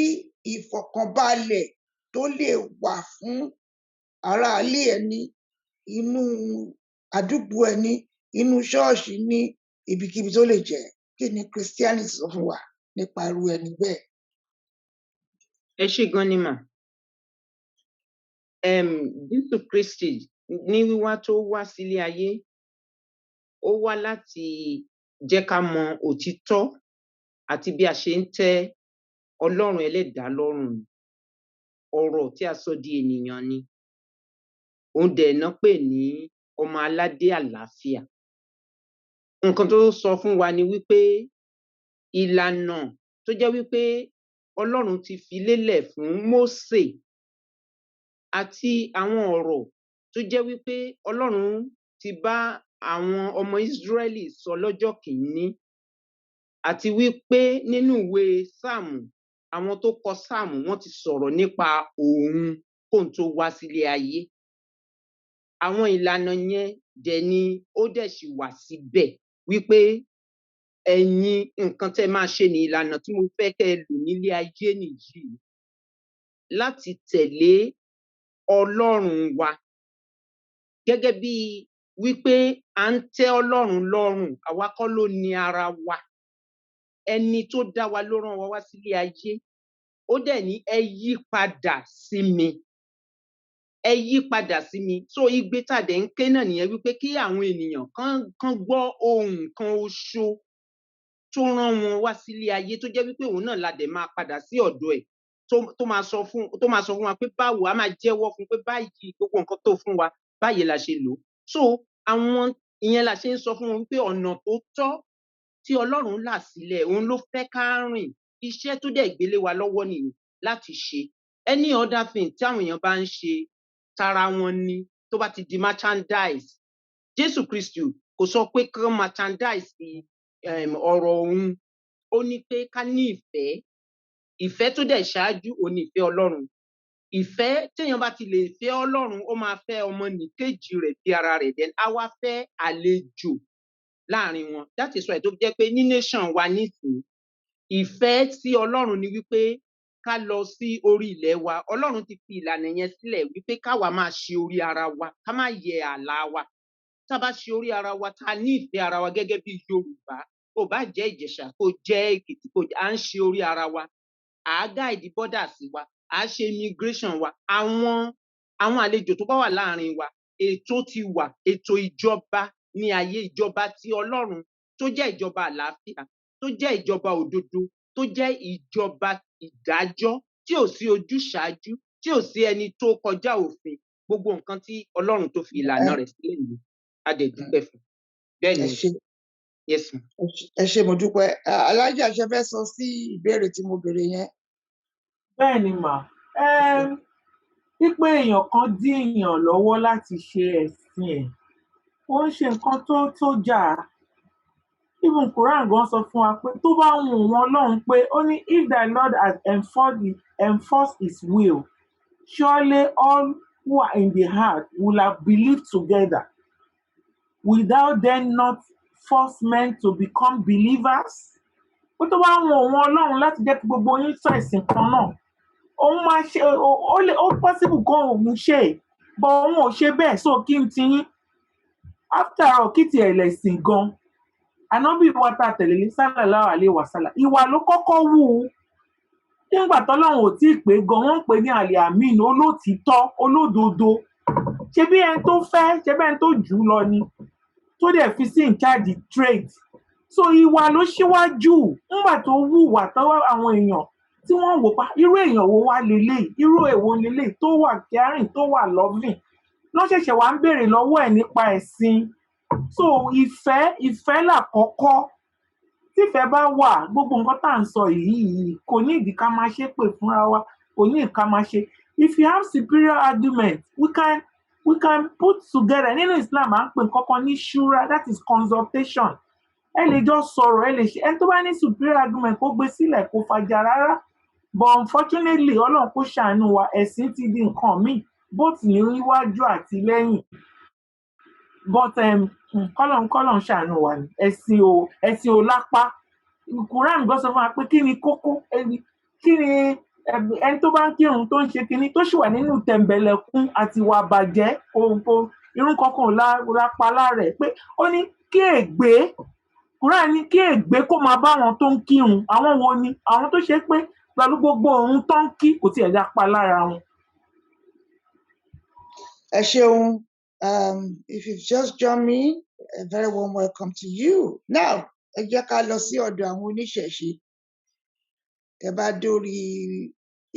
A: ìfọ̀kànbalẹ̀ tó lè wà fún aráalé ẹni, inú àdúgbò ẹni, inú ṣọ́ọ̀ṣì ní ibikíbi tó lè jẹ́. kí ni Christianity sọ fún wa nípa irú ẹni bẹ́ẹ̀.
B: Ẹ ṣé gan ni mà. Jésù Kristi ní wíwá tó wá sílé ayé, ó wá láti jẹ́ ká mọ òtítọ́ àti bí a ṣe ń tẹ́ Ọlọ́run ẹlẹ́dàá lọ́rùn. Ọ̀rọ̀ tí a sọ di ènìyàn ni. Òun dẹ̀ ná pè ní ọmọ aládé àlàáfíà. Nǹkan tó sọ fún wa ni wípé ìlànà tó jẹ́ wípé Ọlọ́run ti fi lélẹ̀ fún Mósè àti àwọn ọ̀rọ̀ tó jẹ́ wípé Ọlọ́run ti bá àwọn ọmọ Ísírẹ́lì sọ lọ́jọ́ kìíní, àti wípé nínú ìwé Sáàmù, àwọn tó kọ Sáàmù wọ́n ti sọ̀rọ̀ nípa òun kóun tó wá sílé ayé. Àwọn ìlànà yẹn dẹ̀ ni ó dẹ̀ ṣì wà síbẹ̀ wípé ẹ̀yin nǹkan tẹ́ máa ṣe ní ìlànà tí mo fẹ́ kẹ́ ẹ lò nílé ayé nìyí, láti tẹ̀lé Ọlọ́run wa. Gẹ́gẹ́ bí wípé à ń tẹ́ Ọlọ́run lọ́rùn, àwa kọ́ ló ní ara wa. Ẹni tó dá wa ló rán wa wá sílé ayé. Ó dẹ̀ ní ẹ yí padà sí mi. Ẹ yí padà sí mi. So igbe tá dẹ̀ ń ké náà nìyẹn wípé kí àwọn ènìyàn kán gbọ́ ohùn kan oṣo tó rán wọn wá sílé ayé, tó jẹ́ wípé òun náà la dẹ̀ máa padà sí ọ̀dọ̀ ẹ̀, tó máa sọ fún wa pé báwo, a máa jẹ́wọ́ fún pé báyìí gbogbo nǹkan tó fún wa, báyìí la ṣe lò. So àwọn ìyẹn la ṣe ń sọ fún wọn wípé ọ̀nà tó tọ́ tí Ọlọ́run là sílẹ̀, òun ló fẹ́ ká rìn. Iṣẹ́ tó dẹ̀ gbélé wa lọ́wọ́ nìyí láti ṣe. Any other thing tí àwọn èèyàn bá ń ṣe, tara wọn ni, tó bá ti di merchandise. Jésù Kristi kò sọ pé kán merchandise ọ̀rọ̀ òun. Ó ní pé ká ní ìfẹ́. Ìfẹ́ tó dẹ̀ ṣáájú òun ni ìfẹ́ Ọlọ́run. Ìfẹ́ téèyàn bá ti lè fẹ́ Ọlọ́run, ó máa fẹ́ ọmọnìkejì rẹ̀ bí ara rẹ̀, then á wá fẹ́ àlejò láàrin wọn. That is why tó jẹ́ pé ní nation wa nísìnyí, ìfẹ́ sí Ọlọ́run ni wípé ká lọ sí orí ilẹ̀ wa. Ọlọ́run ti fi ìlànà yẹn sílẹ̀ wípé káwa máa ṣe orí ara wa, ká má yẹ ààlà wa. Tá a bá ṣe orí ara wa, tá a ní ìfẹ́ ara wa gẹ́gẹ́ bí Yorùbá, kò bá jẹ́ Ìjẹ̀ṣà, kò jẹ́ Èkìtì, à ń ṣe orí ara wa. À á guide border sí wa, à á ṣe immigration wa. Àwọn àlejò tó bá wà láàrin wa, ètò ti wà, ètò ìjọba ní ayé, ìjọba ti Ọlọ́run tó jẹ́ ìjọba àlàáfíà, tó jẹ́ ìjọba òdodo, tó jẹ́ ìjọba ìdájọ́, tí ò sí ojúṣàájú, tí ò sí ẹni tó kọjá òfin. Gbogbo nǹkan tí Ọlọ́run tó fi ìlànà rẹ̀ sílẹ̀ yìí, a dẹ̀ dúpẹ́ fún. Bẹ́ẹ̀ ni. Yes, ma'am.
A: Ẹ ṣé, mo dúpẹ́. Alájà, ṣe fẹ́ sọ sí ìbéèrè tí mo béèrè yẹn?
E: Bẹ́ẹ̀ ni mà. Wípé èèyàn kan dí èèyàn lọ́wọ́ láti ṣe ẹ̀sìn ẹ̀, ó ń ṣe nǹkan tó jà. Even Quran gan sọ fún wa pé tó bá wù wọ́n Ọlọ́run pé ó ní if thy Lord has enforced his will, surely all who are in the heart will have believed together, without them not force men to become believers. Pé tó bá wù wọ́n Ọlọ́run láti jẹ́ kí gbogbo yín sọ ẹ̀sìn kan náà, òun máa ṣe, ó possible kan òun ṣe, but òun ò ṣe bẹ́ẹ̀. So kí n ti yín, after all, kí ti ẹ̀lẹ́sìn gan. Ànábì wa tá tẹ̀lé sallallahu alaihi wasallam, ìwà ló kọ́kọ́ wù ú. Nígbà tọ́lọ́run ò tí ì pé gan, wọ́n ń pè ní àlè àmín, olótìítọ́, olódodo. Ṣebí ẹni tó fẹ́, ṣebí ẹni tó jù ú lọ ni, tó dẹ̀ fi sí in charge trade. So ìwà ló ṣíwájú. Nígbà tó wùwà tọ́wọ́ àwọn èèyàn tí wọ́n wò pa irú èèyàn wo wá leléyìí, irú èwo leléyìí tó wà caring, tó wà loving, ló ṣẹ̀ṣẹ̀ wá ń béèrè lọ́wọ́ ẹ̀ nípa ẹ̀sìn. So ìfẹ́ làkọ́kọ́. Tífẹ́ bá wà, gbogbo nǹkan tá à ń sọ yìí kò ní ìdí ká máa ṣépè fúnra wa, kò ní ìdí ká máa ṣe. If you have superior argument, we can put together. Nínú Islam à ń pè nǹkan ní shura, that is consultation. Ẹ lè jọ sọ̀rọ̀, ẹ lè ṣe. Ẹni tó bá ní superior argument kó gbé sílẹ̀, kó fàjà rárá. But unfortunately, Ọlọ́run kó ṣàánú wa, ẹ̀sìn ti di nǹkan míì, both ní iwájú àti lẹ́yìn. But kọ́lọ́n ṣàánú wa ni. Ẹ̀sìn ò lápá. Quran gbọ́ sọ fún wa pé kí ni kókó, kí ni ẹni tó bá ń kírun tó ń ṣe kinní tó ṣì wà nínú tẹ̀m̀bẹ̀lẹ̀kún àti ìwà bàjẹ́, irun kankan ò lápá lára ẹ̀, pé ó ní kí ègbé Quran ní kí ègbé kó máa bá àwọn tó ń kírun. Àwọn wo ni? Àwọn tó ṣe pé pẹ̀lú gbogbo òun tó ń kí kò tiẹ̀ yapa lára wọn.
A: Ẹ ṣeun. If you've just joined me, a very warm welcome to you. Now, ẹ jẹ́ ká lọ sí ọ̀dọ̀ àwọn oníṣẹ̀ṣe. Tẹ́ bá dórí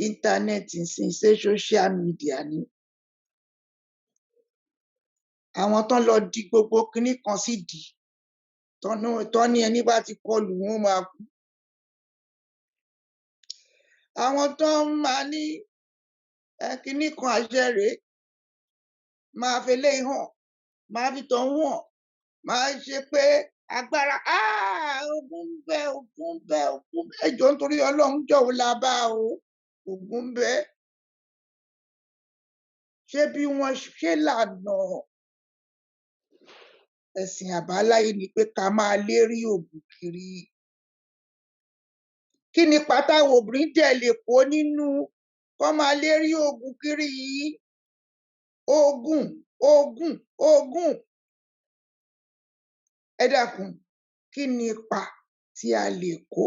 A: íńtánẹ́ẹ̀tì sí ṣe social media ni. Àwọn tán lọ di gbogbo kinní kan sí dì. Tán ní ẹni bá ti kọlù wọn máa kú. Àwọn tán máa ní kinní kan àṣẹ rèé, máa fi eléyìí hàn, máa fi tọ̀hún hàn, máa ṣe pé agbára ogun ń bẹ, ogun ń bẹ, ogun ń bẹ. Ẹ jọ̀ọ́ nítorí Ọlọ́run jọ̀wọ́ la bá o, ogun ń bẹ. Ṣé bí wọ́n ṣe lànà ẹ̀sìn àbáláyé ni pé ká máa lérí ògùn kiri? Kí ni pátáwọn obìnrin dẹ̀ lè kó nínú kọ́ máa lérí ògùn kiri yìí? Ogun, ogun, ogun. Ẹ dákun, kí ni ipa tí a lè kó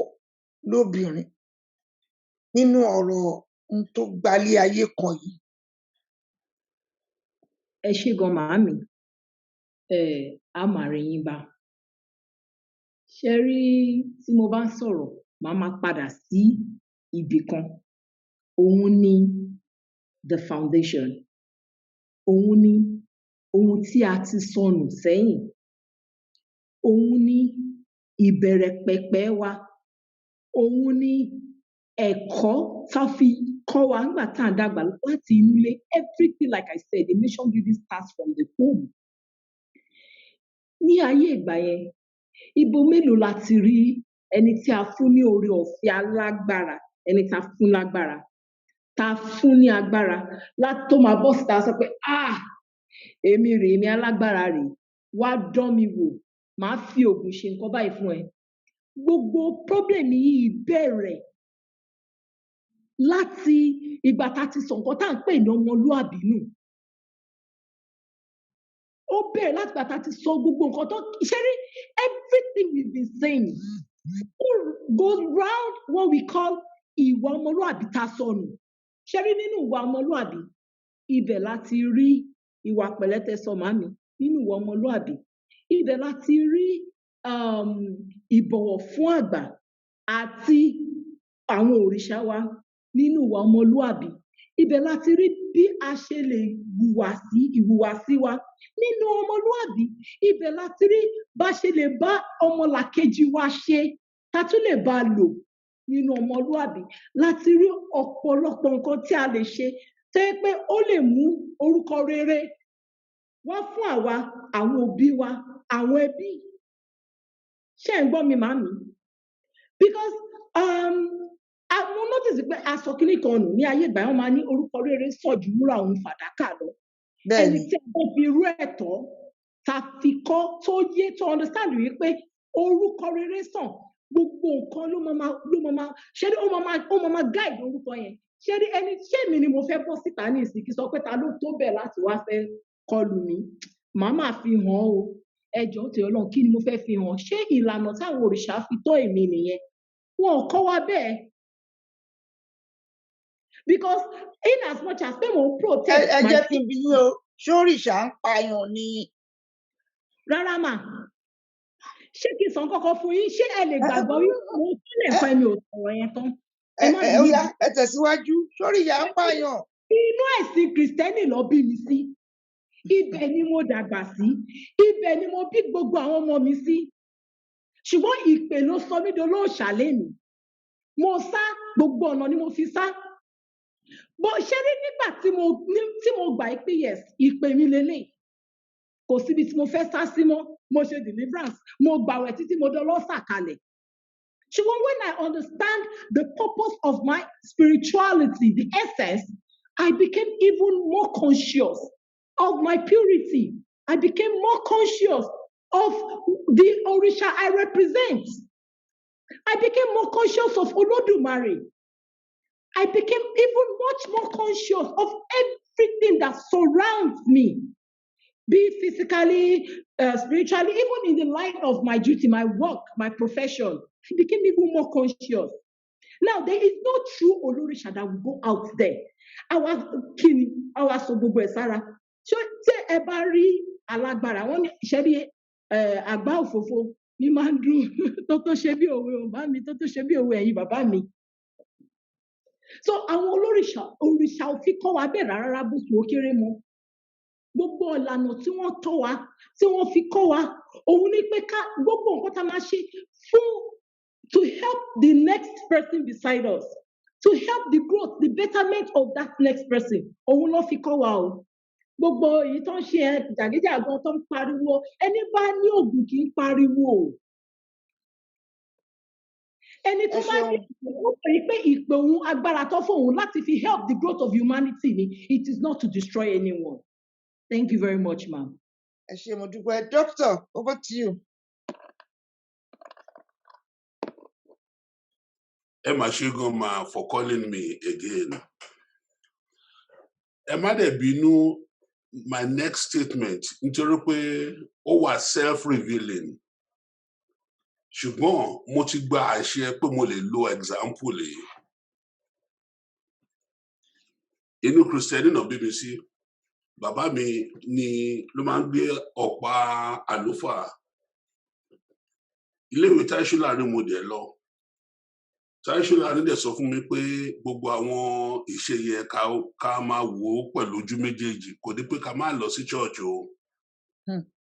A: lóbìnrin nínú ọ̀rọ̀ ohun tó gbalé ayé kan yìí?
D: Ẹ ṣé gan màámi, a máa rí yín bá. Ṣé rí tí mo bá ń sọ̀rọ̀, màá máa padà sí ibì kan. Òun ni the foundation. Òun ni ohun tí a ti sọnù sẹ́yìn. Òun ni ìbẹ̀rẹ̀ pẹ̀pẹ̀ wa. Òun ni ẹ̀kọ́ tá fi kọ́ wa nígbà tá à ń dàgbà láti inú ilé. Everything, like I said, the nation building starts from the home. Ní ayé ìgbà yẹn, ibo mélòó la ti rí ẹni tí a fún ní oore ọ̀fẹ́ alágbára, ẹni tá a fún lágbára, tá a fún ní agbára tó máa bọ́ síta sọ pé èmi rèé, èmi alágbára rèé, wá dán mi wò, màá fi ògùn ṣe nǹkan báyìí fún ẹ. Gbogbo problem yìí bẹ̀rẹ̀ láti ìgbà tá a ti sọ nǹkan tá à ń pè ní ọmọlúàbí nù. Ó bẹ̀rẹ̀ láti ìgbà tá a ti sọ gbogbo nǹkan tó ṣe rí. Everything we've been saying goes round what we call ìwà ọmọlúàbí tá a sọnù. Ṣe rí nínú ìwà ọmọlúàbí, ibẹ̀ láti rí ìwà pẹ̀lẹ́tẹ̀ sọ màmí nínú ìwà ọmọlúàbí. Ibẹ̀ láti rí ìbọ̀wọ̀ fún àgbà àti àwọn òrìṣà wa nínú ìwà ọmọlúàbí. Ibẹ̀ láti rí bí a ṣe lè ìhùwàsí wa nínú ọmọlúàbí. Ibẹ̀ láti rí bá ṣe lè bá ọmọlàkejì wa ṣe tá tún lè bá lò nínú ọmọlúàbí. Láti rí ọ̀pọ̀lọpọ̀ nǹkan tí a lè ṣe tẹ́ pé ó lè mú orúkọ rere wá fún àwa, àwọn òbí wa, àwọn ẹbí. Ṣé ẹ̀ ń gbọ́ mi màámi? Because mo notice pé aṣọ kìíní kan nù ní ayé ìgbà yẹn, wọ́n máa ní orúkọ rere sàn ju wúrà òun fàdákà lọ. Ẹni tí a bá fi irú ẹ̀tọ́ ta fi kọ́ tó yé tó understand wípé orúkọ rere sàn, gbogbo nǹkan ló máa ṣé ó máa guide orúkọ yẹn. Ṣé èmi ni mo fẹ́ bọ́ síta ní ìsìnkí sọ pé ta ló tó bẹ̀ láti wá fẹ́ kọlù mí? Màá máa fi hàn o. Ẹ jọ̀ọ́ tí Ọlọ́run, kí ni mo fẹ́ fi hàn? Ṣé ìlànà táwọn òrìṣà fi tọ́ èmi nìyẹn? Wọn ò kọ́ wa bẹ́ẹ̀. Because in as much as pé mo ń protect.
A: Ẹ jẹ́ kí n bi yín o, ṣé òrìṣà ń pààyàn ni?
D: Rárá mà. Ṣé kí n sọ kọ́kọ́ fún yín? Ṣé ẹ lè gbàgbọ́ wípé mo tún lè kọ́ ẹ̀mí òsọ̀rọ̀ yẹn tán?
A: Ó yá, ẹ tẹ̀síwájú. Ṣé òrìṣà ń pààyàn?
D: Inú ẹ̀sìn Kìrìsìtẹ́nì ló bí mi sí. Ibẹ̀ ni mo dàgbà sí. Ibẹ̀ ni mo bí gbogbo àwọn ọmọ mi sí. Ṣùgbọ́n ìpè ló sọ mí dolóòṣà lénìí. Mo sá, gbogbo ọ̀nà ni mo fi sá. Bó ṣe rí nígbà tí mo gbà pé yes, ìpè mi lélẹ̀. Kò síbi tí mo fẹ́ sá sí mọ́. Mo ṣe deliverance. Mo gbàwẹ̀ títí mo dọlọ́sà kalẹ̀. Ṣùgbọ́n when I understand the purpose of my spirituality, the essence, I became even more conscious of my purity. I became more conscious of the Orisha I represent. I became more conscious of Olodumare. I became even much more conscious of everything that surrounds me. Be it physically, spiritually, even in the line of my duty, my work, my profession, I became even more conscious. Now, there is no true Olorisha that will go out there. Our king, our Sobobo Sarah. So, every alagbara, one shebi agba ofofo, mi mandru, toto shebi owe, mami, toto shebi owe, yi baba mi. So, àwọn Olorisha ò fi kọ́ wa bẹ́ẹ̀ rárá bó ti ó kéré mọ́. Gbogbo ìlànà tí wọ́n tọ́ wa, tí wọ́n fi kọ́ wa, òun ni pé ká gbogbo nǹkan tá a máa ṣe fún to help the next person beside us, to help the growth, the betterment of that next person. Òun ló fi kọ́ wa o. Gbogbo èyí tó ń ṣe jàgídíjàgan tó ń pariwo, ẹni bá ní òògùn kì í pariwo. Ẹni tó bá ní ó pè é pé ìpè òun agbára tó fóun láti fi help the growth of humanity ni, it is not to destroy anyone. Thank you very much, ma'am.
A: Ẹ ṣé mo dúpẹ́. Doctor, over to you.
G: Emma Shigoma for calling me again. Emma de binu, my next statement, nítorí pé ó wà self-revealing. Ṣùgbọ́n mo ti gba àṣẹ pé mo lè lo example yìí. Inú Kristẹni náà bí mi sí. Bàbá mi ni ló máa ń gbé ọ̀pá àlùfáà. Ilé-ìwé Táíṣúlà ni mo dẹ̀ lọ. Táíṣúlà ní dẹ̀ sọ fún mi pé gbogbo àwọn ìṣe yẹ ká máa wò ó pẹ̀lú ojú méjèèjì. Kò ní pé ká máa lọ sí church o.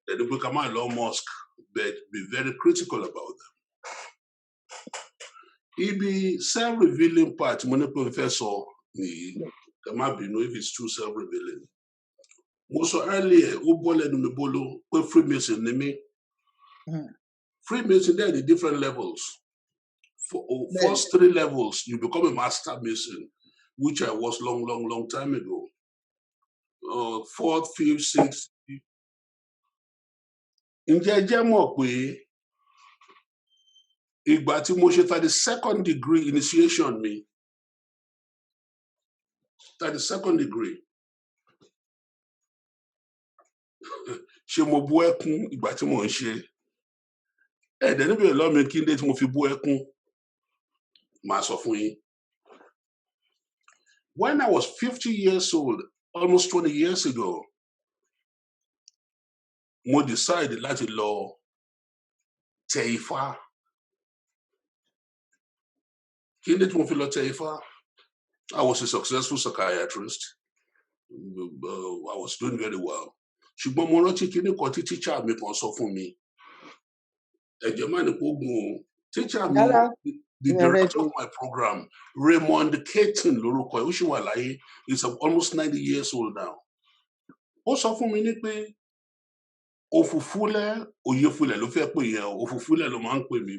G: Ẹni pé ká máa lọ mosque, but be very critical about them. Ibi self-revealing part mo ní pé n fẹ́ sọ nìyí. Ẹ má bínú if it's too self-revealing. Mo sọ earlier, ó bọ́ lẹ́nu mi bolo pé Freemason ni mí. Freemason there are the different levels. First 3 levels, you become a master mason, which I was long time ago. 4th, 5th, 6th. Ǹjẹ́ ẹ jẹ́ mọ̀ pé ìgbà tí mo ṣe 32nd degree initiation mi, 32nd degree, ṣé mo bú ẹkún ìgbà tí mo ń ṣe? Ẹ̀dẹ̀ níbi ìlọ́ mi kí n dé tí mo fi bú ẹkún. Màá sọ fún yín. When I was 50 years old, almost 20 years ago, mo decided láti lọ tẹ Ifá. Kí n dé tí mo fi lọ tẹ Ifá? I was a successful psychiatrist. I was doing very well. Ṣùgbọ́n mo rántí kíní kan tí teacher mi kan sọ fún mi. Ẹ̀jẹ̀ máa ní kó gun o. Teacher mi, the director of my program, Raymond Keaton lórúkọ ẹ̀, ó ṣì wà láyé. He's almost 90 years old now. Ó sọ fún mi ní pé òfùfúlẹ̀, òyefúlẹ̀ ló fẹ́ pè yẹn, òfùfúlẹ̀ ló máa ń pè mí.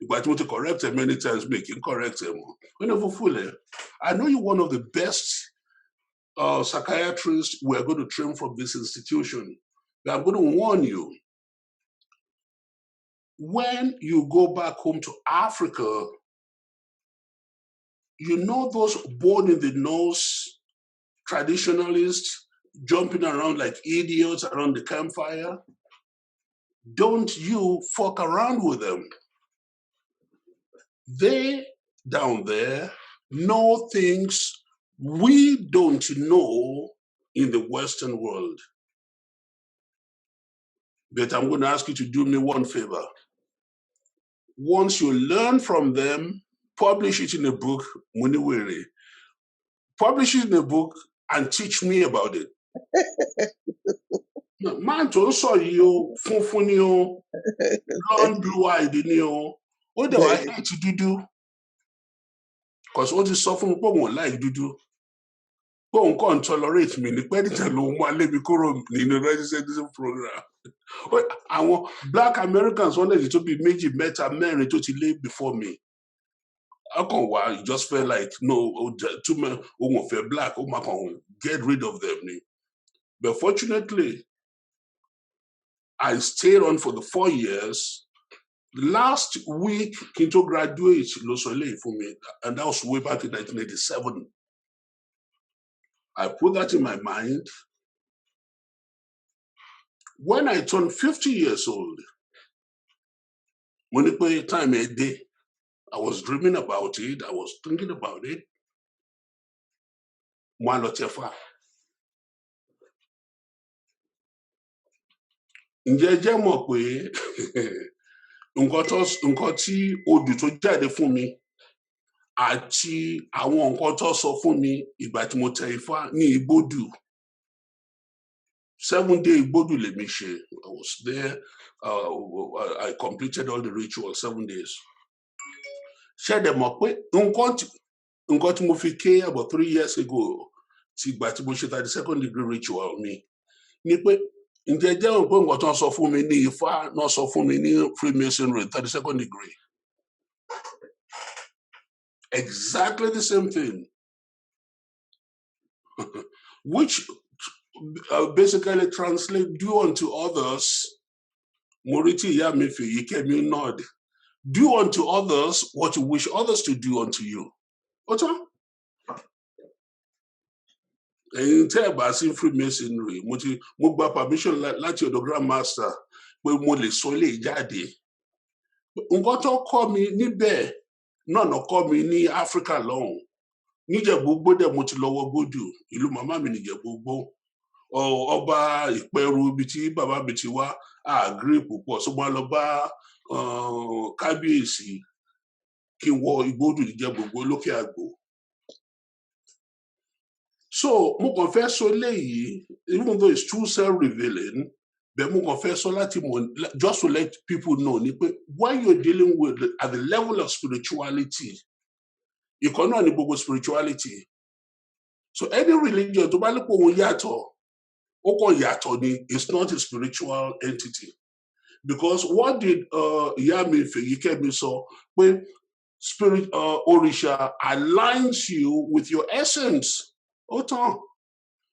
G: Ìgbà tí mo ti correct ẹ many times, mi kì í correct ẹ mọ́. Ó ní òfùfúlẹ̀. I know you're one of the best psychiatrists we are going to train from this institution. But I'm going to warn you. When you go back home to Africa, you know those born in the nose traditionalists jumping around like idiots around the campfire? Don't you fuck around with them. They down there know things we don't know in the Western world. But I'm going to ask you to do me one favor. Once you learn from them, publish it in a book, Muniwere. Publish it in a book and teach me about it. Man tó ń sọ yìí o, funfun ni o, blonde blue-eyed ni o, ó dẹ̀ wá hate dúdú. Because ó ti sọ fún mi pé òun ò like dúdú. Pé òun kàn tolerate mi ní pé nìkan ló mú alẹ́ mi kúrò nínú registration program. Àwọn black Americans wọ́n lè tó bí méjì mẹ́ta mẹ́rin tó ti lé before me. How come why you just felt like no too many òun ò fẹ́ black, ó máa kàn get rid of them ni. But fortunately, I stayed on for the 4 years. Last week, Kinto graduate Losole for me, and that was way back in 1987. I put that in my mind. When I turned 50 years old, when it time a day, I was dreaming about it, I was thinking about it. Ǹjẹ́ jẹ́ mọ̀ pé nǹkan tí odù tó jáde fún mi àti àwọn nǹkan tó sọ fún mi ìgbà tí mo tẹ Ifá ní Igbódù. 7-day Igbódù lèmi ṣe. I was there. I completed all the rituals 7 days. Ṣé dẹ̀ mọ̀ pé nǹkan tí mo fi ké about 3 years ago ti ìgbà tí mo ṣe 32nd degree ritual mi ni pé ǹjẹ́ jẹ́ òun pé nǹkan tó ń sọ fún mi ní Ifá náà sọ fún mi ní Freemasonry 32nd degree. Exactly the same thing. Which basically translate do unto others. Moriti Yamifi Yikemi Nod. Do unto others what you wish others to do unto you. Oto? In tẹ́ in Freemasonry, mo gba permission láti ọ̀dọ̀ Grandmaster pé mo lè sọ ilé jáde. Nǹkan tó kọ́ mi níbẹ̀ náà ló kọ́ mi ní Africa lọ́hùn. Níjẹ̀bú-Igbó dẹ̀ mo ti lọ wọ Gbódù, ìlú màmá mi níjẹ̀bú-Igbó. Ọba Ìpẹ̀rù ibi tí bàbá mi ti wá agree púpọ̀, so máa lọ bá kábíyèsí kí n wọ Igbódù níjẹ̀bú-Igbó lókè àgbò. So mo kàn fẹ́ sọ léyìí, even though it's too self-revealing, but mo kàn fẹ́ sọ láti mọ̀, just to let people know ni pé when you're dealing with at the level of spirituality, ìkan náà ni gbogbo spirituality. So any religion tó bá ní pé òun yàtọ̀, ó kàn yàtọ̀ ni, it's not a spiritual entity. Because what did ìyá mi Fèyíkẹ́mi sọ pé spirit òrìṣà aligns you with your essence. Ó tán.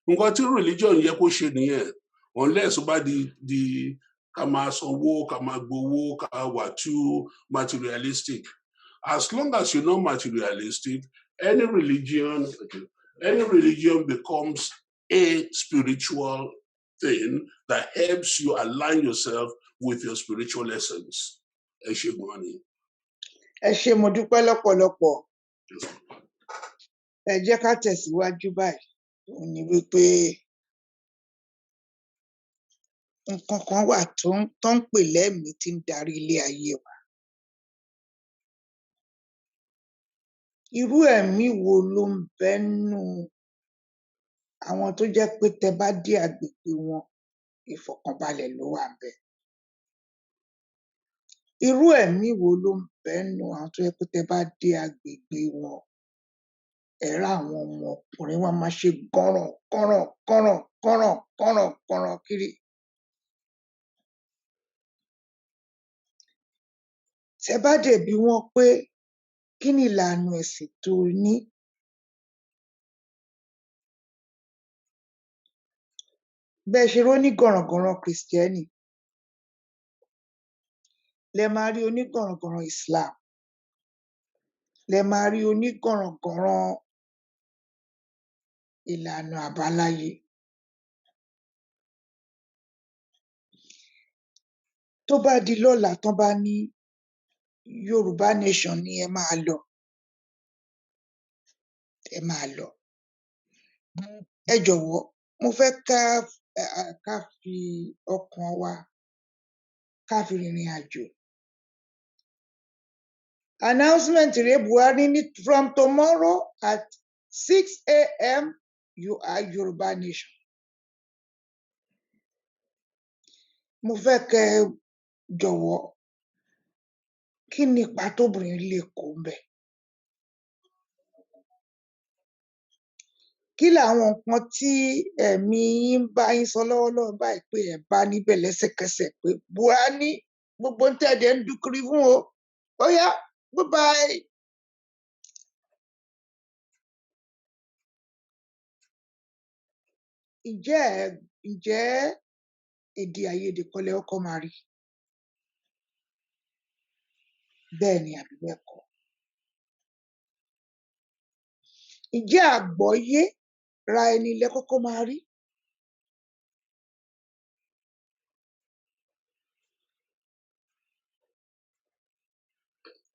G: Nǹkan tí religion yẹ kó ṣe nìyẹn. Unless ó bá di ká máa sanwó, ká máa gbowó, ká wà too materialistic. As long as you're not materialistic, any religion becomes a spiritual thing that helps you align yourself with your spiritual essence. Ẹ ṣé gan ni.
A: Ẹ ṣé, mo dúpẹ́ lọ́pọ̀lọpọ̀. Ẹ jẹ́ ká tẹ̀síwájú báyìí. Òun ni wípé nǹkan kan wà tó ń pè lẹ́mìí tí ń darí ilé ayé wa. Irú ẹ̀mí wo ló ń bẹ nínú àwọn tó jẹ́ pé tẹ bá dé agbègbè wọn, ìfọ̀kànbalẹ̀ ló wà ńbẹ̀? Irú ẹ̀mí wo ló ń bẹ nínú àwọn tó jẹ́ pé tẹ bá dé agbègbè wọn, ẹ rí àwọn ọmọkùnrin wọn máa ṣe gọ́ràn kiri. Tẹ bá dẹ̀ bi wọ́n pé kí ni ìlànà ẹ̀sìn tó ní? Bẹ́ẹ̀ ṣe rónígọ̀ràngọ̀ràn Kìrìsìtẹ́nì, lẹ máa rí onígọ̀ràngọ̀ràn Islam, lẹ máa rí onígọ̀ràngọ̀ràn ìlànà àbáláyé. Tó bá di lọ́la tán bá ní Yorùbá nation ni ẹ máa lọ, ẹ máa lọ. Ẹ jọ̀wọ́, mo fẹ́ ká fi ọkàn wa ká fi rìnrìn àjò. Announcement rèé, Buhari ní from tomorrow at 6 a.m. you are Yoruba nation. Mo fẹ́ kẹ́ jọ̀wọ́, kí ni ipa tóbìnrin lè kó ńbẹ̀? Kí làwọn nǹkan tí ẹ̀mí yín ń bá yín sọ lọ́wọ́lọ́wọ́ báyìí pé ẹ bá níbẹ̀ lẹ́sẹ̀kẹsẹ̀ pé Buhari gbogbo ohun tẹ́ ẹ dẹ̀ ń dúnkiri fún o, ó yá, goodbye. Ǹjẹ́ èdè àìyedè kọ́ lẹ kọ́kọ́ máa rí? Bẹ́ẹ̀ ni àbí bẹ́ẹ̀ kọ́? Ǹjẹ́ àgbọ́yé ra ẹni lẹ kọ́kọ́ máa rí?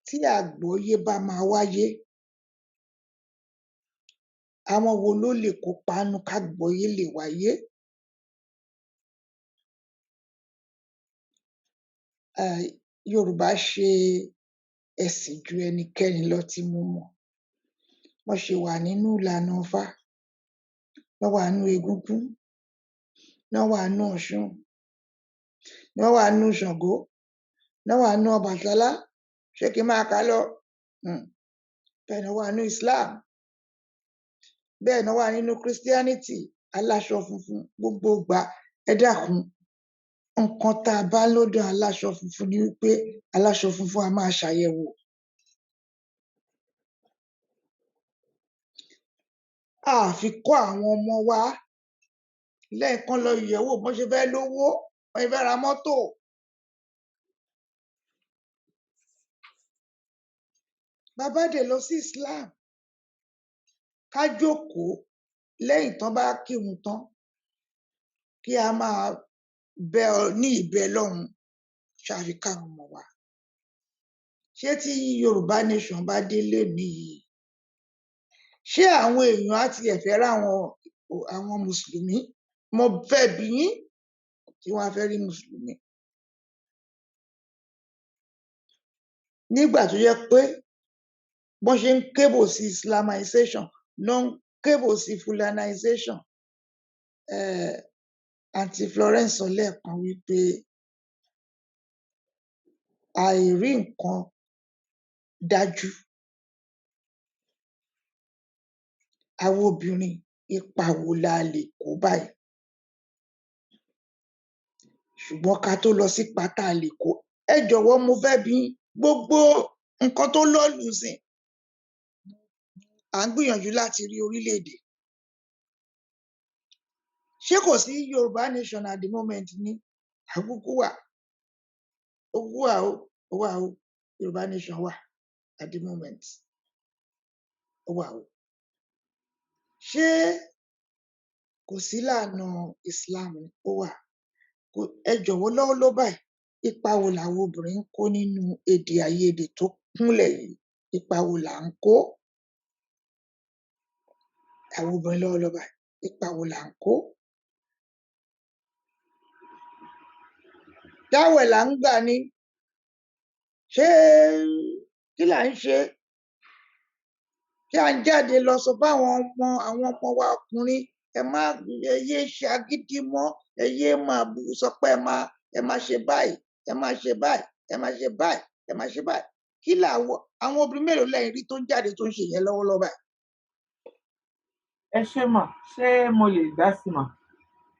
A: tí àgbọ́yé bá máa wáyé àwọn wo ló lè kópa nú kágbọ́yé lè wáyé. Yorùbá ṣe ẹ̀sìn ju ẹnikẹ́ni lọ tí mo mọ̀. Wọ́n ṣe wà nínú ìlànà Ifá, wọ́n wà nínú egúngún, wọ́n wà nínú Ọ̀ṣun, wọ́n wà nínú Ṣàngó, wọ́n wà nínú Ọbàtálá. Ṣé kí n máa kà á lọ? Bẹ́ẹ̀ ni wọ́n wà nínú Islam, bẹ́ẹ̀ ni wọ́n wà nínú Christianity, aláṣọ funfun gbogbo ìgbà. Ẹ dákun, nǹkan tá a bá lọ́dọ̀ aláṣọ funfun ni wípé aláṣọ funfun a máa ṣàyẹ̀wò. A fi kọ́ àwọn ọmọ wa lẹ́ẹ̀kan lọ yẹ̀wò bọ́n ṣe fẹ́ lówó, bọ́n ṣe fẹ́ ra mọ́tò. Bàbá dé lọ sí Islam, ká jókòó lẹ́yìn tán bá kírun tán kí a máa bẹ ní ìbẹ lọ́hùn ṣàfi káwọn ọmọ wa. Ṣé tí Yorùbá nation bá dé lénìí yìí, ṣé àwọn èèyàn á tiẹ̀ fẹ́ ráwọn mùsùlùmí? Mo fẹ́ bi yín tí wọ́n á fẹ́ rí mùsùlùmí. Nígbà tó jẹ́ pé bọ́n ṣe ń kébò sí Islamization ló ń kébò sí Fulanization. Àǹtí Florence sọ lẹ́ẹ̀kan wípé àìrí nǹkan dájú. Àwọn obìnrin ipa wo la lè kó báyìí? Ṣùgbọ́n ká tó lọ sípa tá a lè kó, ẹ jọ̀wọ́ mo fẹ́ bi yín, gbogbo nǹkan tó lọ́lù sìn, à ń gbìyànjú láti rí orílẹ̀-èdè. Ṣé kò sí Yorùbá nation at the moment ni? Àkúkú wà, ó wà ó, Yorùbá nation wà at the moment, ó wà ó. Ṣé kò sí ìlànà Islam ni? Ó wà. Ẹ jọ̀wọ́ lọ́wọ́lọ́wọ́ báyìí, ipa wo làwọn obìnrin ń kó nínú èdè àìyedè tó kúnlẹ̀ yìí? Ipa wo là ń kó? Àwọn obìnrin lọ́wọ́lọ́wọ́ báyìí, ipa wo là ń kó? Dáwẹ̀ là ń gbà ni? Ṣé kí là ń ṣe? Ṣé à ń jáde lọ sọ fáwọn ọmọ wa ọkùnrin, ẹ yé ṣe agídí mọ́, ẹ yé máa sọ pé ẹ máa ṣe báyìí, ẹ máa ṣe báyìí, ẹ máa ṣe báyìí, ẹ máa ṣe báyìí. Kí àwọn obìnrin mélòó lẹ́yìn rí tó ń jáde tó ń ṣe yẹn lọ́wọ́lọ́wọ́ báyìí?
E: Ẹ ṣé mà, ṣé mo lè dá sí mà?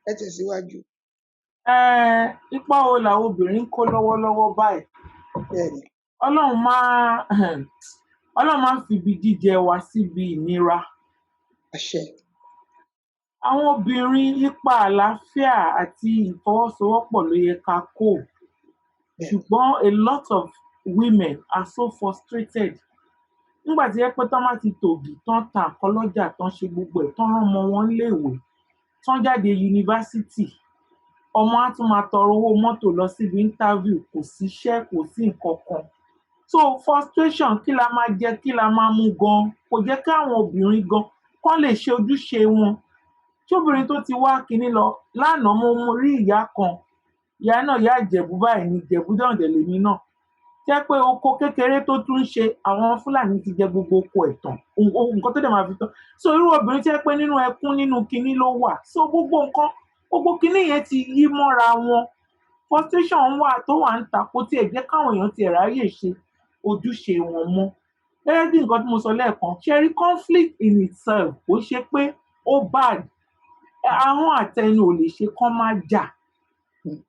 A: Ẹ tẹ̀síwájú.
E: Ipa wo làwọn obìnrin ń kó lọ́wọ́lọ́wọ́ báyìí?
A: Bẹ́ẹ̀ni.
E: Ọlọ́run máa ń fi ibi jíjẹ wa síbi ìnira.
A: Àṣẹ.
E: Àwọn obìnrin ipa àlàáfíà àti ìfọwọ́sowọ́pọ̀ ló yẹ ká kó. Ṣùgbọ́n a lot of women are so frustrated. Nígbà tí ẹ pé tán bá ti tòògì, tán ta nǹkan lọ́jà, tán ṣe gbogbo ẹ̀, tán rán ọmọ wọn léèwé, tán jáde yunifásítì, ọmọ á tún máa tọrọ owó mọ́tò lọ síbi interview, kò síṣẹ́, kò sí nǹkan kan. So frustration, kí la máa jẹ, kí la máa mu gan, kò jẹ́ káwọn obìnrin gan kán lè ṣe ojúṣe wọn. Tí obìnrin tó ti wá kinní lọ, lánàá mo rí ìyá kan, ìyá náà ìyá Ìjẹ̀bú báyìí ni, Ìjẹ̀bú dọ̀ǹdẹ̀ lèmi náà. Jẹ́ pé oko kékeré tó tún ń ṣe, àwọn Fúlàní ti jẹ gbogbo oko ẹ̀ tán, nǹkan tó dẹ̀ máa fi tán. So irú obìnrin tí ẹ pé nínú ẹkún nínú kinní ló wà. So gbogbo kinní yẹn ti yí mọ́ra wọn. Frustration wà tó wà ń ta, kó tiẹ̀ jẹ́ káwọn èèyàn tiẹ̀ ráyè ṣe ojúṣe wọn mọ́. Gẹ́gẹ́ bí nǹkan tí mo sọ lẹ́ẹ̀kan, ṣe rí conflict in itself kò ṣe pé ó bad. Ahọ́n àtẹnu ò lè ṣe kán má jà.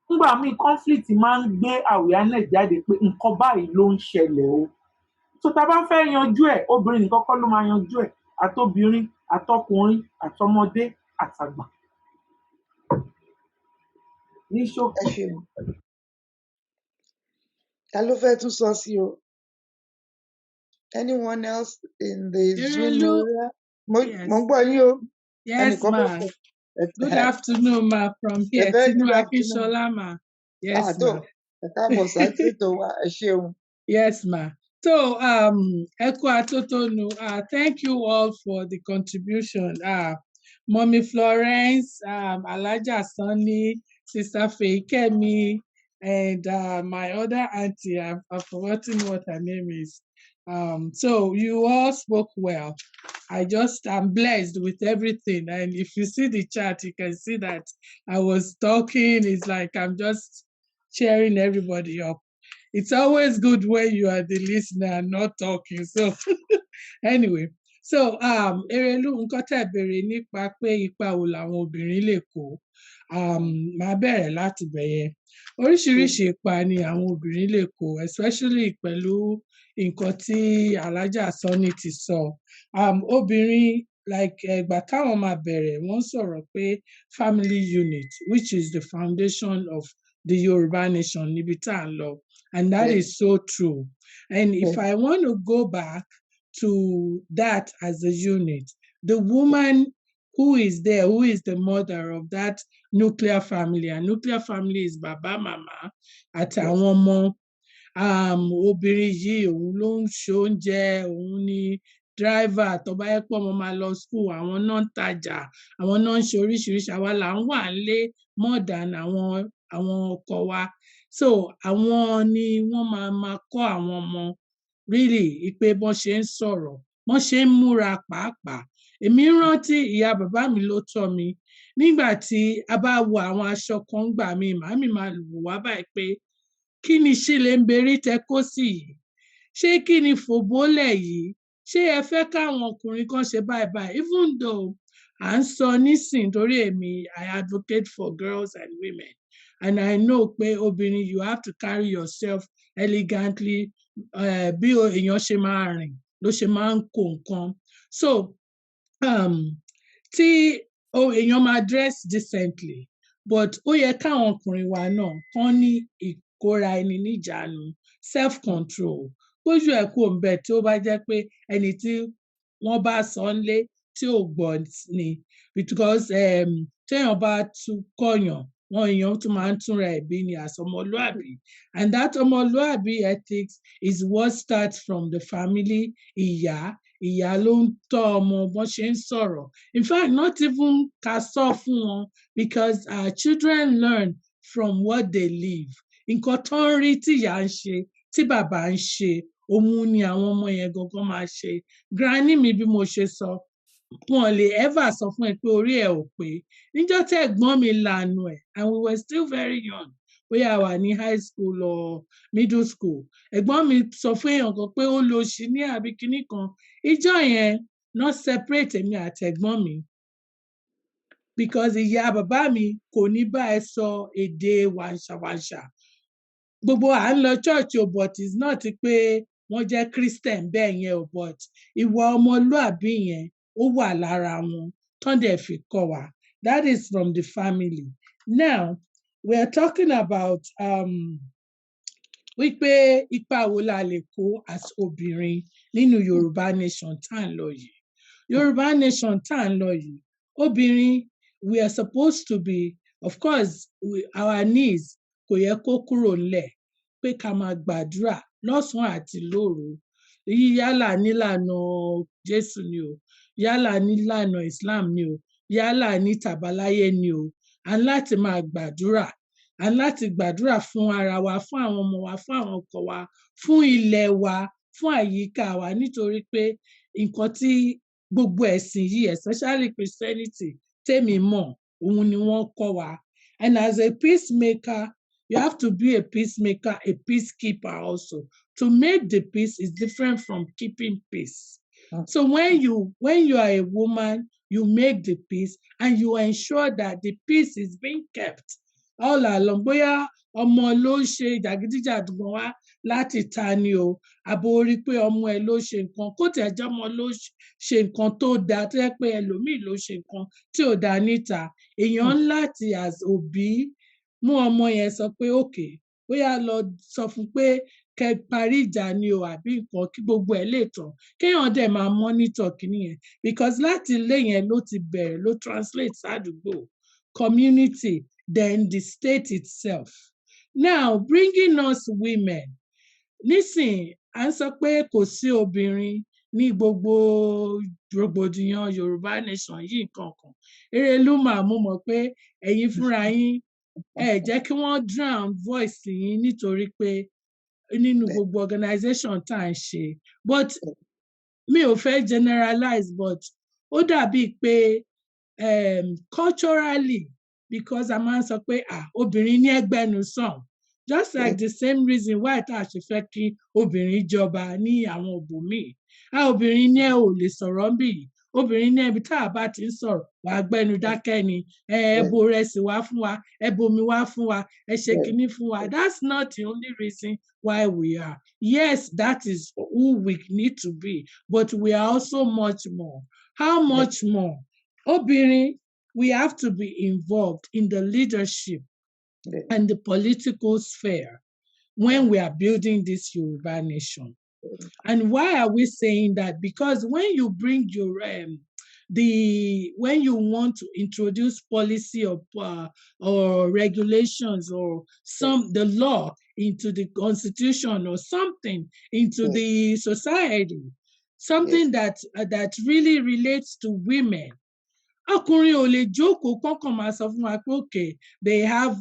E: Nígbà míì conflict máa ń gbé awareness jáde pé nǹkan báyìí ló ń ṣẹlẹ̀ o. So tá a bá fẹ́ yanjú ẹ̀, obìnrin nìkan kọ́ ló máa yanjú ẹ̀, àtobìnrin, àtọkùnrin, àtọmọdé, àtàgbà. Ní ṣókí.
A: Ẹ ṣeun. Ta ló fẹ́ tún sọ sí o? Anyone else in the Zoom area? Mo ń gbọ́ yín o.
I: Yes, ma. Good afternoon, ma, from here. Tinu Akinshola, ma. Yes, ma.
A: Ẹ káàbọ̀ sáà tó wá, ẹ ṣeun.
I: Yes, ma. So, Echo Atotonu, thank you all for the contribution. Mommy Florence, Alaja Sonny, Sister Feikemi, and my other auntie, I've forgotten what her name is. So you all spoke well. I'm blessed with everything. And if you see the chat, you can see that I was talking. It's like I'm just cheering everybody up. It's always good when you are the listener and not talking. So anyway, so Erelu nǹkan tẹ́ bèrè nípa pé ipa wo làwọn obìnrin lè kó. Màá bẹ̀rẹ̀ láti bẹ̀yẹn. Oríṣiríṣi ipa ni àwọn obìnrin lè kó, especially pẹ̀lú nǹkan tí Alájà Sọ́ni ti sọ. Obìnrin like ìgbà táwọn máa bẹ̀rẹ̀ wọ́n sọ̀rọ̀ pé family unit, which is the foundation of the Yoruba nation níbi tá à ń lọ. And that is so true. And if I want to go back to that as a unit, the woman who is there, who is the mother of that nuclear family, and nuclear family is Baba, Mama, àtàwọn ọmọ. Obìnrin yìí òun ló ń ṣe oúnjẹ, òun ni driver, tó bá yẹ pé ọmọ máa lọ school, àwọn náà ń tajà, àwọn náà ń ṣe oríṣiríṣi, àwa là ń wà nílé more than àwọn ọkọ wa. So àwọn ni wọ́n máa kọ́ àwọn ọmọ really pé bọ́n ṣe ń sọ̀rọ̀, bọ́n ṣe ń múra pàápàá. Èmi rántí ìyá bàbá mi ló tọ́ mi. Nígbà tí a bá wo àwọn aṣọ kan gbà mí, màámi máa wò wá báyìí pé kí ni ṣílẹ̀ńberí tẹ kó sí yìí? Ṣé kí ni fòbólẹ̀ yìí? Ṣé ẹ fẹ́ káwọn ọkùnrin kan ṣe báyìí báyìí? Even though à ń sọ nísìn torí èmi, I advocate for girls and women. And I know pé obìnrin, you have to carry yourself elegantly, bí èèyàn ṣe máa rìn ló ṣe máa ń kó nǹkan. So tí èèyàn máa dress decently, but ó yẹ káwọn ọkùnrin wa náà kán ní ìkóra ẹni níjàánu, self control. Bójú ẹ̀ kò ń bẹ̀ tí ó bá jẹ́ pé ẹni tí wọ́n bá sọ ń lé tí ò gbọ́ ni, because téèyàn bá tún kọ̀yàn, wọn èèyàn tún máa ń túnra ẹ̀ bí ni as ọmọlúàbí. And that ọmọlúàbí ethics is what starts from the family. Ìyá ló ń tọ́ ọmọ bọ́n ṣe ń sọ̀rọ̀. In fact, not even ká sọ fún wọn, because our children learn from what they live. Nǹkan tó ń rí tí ìyá ń ṣe, tí bàbá ń ṣe, òun ni àwọn ọmọ yẹn gangan máa ṣe. Granny mi bí mo ṣe sọ, wọn lè ever sọ fún ẹ pé orí ẹ ò pé. Níjọ́ tí ẹ̀gbọ́n mi lanu ẹ̀, and we were still very young, bóyá wà ní high school or middle school, ẹ̀gbọ́n mi sọ fún èèyàn kan pé ó lo ṣì ní àbí kinní kan. Ìjọ́ yẹn not separate èmi àti ẹ̀gbọ́n mi, because ìyá bàbá mi kò ní bá ẹ sọ èdè wàǹṣàwàǹṣà. Gbogbo à ń lọ church o, but it's not pé wọ́n jẹ́ Christian bẹ́ẹ̀ yẹn o, but ìwà ọmọlúàbí yẹn ó wà lára wọn tán dẹ̀ fi kọ́ wa. That is from the family. Now, we are talking about wípé ipa wo la lè kó as obìnrin nínú Yorùbá nation tá à ń lọ yìí. Yorùbá nation tá à ń lọ yìí, obìnrin, we are supposed to be, of course, our needs kò yẹ kó kúrò ńlẹ̀, pé ká máa gbàdúrà lọ́sàn-án àti lóru. Yálà nílànà Jésù ni o, yálà nílànà Islam ni o, yálà ní tàbáláyé ni o, a ní láti máa gbàdúrà. A ní láti gbàdúrà fún ara wa, fún àwọn ọmọ wa, fún àwọn ọkọ wa, fún ilẹ̀ wa, fún àyíká wa, nítorí pé nǹkan tí gbogbo ẹ̀sìn yìí, especially Christianity, tèmi mọ̀, òun ni wọ́n kọ́ wa. And as a peacemaker, you have to be a peacemaker, a peacekeeper also. To make the peace is different from keeping peace. So when you are a woman, you make the peace and you ensure that the peace is being kept all along. Bóyá ọmọ ló ń ṣe jàgídíjàgan wá láti ta ni o, àbò orí pé ọmọ ẹ ló ṣe nǹkan, kó tẹ̀ jẹ́ ọmọ ló ṣe nǹkan tó dáa, tó yẹ pé ẹlòmíì ló ṣe nǹkan tí ò dáa níta. Èèyàn láti as òbí mú ọmọ yẹn sọ pé okay, bóyá lọ sọ fún pé kẹ parí ìjà ni o àbí nǹkan, kí gbogbo ẹ̀ lè tán. Kéèyàn dẹ̀ máa monitor kìíní yẹn, because láti ilé yẹn ló ti bẹ̀rẹ̀, ló translate sádùúgbò, community, then the state itself. Now, bringing us women. Nísìn, à ń sọ pé kò sí obìnrin ní gbogbo rògbòdìyàn Yorùbá nation yìí nǹkan kan. Erelú mà mo mọ̀ pé ẹ̀yin fúnra yín ẹ jẹ́ kí wọ́n drown voice yín nítorí pé nínú gbogbo organization tá à ń ṣe. But mi ò fẹ́ generalize, but ó dàbíi pé culturally, because a máa ń sọ pé obìnrin ní ẹgbẹ́nusàn, just like the same reason why tá a ṣe fẹ́ kí obìnrin jọba ní àwọn ibòmíì. Obìnrin ní ẹ ò lè sọ̀rọ̀ ńbí yìí, obìnrin ní ibi tá a bá ti ń sọ̀rọ̀ wàá gbẹ́nu dákẹ́ ni, ẹ bo ìrẹsì wá fún wa, ẹ bomi wá fún wa, ẹ ṣe kinní fún wa. That's not the only reason why we are. Yes, that is who we need to be, but we are also much more. How much more? Obìnrin, we have to be involved in the leadership and the political sphere when we are building this Yoruba nation. And why are we saying that? Because when you bring your when you want to introduce policy or regulations or the law into the constitution or something into the society, something that really relates to women. Ọkùnrin ò lè jókòó kọ́kàn máa sọ fún wa pé okay, they have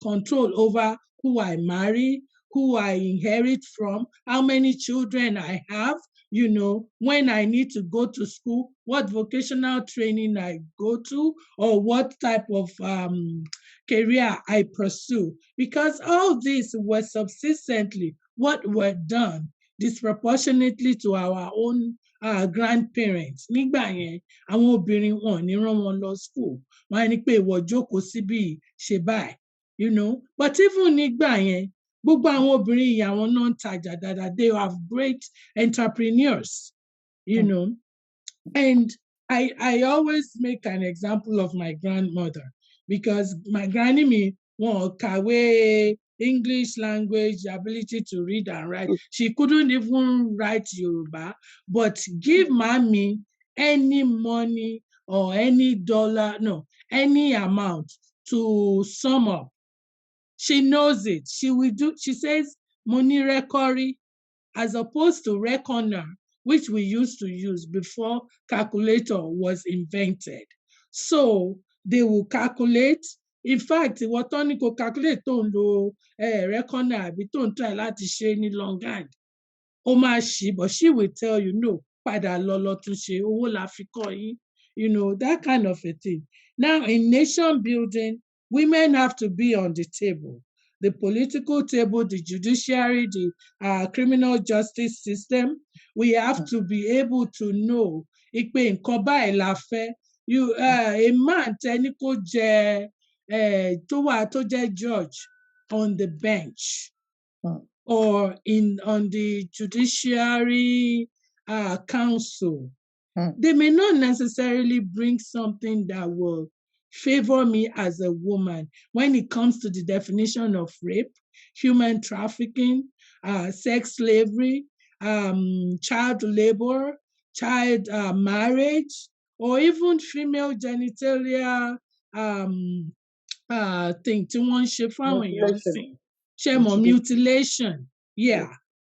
I: control over who I marry, who I inherit from, how many children I have, you know, when I need to go to school, what vocational training I go to, or what type of career I pursue. Because all these were subsistently what were done disproportionately to our own grandparents. Nígbà yẹn, àwọn obìnrin wọn ò ní rán wọn lọ school. Wọ́n á ní pé ìwọ jókòó síbí ṣe báyìí, you know. But even nígbà yẹn, gbogbo àwọn obìnrin yìí àwọn náà ń tajà dáadáa. They are great entrepreneurs, you know. And I always make an example of my grandmother, because my granny mi wọn ò kàwé English language, ability to read and write. She couldn't even write Yoruba, but give mommy any money or any dollar, no, any amount to sum up. She knows it. She says, money reckory, as opposed to reckoner, which we used to use before calculator was invented. So they will calculate. In fact, what tó ní kó calculate tó ń lo reckoner àbí tó ń try láti ṣe ní longhand, ó máa ṣì, but she will tell you, no, padà lọ tún ṣe, owó la fi kọ́ yín, you know, that kind of a thing. Now, in nation building, women have to be on the table. The political table, the judiciary, the criminal justice system. We have to be able to know ìpè nǹkan báyìí la fẹ́. A man tẹ́ni kó jẹ́ tó jẹ́ judge on the bench or on the judiciary council. They may not necessarily bring something that will favor me as a woman when it comes to the definition of rape, human trafficking, sex slavery, child labor, child marriage, or even female genitalia thing tí wọ́n ń ṣe fáwọn èèyàn sìn. Ṣé mọ̀ mutilation? Yeah.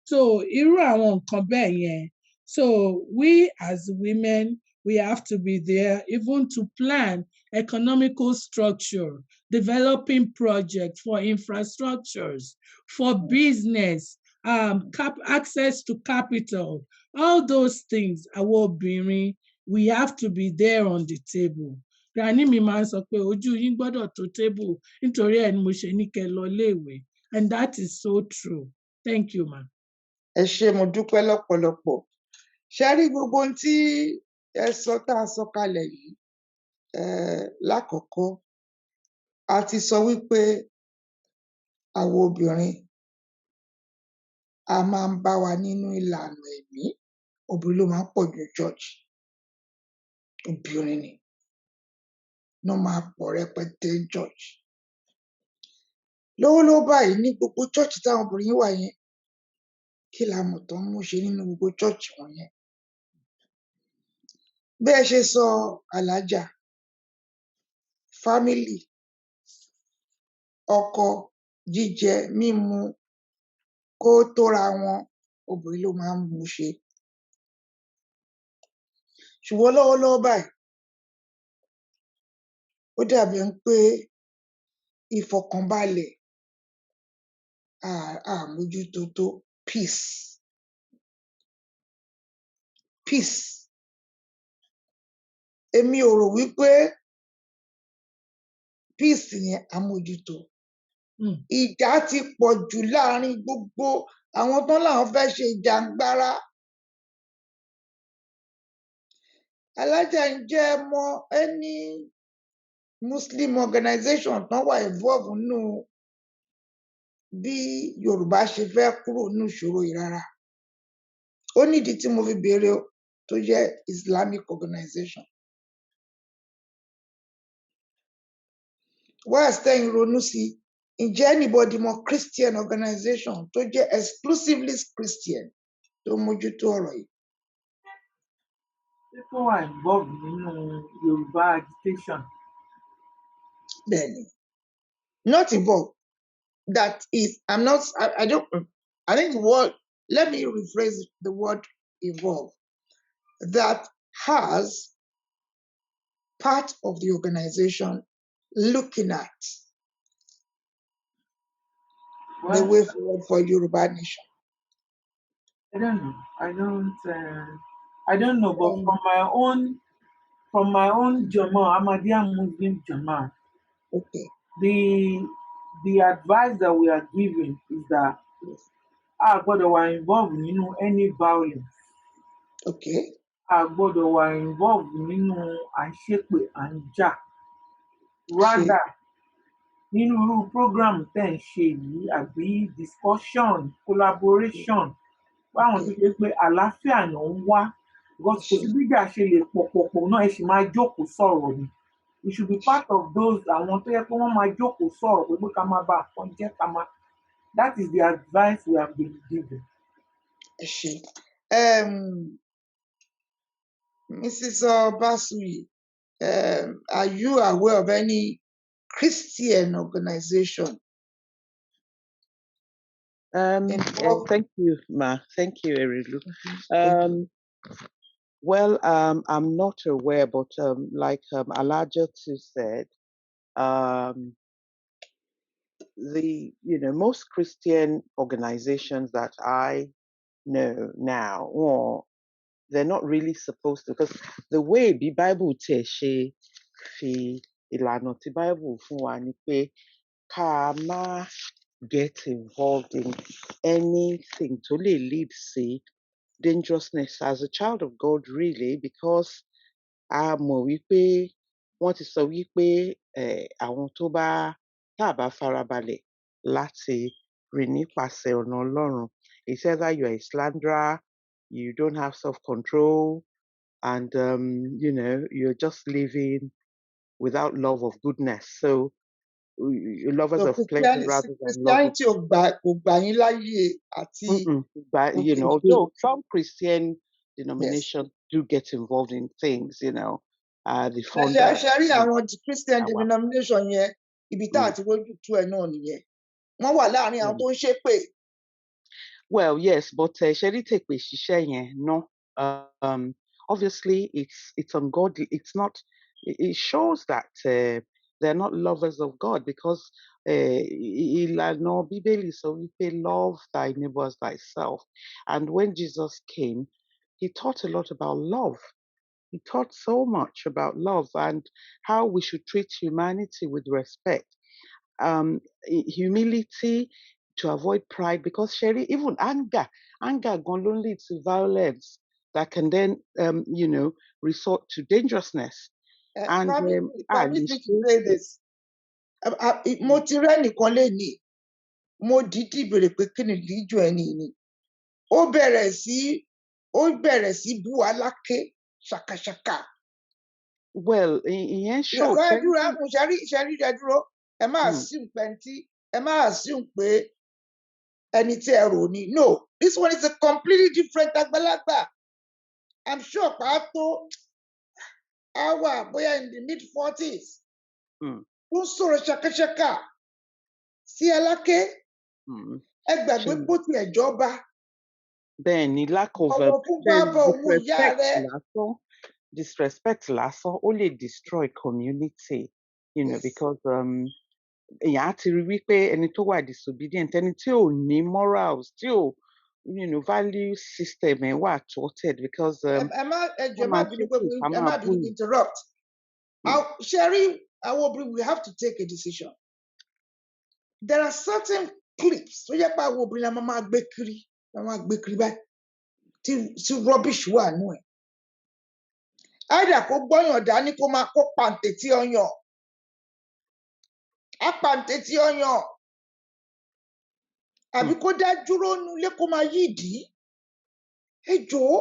I: So irú àwọn nǹkan bẹ́ẹ̀ yẹn. So we as women, we have to be there even to plan economical structure, developing projects for infrastructures, for business, access to capital, all those things. Àwọn obìnrin, we have to be there on the table. Granny mi máa ń sọ pé ojú yín gbọ́dọ̀ tó table nítorí ẹ̀ ni mo ṣe ní kẹ́ lọ léèwé, and that is so true. Thank you, ma.
A: Ẹ ṣé, mo dúpẹ́ lọ́pọ̀lọpọ̀. Ṣé rí gbogbo ohun tí ẹ sọ tá a sọ kalẹ̀ yìí, lákọ̀ọ́kọ́ a ti sọ wípé àwọn obìnrin a máa ń bá wa nínú ìlànà ẹ̀mí. Obìnrin ló máa ń pọ̀ jù church. Obìnrin ni wọ́n máa pọ̀ rẹpẹtẹ church. Lọ́wọ́lọ́wọ́ báyìí ní gbogbo church táwọn obìnrin wà yẹn, kí la mọ̀ tán mú ṣe nínú gbogbo church wọ̀nyẹn? Bí ẹ ṣe sọ Alhaja, family, ọkọ, jíjẹ, mímu, kó tóra wọn, obìnrin ló máa ń mú ṣe. Ṣùgbọ́n lọ́wọ́lọ́wọ́ báyìí ó dàbí ẹni pé ìfọ̀kànbalẹ̀ àmójútó tó peace. Èmi ò rò wípé peace yẹn àmójútó. Ìjà ti pọ̀ jù láàrin gbogbo àwọn tán láwọn fẹ́ ṣe ìjàngbara. Alájà ǹjẹ́ ẹ mọ any Muslim organization tán wà involve nínú bí Yorùbá ṣe fẹ́ kúrò nínú ìṣòro yìí rárá. Ó nídìí tí mo fi béèrè o, tó jẹ́ Islamic organization. Whilst tẹ́yin ronú sí ǹjẹ́ anybody mọ Christian organization tó jẹ́ exclusively Christian tó mójútó ọ̀rọ̀ yìí?
E: People are involved nínú Yorùbá agitation.
A: Bẹ́ẹ̀ni, not involved. That is, I don't, I think the word, let me rephrase the word involved. That has part of the organization looking at the way forward for Yoruba nation.
E: I don't know. I don't know. But from my own Jama, Ahmadiyya Muslim Jama,
A: Okay.
E: The advice that we are giving is that a gbọ́dọ̀ wà involved nínú any violence.
A: Okay.
E: A gbọ́dọ̀ wà involved nínú à ń ṣépè, à ń jà. Rather, nínú irú program tẹ́ ń ṣe yìí àbí discussion, collaboration, báwọn tó ṣe pé àlàáfíà náà ń wá. Because kò sí bíjà ṣe lè pọ̀pọ̀pọ̀ náà ẹ sì máa jókòó sọ̀rọ̀ ni. We should be part of those àwọn tó yẹ pé wọ́n máa jókòó sọ̀rọ̀ pé ká máa bá àpọ́n jẹ́ ká máa. That is the advice we have been given.
A: Mrs. Obasui, are you aware of any Christian organization?
C: Thank you, Ma. Thank you, Erelu. Well, I'm not aware, but like Alaja too said, most Christian organizations that I know now, they're not really supposed to, because the way the Bible fi ìlànà tí Bible fún wa ni pé ká má get involved in anything tó lè lead sí dangerousness as a child of God, really, because a mọ̀ wípé wọ́n ti sọ wípé àwọn tó bá tá bá farabalẹ̀ láti rìn nípasẹ̀ ọ̀nà Ọlọ́run, it's either you're a slanderer, you don't have self-control, and you're just living without love of goodness. So lovers of pleasure rather than love of although some Christian denominations do get involved in things, the founder.
A: Christian denomination yẹn ibi tá àti rójú tú ẹ náà nìyẹn. Wọ́n wà láàrin àwọn tó ń ṣépè.
C: Well, yes, but ṣẹ́rí tèpè ṣiṣẹ́ yẹn no. Obviously, it's ungodly. It's not. It shows that they're not lovers of God, because ìlànà Bíbélì sọ wípé love thy neighbor as thyself. And when Jesus came, he taught a lot about love. He taught so much about love and how we should treat humanity with respect, humility, to avoid pride, because Sherry, even anger gone leads to violence that can then, resort to dangerousness. And
A: permit me to say this. Mo ti rẹ́ nìkan lénìí, mo dìídì béèrè pé kí ni ìdíjọ ẹni ni. Ó bẹ̀rẹ̀ sí bú Aláké ṣàkàṣàkà.
C: Well, ìyẹn show.
A: Ṣẹ́rí dúró, ẹ má assume pé ẹni tí ẹ rò ní. No, this one is a completely different àgbàlagbà. I'm sure pàtó àwa bóyá in the mid-40s. Ó ń sọ̀rọ̀ ṣàkàṣàkà sí Aláké. Ẹ gbàgbé bó ti ẹ̀jọba.
C: Bẹ́ẹ̀ni, lack of
A: Bọ̀wọ̀ fún bàbá òun ìyá rẹ̀.
C: disrespect lásán, ó lè destroy community,
A: Yes.
C: because èèyàn á ti rí wípé ẹni tó wà disobedient, ẹni tí ò ní morals, tí ò value system ẹ̀ wà thwarted because
A: Ẹ má
C: wọ́n máa
A: bínú pé
C: ṣépè, ká
A: ẹ
C: máa
A: má bínú
C: búyàn.
A: interrupt. Sherry, we have to take a decision. There are certain clips tó yẹ pé àwọn obìnrin la máa gbé kiri báyìí tí rubbish wà nù ẹ̀. Àìdà kó gbọ́yàn dání kó máa kó pàǹtẹ̀tì ọyàn. Á pàǹtẹ̀tì ọyàn. Àbí kó dá dúró nulé kó máa yí ìdí. Ẹ jọ̀ọ́.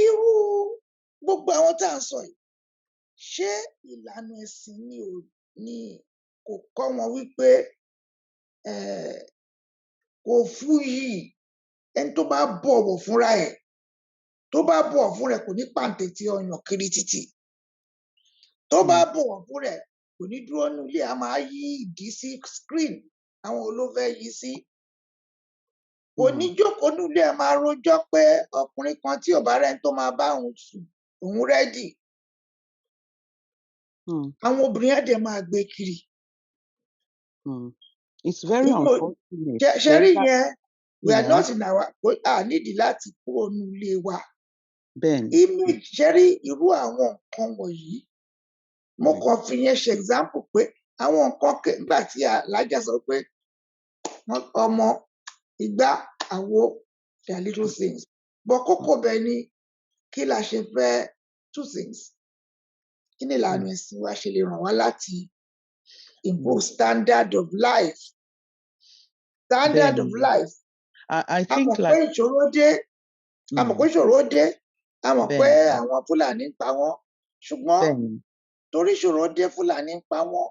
A: Irú gbogbo àwọn tá à ń sọ yìí, ṣé ìlànà ẹ̀sìn ni kò kọ́ wọn wípé kò fún yìí ẹni tó bá bọ̀wọ̀ fúnra ẹ̀ tó bá bọ̀wọ̀ fúnra ẹ̀ kò ní pàǹtẹ̀tì ọyàn kiri títì. Tó bá bọ̀wọ̀ fúnra ẹ̀ kò ní dúró nulé a máa yí ìdí sí screen àwọn olófẹ́ yí sí. Kò ní jókòó nulé a máa rojọ́ pé ọkùnrin kan tí ò bá rẹ́ni tó máa bá òun sùn òun rẹ́dì. Àwọn obìnrin á dẹ̀ máa gbé kiri.
C: It's very unfortunate.
A: Ṣẹ́rí yẹn, we are not in our nídìí láti kúrò nulé wa.
C: Bẹ́ẹ̀ni.
A: Image ṣẹ́rí irú àwọn nǹkan wọ̀nyí. Mo kàn fi yẹn ṣe example pé àwọn nǹkan nígbà tí Alájà sọ pé ọmọ ìgbà àwo their little things. But kókó bẹ́ẹ̀ ni kí la ṣe fẹ́ two things. Kí ni ìlànà ẹ̀sìn wa ṣe lè ràn wá láti improve standard of life? Standard of life.
C: I think
A: a mọ̀ pé ìṣòro dé. A mọ̀ pé ìṣòro dé. A mọ̀ pé àwọn Fúlàní ń pa wọ́n. Ṣùgbọ́n torí ìṣòro dé Fúlàní ń pa wọ́n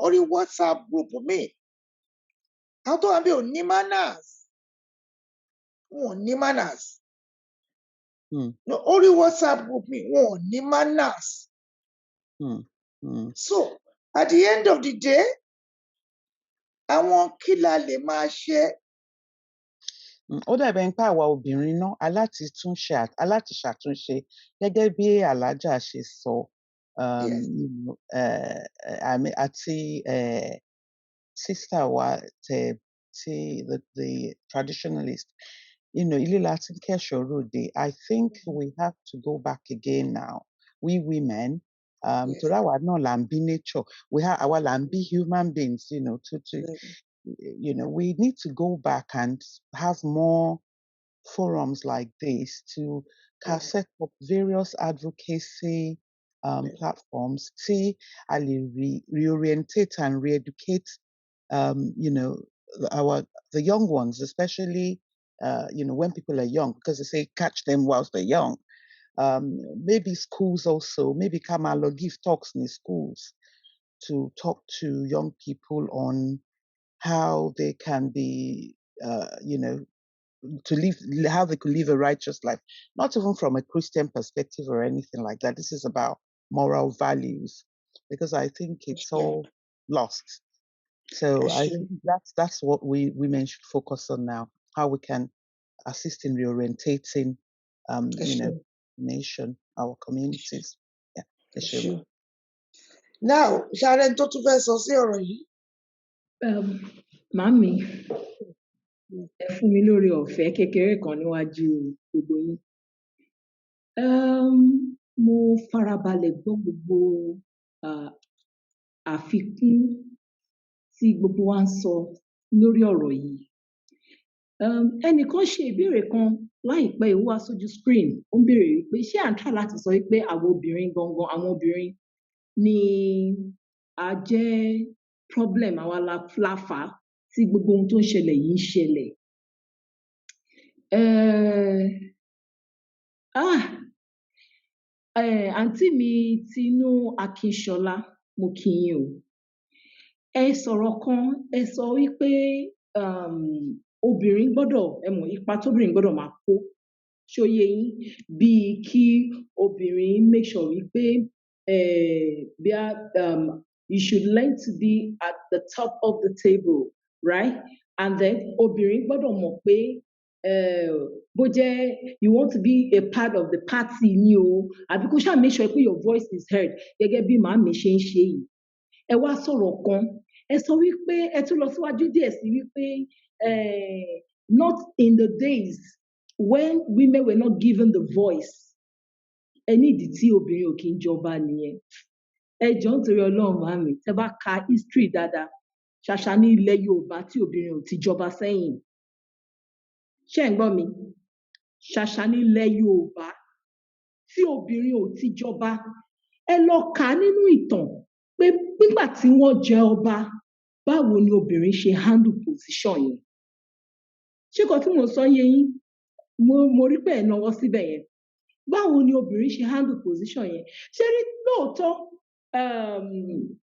A: orí WhatsApp group mi. Àwọn tó wà bí ò ní manners. Wọn ò ní manners. Orí WhatsApp group mi wọn ò ní manners. So at the end of the day, àwọn kí la lè máa ṣe.
C: Ó dàbí ẹni pé àwa obìnrin náà aláti ṣàtúnṣe gẹ́gẹ́ bí Alájà ṣe sọ àti sister wa the traditionalist. Ilé láti kẹ́ṣọ̀ọ́ ròde. I think we have to go back again now. We women, torí àwa náà là ń bí nature. Àwa là ń bí human beings, we need to go back and have more forums like this to set up various advocacy platforms. See, reorientate and re-educate, the young ones, especially, when people are young, because they say catch them whilst they're young. Maybe schools also, maybe Kamalo give talks in the schools to talk to young people on how they can be, how they could live a righteous life, not even from a Christian perspective or anything like that. This is about moral values, because I think it's all lost. So I think that's what women should focus on now, how we can assist in reorientating, nation, our communities. Yeah.
A: Now, Sharon, tó tún fẹ́ sọ sí ọ̀rọ̀ yìí.
D: Màámi, ẹ fún mi lórí ọ̀fẹ́ kékeré kan níwájú gbogbo yín. Mo farabalẹ̀ gbọ́ gbogbo àfikún tí gbogbo wa ń sọ lórí ọ̀rọ̀ yìí. Ẹnìkan ṣe ìbéèrè kan láìpẹ́ ìwá sójú screen. Ó ń béèrè pé ṣé à ń tà láti sọ pé àwọn obìnrin gangan, àwọn obìnrin ni a jẹ́ problem, àwa la fà á tí gbogbo ohun tó ń ṣẹlẹ̀ yìí ń ṣẹlẹ̀. Àǹtí mi Tinú Akínsọlá, mo kí yín o. Ẹ sọ̀rọ̀ kan, ẹ sọ wípé obìnrin gbọ́dọ̀, ipa tóbìnrin gbọ́dọ̀ máa kó. Ṣó yé yín? Bíi kí obìnrin make sure wípé you should learn to be at the top of the table, right? and then obìnrin gbọ́dọ̀ mọ̀ pé bó jẹ́ you want to be a part of the party ni o àbí kó ṣáà make sure pé your voice is heard gẹ́gẹ́ bí màámi ṣe ń ṣe yìí ẹ wá sọ̀rọ̀ kan ẹ sọ wípé ẹ tún lọ síwájú díẹ̀ sí wípé not in the days when women were not given the voice ẹ ní ìdí tí obìnrin ò kí ń jọba nìyẹn ẹ jọ̀ọ́ nítorí Ọlọ́run màámi tẹ́ bá ka history dáadáa ṣàṣà ní ilẹ̀ Yorùbá tí obìnrin ò ti jọba sẹ́yìn ṣé ń gbọ́ mi ṣàṣà ní ilẹ̀ Yorùbá tí obìnrin ò ti jọba ẹ lọ kà á nínú ìtàn pé nígbà tí wọ́n jẹ ọba báwo ni obìnrin ṣe handle position yẹn ṣé kan tí mo sọ yé yín mo rí pé ẹ náwó síbẹ̀ yẹn báwo ni obìnrin ṣe handle position yẹn ṣé rí lóòótọ́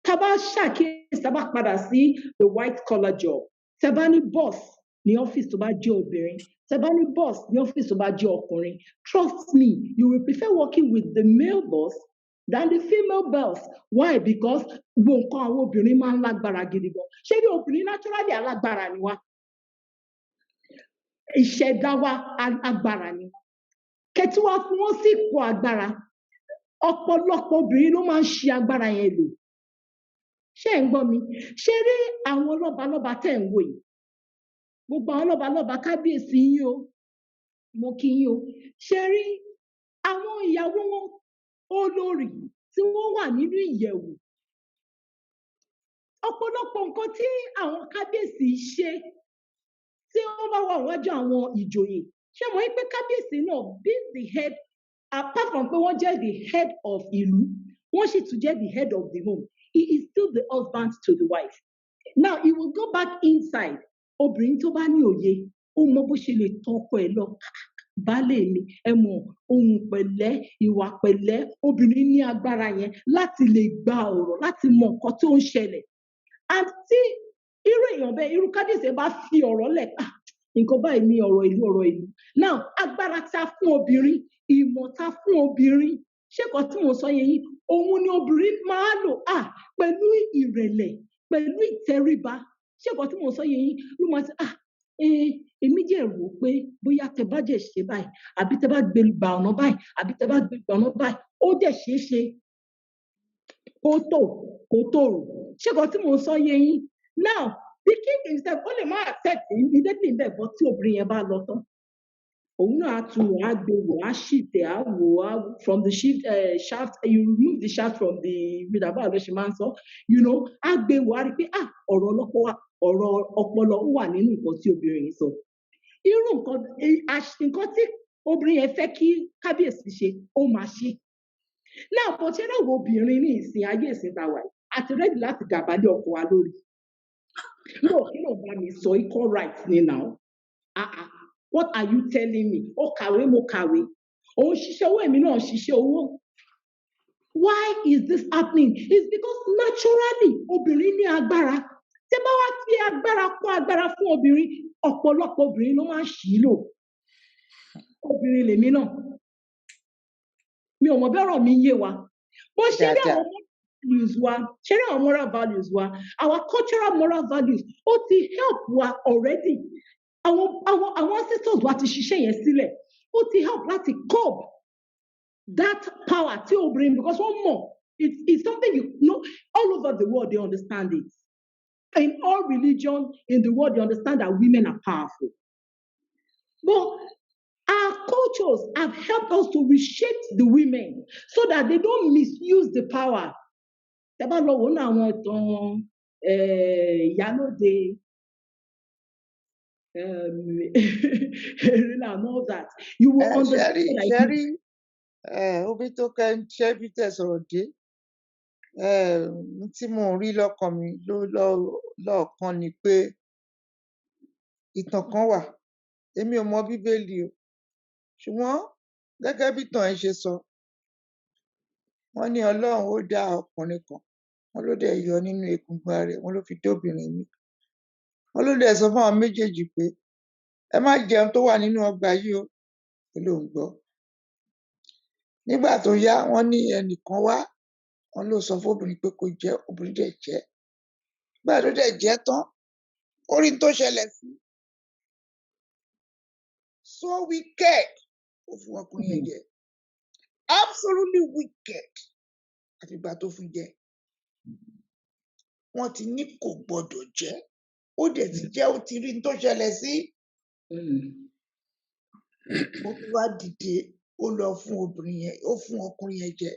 D: tá bá ṣàkíyèsí tá bá padà sí the white collar job tẹ́ bá ní boss ní ọ́fíìsì tó bá jẹ́ obìnrin tẹ́ bá ní boss ní ọ́fíìsì tó bá jẹ́ ọkùnrin trust me you will prefer working with the male boss than the female boss why because gbogbo nǹkan àwọn obìnrin máa ń lágbára gidi gan ṣé ní obìnrin naturally alágbára ni wá ìṣẹ̀dá wa agbára ni wá kẹtí wá fún wọn sí ipò agbára ọ̀pọ̀lọpọ̀ obìnrin ló máa ń ṣe agbára yẹn lò ṣé ń gbọ́ mi ṣé rí àwọn lọ́balọ́ba tẹ̀ ń wò yìí gbogbo àwọn lọ́balọ́ba kábíyèsí yín o mo kí yín o ṣé rí àwọn ìyàwó wọn olórí tí wọ́n wà nínú ìyẹ̀wù ọ̀pọ̀lọpọ̀ nǹkan tí àwọn kábíyèsí ṣe tí wọ́n bá wà wájú àwọn ìjòyè ṣé mo rí pé kábíyèsí náà be the head apart from pé wọ́n jẹ́ the head of ìlú wọ́n sì tún jẹ́ the head of the home he is still the husband to the wife now he will go back inside obìnrin tó bá ní òye ó mọ bó ṣe lè tọ́ ọkọ ẹ̀ lọ baálé mi ẹ mọ̀ ohun pẹ̀lẹ́ ìwà pẹ̀lẹ́ obìnrin ní agbára yẹn láti lè gba ọ̀rọ̀ láti mọ nǹkan tó ń ṣẹlẹ̀ àti irú èèyàn bẹ́ẹ̀ irú kábíyèsí bá fi ọ̀rọ̀ lẹ̀ nǹkan báyìí ní ọ̀rọ̀ ìlú now agbára ta fún obìnrin ìmọ̀ ta fún obìnrin ṣé kan tí mo sọ yẹn yìí òun ni obìnrin máa lò pẹ̀lú ìrẹ̀lẹ̀ pẹ̀lú ìtẹríba ṣé kan tí mo sọ yẹn yìí ló máa ti èmi jẹ́ rò pé bóyá tẹ bá jẹ́ ṣe báyìí àbí tẹ bá gbé gbà ọ̀nà báyìí àbí tẹ bá gbé gbà ọ̀nà báyìí ó dẹ̀ ṣeé ṣe kó tòrò ṣé kan tí mo sọ yẹn yìí now the king himself ó lè má accept immediately bẹ́ẹ̀ bọ́ tí obìnrin yẹn bá lọ tán òun náà á tún wò á gbé wò á ṣìtẹ̀ á wò á from the shaft you remove the shaft from the bídàbà ló ṣe máa ń sọ you know á gbé wò á rí pé ọ̀rọ̀ ọpọlọ ó wà nínú nǹkan tí obìnrin yìí sọ irú nǹkan tí obìnrin yẹn fẹ́ kí kábíyèsí ṣe ó máa ṣe náà kò ṣe náà wo obìnrin ní ìsìn ayé ìsìn tàwa yìí àti rẹ́dì láti gàbálẹ̀ ọkọ wa lórí no kí ló bá mi sọ equal right ni now what are you telling me ó kàwé mo kàwé òun ṣiṣẹ́ owó èmi náà ṣiṣẹ́ owó why is this happening it's because naturally obìnrin ní agbára tí bá wá fi agbára kún agbára fún obìnrin ọ̀pọ̀lọpọ̀ obìnrin ló máa ń ṣì í lò obìnrin lèmi náà mi ò mọ̀ bẹ́rọ̀ mi yé wa bó ṣe rí àwọn values wa ṣe rí àwọn moral values wa our cultural moral values ó ti help wa already àwọn ancestors wa ti ṣiṣẹ́ yẹn sílẹ̀ ó ti help láti curb that power tí obìnrin because wọ́n mọ̀ it's something you know all over the world they understand it in all religions in the world they understand that women are powerful but our cultures have helped us to reshape the women so that they don't misuse the power. Tẹ́ bá lọ wò ní àwọn ìtàn ìyálóde and all that you will understand.
A: Ṣẹ́rí obi tó kẹ́ ń ṣẹ́ bí tẹ̀sọ̀rọ̀ dé tí mo rí lọ́kàn mi lọ́ọ̀kan ni pé ìtàn kan wà èmi ò mọ bíbélì o ṣùgbọ́n gẹ́gẹ́ bí ìtàn ẹ̀ ṣe sọ wọ́n ní Ọlọ́run ó dá ọkùnrin kan wọ́n ló dẹ̀ yọ nínú egungun ara rẹ̀ wọ́n ló fi dóbìnrin mi wọ́n ló dẹ̀ sọ fún àwọn méjèèjì pé ẹ má jẹun tó wà nínú ọgbà yìí o ló ń gbọ́ nígbà tó yá wọ́n ní ẹnìkan wá wọ́n ló sọ fóbìnrin pé kó jẹ obìnrin dẹ̀ jẹ nígbà tó dẹ̀ jẹ tán orí tó ṣẹlẹ̀ sí so wicked ó fún ọkùnrin yẹn jẹ absolutely wicked àfìgbà tó fi jẹ wọ́n ti ní kò gbọdọ̀ jẹ ó dẹ̀ ti jẹ́ ó ti rí tó ṣẹlẹ̀ sí ó tún wá dìde ó lọ fún obìnrin yẹn ó fún ọkùnrin yẹn jẹ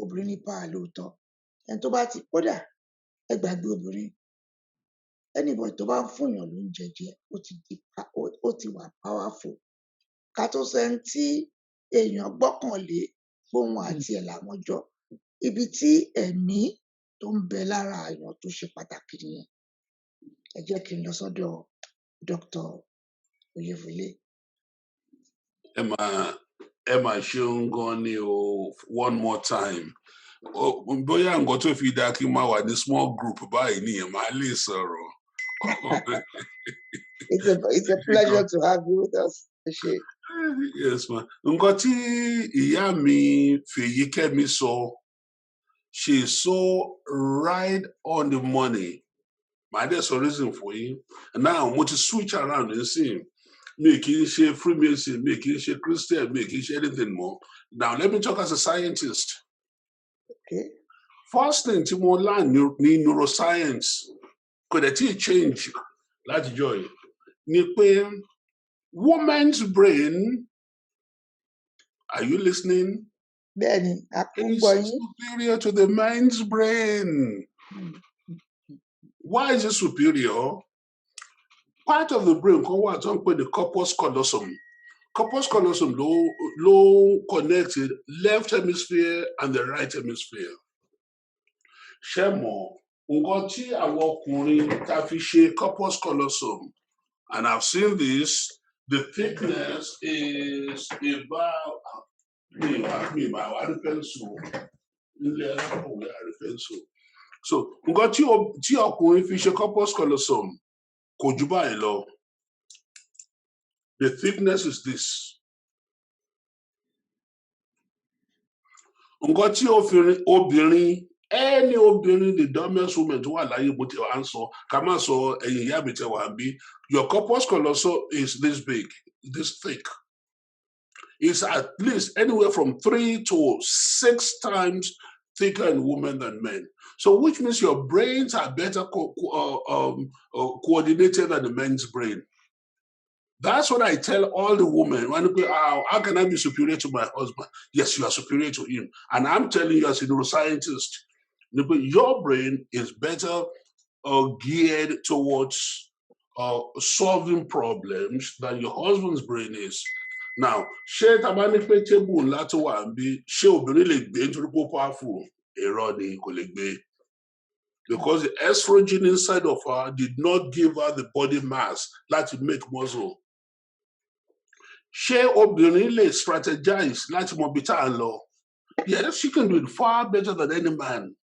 A: obìnrin ní pa lóòótọ́ ẹni tó bá ti kódà ẹ gbàgbé obìnrin anybody tó bá ń fúnyàn lóúnjẹ jẹ ó ti wà powerful ká tó sẹ́ni tí èèyàn gbọ́kànlé fóun àti ẹ̀ làwọn jọ ibi tí ẹ̀mí tó ń bẹ lára èèyàn tó ṣe pàtàkì nìyẹn ẹ jẹ́ kí n lọ sọ́dọ̀ Dr. Oyèfúlé.
G: ẹ máa ṣeun gan ni o one more time bóyá nǹkan tó fi dáa kí n máa wà ní small group báyìí nìyẹn máa lè sọ̀rọ̀.
A: It's a pleasure to have you with us.
G: Yes, ma. Nǹkan tí ìyá mi Fèyíkẹ́mi sọ, she is so right on the money. Màá dẹ̀ sọ reason for yín. Now, mo ti switch around and see. Mi kì í ṣe Freemason, mi kì í ṣe Christian, mi kì í ṣe anything more. Now, let me talk as a scientist.
A: Okay.
G: First thing tí mo learn ní neuroscience, kò dẹ̀ tí change láti joy, ni pé woman's brain, are you listening?
A: Bẹ́ẹ̀ni,
G: Is superior to the man's brain. Why is it superior? Part of the brain kan wà tó ń pè ní corpus callosum. Corpus callosum ló connected left hemisphere and the right hemisphere. Ṣé mọ̀ nǹkan tí àwọn ọkùnrin ta fi ṣe corpus callosum, and I've seen this, the thickness is about so nǹkan tí ọkùnrin fi ṣe corpus callosum kò jù báyìí lọ. The thickness is this. Nǹkan tí obìnrin any obìnrin the dumbest woman tó wà láyé bó ti wà ń sọ ká má sọ ẹ̀yin ìyá mi tẹ wà bí your corpus callosum is this big, this thick. It's at least anywhere from 3 to 6 times thicker in women than men. So which means your brains are better coordinated than the men's brain. That's what I tell all the women. When people, how can I be superior to my husband? Yes, you are superior to him. And I'm telling you as a neuroscientist, your brain is better geared towards solving problems than your husband's brain is. Now, ṣé tá bá ní pé table ńlá tó wà níbí, ṣé obìnrin lè gbé nítorí pé ó powerful? Irọ́ ni kò lè gbé. Because the estrogen inside of her did not give her the body mass láti make muscle. Ṣé obìnrin lè strategize láti mọ bí tá à ń lọ? Yes, she can do it far better than any man.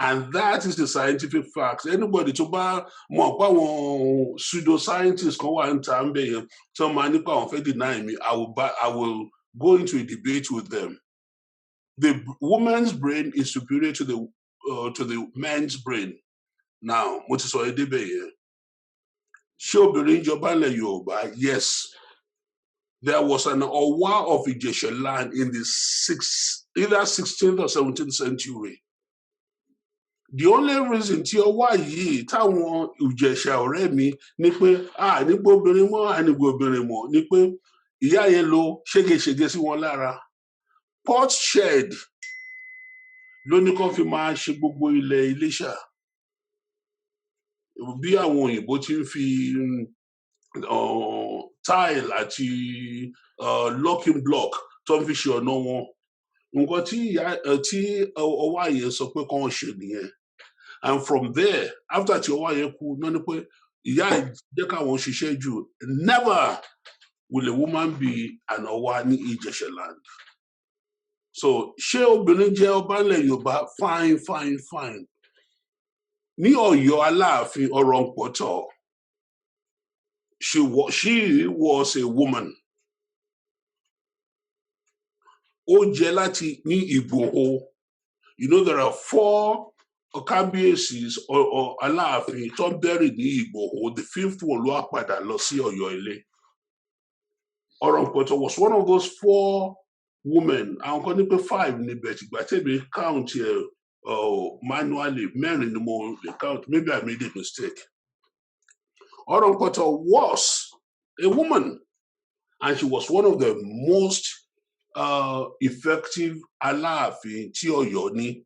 G: And that is the scientific facts. Anybody tó bá mọ̀ pé àwọn pseudoscientists kan wà ń ta ń bẹ̀ yẹn tí wọ́n máa nípa àwọn fẹ́ deny me, I will go into a debate with them. The woman's brain is superior to the man's brain. Now, mo ti sọ èdè bẹ̀ yẹn. Ṣé obìnrin jọba ilẹ̀ Yorùbá? Yes. There was an Ọ̀wá of Ìjẹ̀ṣà land in the either 16th or 17th century. The only reason tí Ọ̀wá yìí táwọn Ìjẹ̀ṣà ọ̀rẹ́ mi ní pé nígbà obìnrin mọ́ ànígbà obìnrin mọ́ ní pé ìyá yẹn lo ṣégeṣége sí wọn lára. Port shed ló ní kó fi máa ṣe gbogbo ilẹ̀ Iléṣà. Bí àwọn òyìnbó ti ń fi tile àti locking block tó ń fi ṣe ọ̀nà wọn. Nǹkan tí Ọ̀wá yẹn sọ pé kán ṣe nìyẹn. And from there, after tí Ọ̀wá yẹn kú, náà ni pé ìyá jẹ́ káwọn ṣiṣẹ́ jù. Never will a woman be an Ọ̀wá ní Ìjẹ̀ṣà land. So ṣé obìnrin jẹ́ ọba ilẹ̀ Yorùbá? Fine. Ní Ọ̀yọ́ Aláàfin ọ̀rọ̀ ń pọ̀tọ̀. She was a woman. Ó jẹ́ láti ní Ìgbòho. You know there are 4 kábíyèsí aláàfin tó ń bẹ̀rẹ̀ ní Ìgbòho, the fifth one ló wá padà lọ sí Ọ̀yọ́ ilé. Ọ̀rànpọ̀tọ̀ was one of those 4 women. Àwọn kan ní pé 5 níbẹ̀ tìgbà tèmi count manually, mẹ́rin ni mo count. Maybe I made a mistake. Ọ̀rànpọ̀tọ̀ was a woman, and she was one of the most effective aláàfin tí Ọ̀yọ́ ní.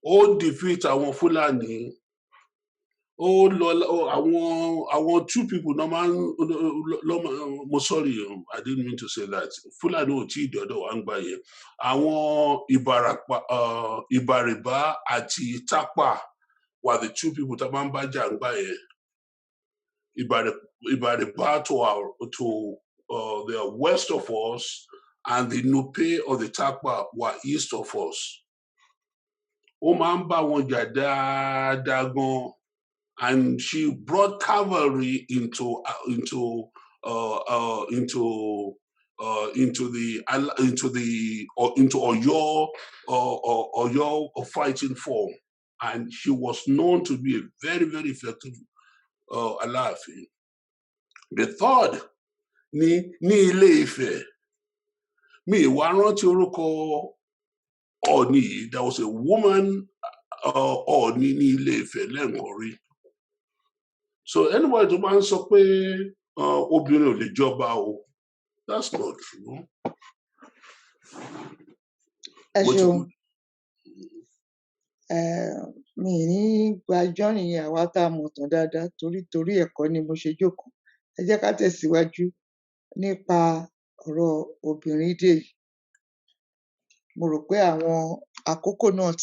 G: Ó defeat àwọn Fúlàní. Ó lọ àwọn 2 people no man. Sorry, I didn't mean to say that. Fúlàní ò tí ìdọ̀dọ̀ wa ń gbà yẹn. Àwọn Ìbàrìbá àti Tápà were the 2 people tá máa ń bá jà ń gbà yẹn. Ìbàrìbá to the west of us, and the Nupe or the Tápà were east of us. Ó máa ń bá wọn jà dáadáa gan. And she brought cavalry into Oyo fighting form, and she was known to be a very, very effective aláàfin. The third ní Ilé-Ifẹ̀, mi ìwà rántí orúkọ Ọọ̀ni yìí. There was a woman Ọọ̀ni ní Ilé-Ifẹ̀ lẹ́ẹ̀kan rí. So anybody tó máa ń sọ pé obìnrin ò lè jọba o, that's not true.
A: Ẹ ṣeun. Mi ní gbàjọ́ nìyẹn àwa tá a mọ̀ tán dáadáa torí ẹ̀kọ́ ni mo ṣe jókòó. Ẹ jẹ́ ká tẹ̀síwájú nípa ọ̀rọ̀ obìnrin dé yìí. Mo rò pé àwọn àkókò náà ó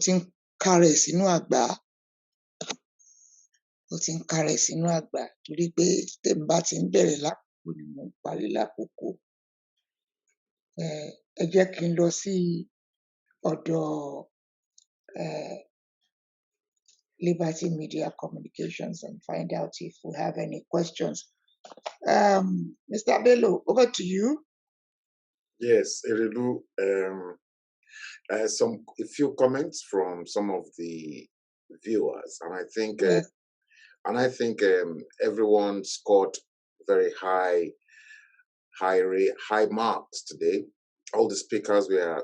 A: ti ń kárẹ̀ sínú àgbá. Ó ti ń kárẹ̀ sínú àgbá torí pé tèmi bá ti ń bẹ̀rẹ̀ lákòókò ni mò ń parí lákòókò. Ẹ jẹ́ kí n lọ sí ọ̀dọ̀ Liberty Media Communications and find out if we have any questions. Mr. Bello, over to you.
J: Yes, Erelu, a few comments from some of the viewers, and I think everyone scored very high marks today. All the speakers were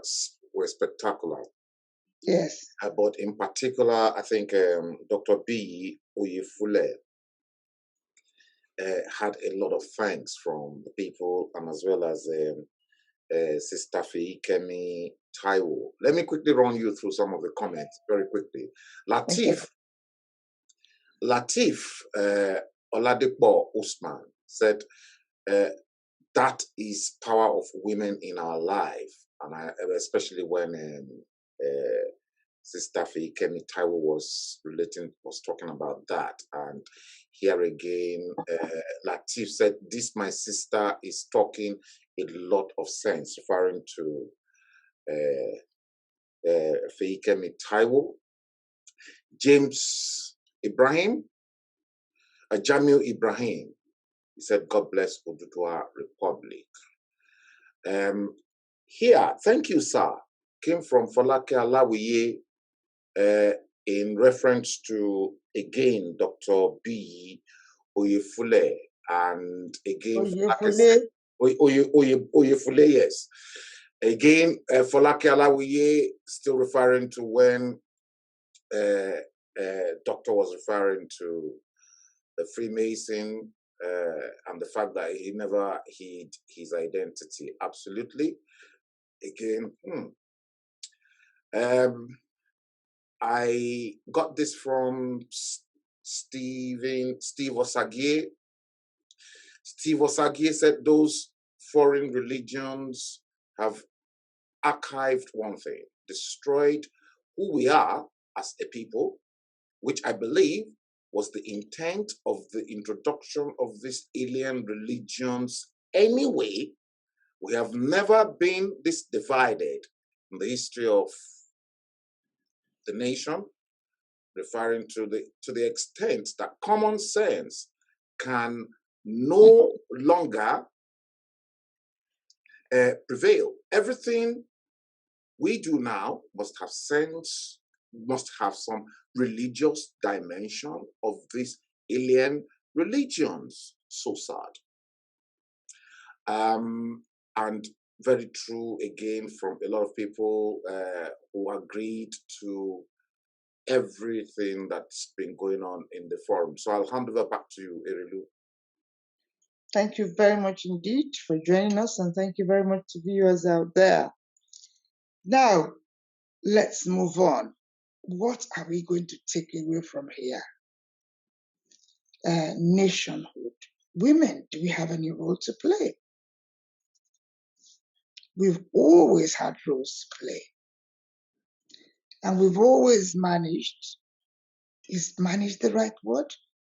J: spectacular.
A: Yes.
J: But in particular, I think Dr. B. Oyefule had a lot of thanks from the people, and as well as Sister Feikemi Taiwo. Let me quickly run you through some of the comments very quickly. Latif Oladipo Usman said, that is power of women in our life, and especially when Sister Feikemi Taiwo was talking about that. And here again, Latif said, this my sister is talking a lot of sense, referring to Feikemi Taiwo. James Ibrahim, Jamil Ibrahim, he said, God bless Oduduwa Republic. Here, thank you, sir, came from Folake Alawiye in reference to, again, Dr. B. Oyefule, and again, Oyefule, yes. Again, Folake Alawiye still referring to when Doctor was referring to the Freemason and the fact that he never hid his identity. Absolutely. Again, I got this from Steve Osagie. Steve Osagie said those foreign religions have archived one thing, destroyed who we are as a people, which I believe was the intent of the introduction of these alien religions anyway. We have never been this divided in the history of the nation, referring to the extent that common sense can no longer prevail. Everything we do now must have some religious dimension of these alien religions. So sad. And very true again from a lot of people who agreed to everything that's been going on in the forum. So I'll hand over back to you, Erelu.
A: Thank you very much indeed for joining us, and thank you very much to viewers out there. Now, let's move on. What are we going to take away from here? Nationhood. Women, do we have any role to play? We've always had roles to play. And we've always managed, is managed the right word?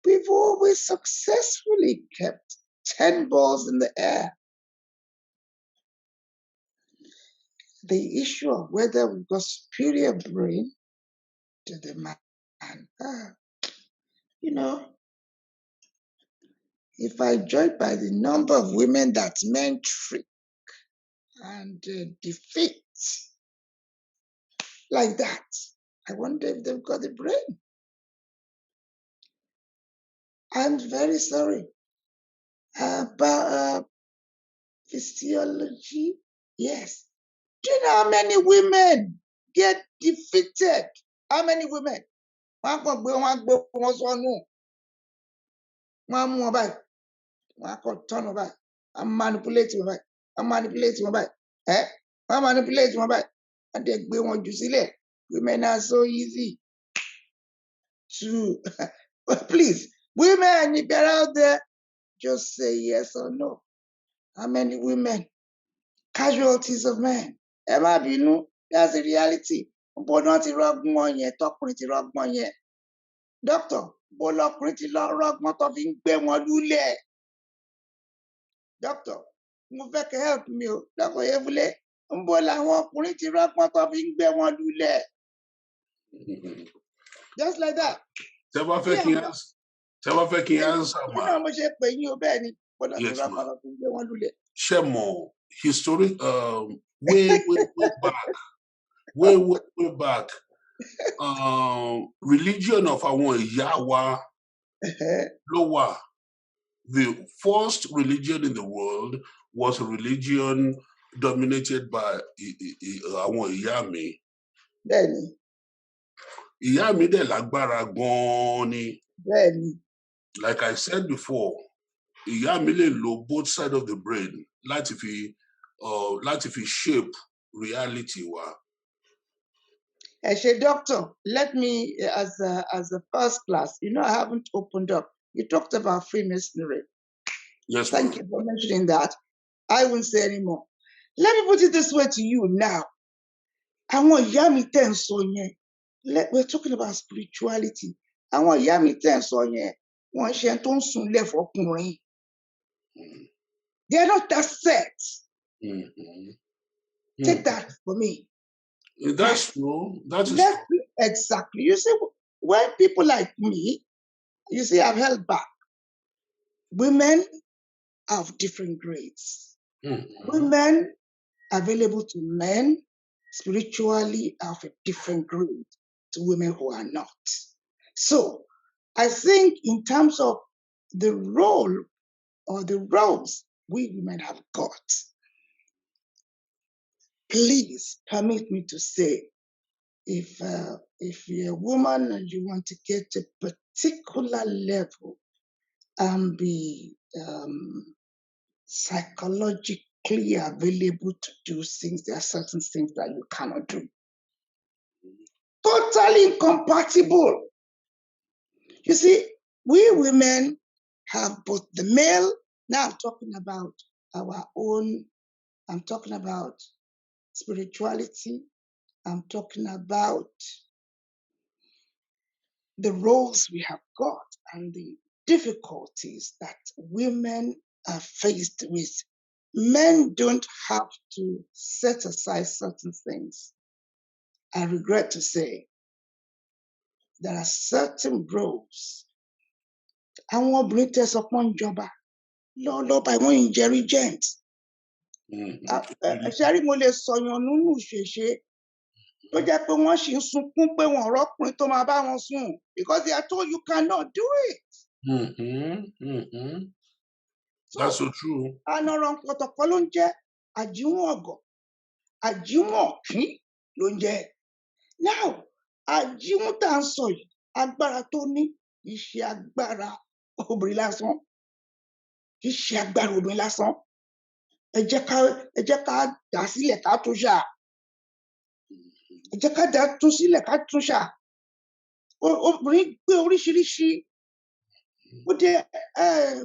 A: We've always successfully kept 10 balls in the air. The issue of whether we've got superior brain to the man, you know, if I judge by the number of women that men trick and defeat like that, I wonder if they've got the brain. I'm very sorry about physiology. Yes. Do you know how many women get defeated? How many women? I'm manipulating my I'm manipulating my I'm manipulating my and they want you see women are so easy to please, women, if you're out there, just say yes or no. How many women? Casualties of men. Emma Binu, that's the reality. But not the wrong one yet, talk pretty wrong one yet. Doctor, but look pretty wrong one talking one lule. Doctor, mo fẹ́ kẹ́ help me o. Doctor Evule, ń bọ̀ làwọn ọkùnrin ti rọ́pọ́n tó fi ń gbé wọn lulẹ̀. Just like that.
G: Tẹ́ bá fẹ́ kí answer
A: ma. Ṣé mo ṣe pè yín o bẹ́ẹ̀ ni? Bọ́lá ti rọ́pọ́n tó fi ń gbé wọn lulẹ̀.
G: Ṣé mo historic way back religion of àwọn ìyá wa ló wà. The first religion in the world was a religion dominated by àwọn ìyá mi.
A: Bẹ́ẹ̀ni.
G: Ìyá mi dẹ̀ lágbára gan-an ni.
A: Bẹ́ẹ̀ni.
G: Like I said before, ìyá mi lè lo both sides of the brain láti fi shape reality wa.
A: Doctor, let me, as a first class, you know, I haven't opened up. You talked about Freemasonry.
G: Yes,
A: thank you for mentioning that. I won't say anymore. Let me put it this way to you now. Àwọn ìyá mi tẹ́ ń sọ yẹn. We're talking about spirituality. Àwọn ìyá mi tẹ́ ń sọ yẹn. Wọ́n ṣe tó ń sùn lẹ́fọ̀ ọkùnrin. They're not that set. Take that for me.
G: That's true. That is
A: true. Exactly. You see, when people like me, you see, I've held back. Women of different grades. Women available to men spiritually of a different grade to women who are not. So I think in terms of the role or the roles we women have got, please permit me to say, if you're a woman and you want to get to a particular level and be psychologically available to do things, there are certain things that you cannot do. Totally incompatible. You see, we women have both the male, now I'm talking about our own, I'm talking about spirituality, I'm talking about the roles we have got and the difficulties that women are faced with. Men don't have to set aside certain things. I regret to say there are certain roles. Àwọn obìnrin tẹ́ sọ pé ń jọba lọ́ọ́ by one intelligent. Ṣẹ́rí mo lè sọ̀yàn nínú ìṣẹ̀ṣe tó jẹ́ pé wọ́n sì ń sunkún pé wọ́n rọ́kùnrin tó máa bá wọn sùn because they are told you cannot do it.
G: That's so true.
A: Ànàràn pọ̀tọ̀kọ́ ló ń jẹ́ àjíwọ̀n ọ̀gọ̀, àjíwọ̀n ọ̀kín ló ń jẹ́. Now, àjíwọ̀n tá à ń sọ yìí, agbára tó ní iṣẹ́ agbára obìnrin lásán, iṣẹ́ agbára obìnrin lásán. Ẹ jẹ́ ká dà sílẹ̀ ká tún ṣà. Ẹ jẹ́ ká dà tún sílẹ̀ ká tún ṣà. Obìnrin gbé oríṣiríṣi. Ó dé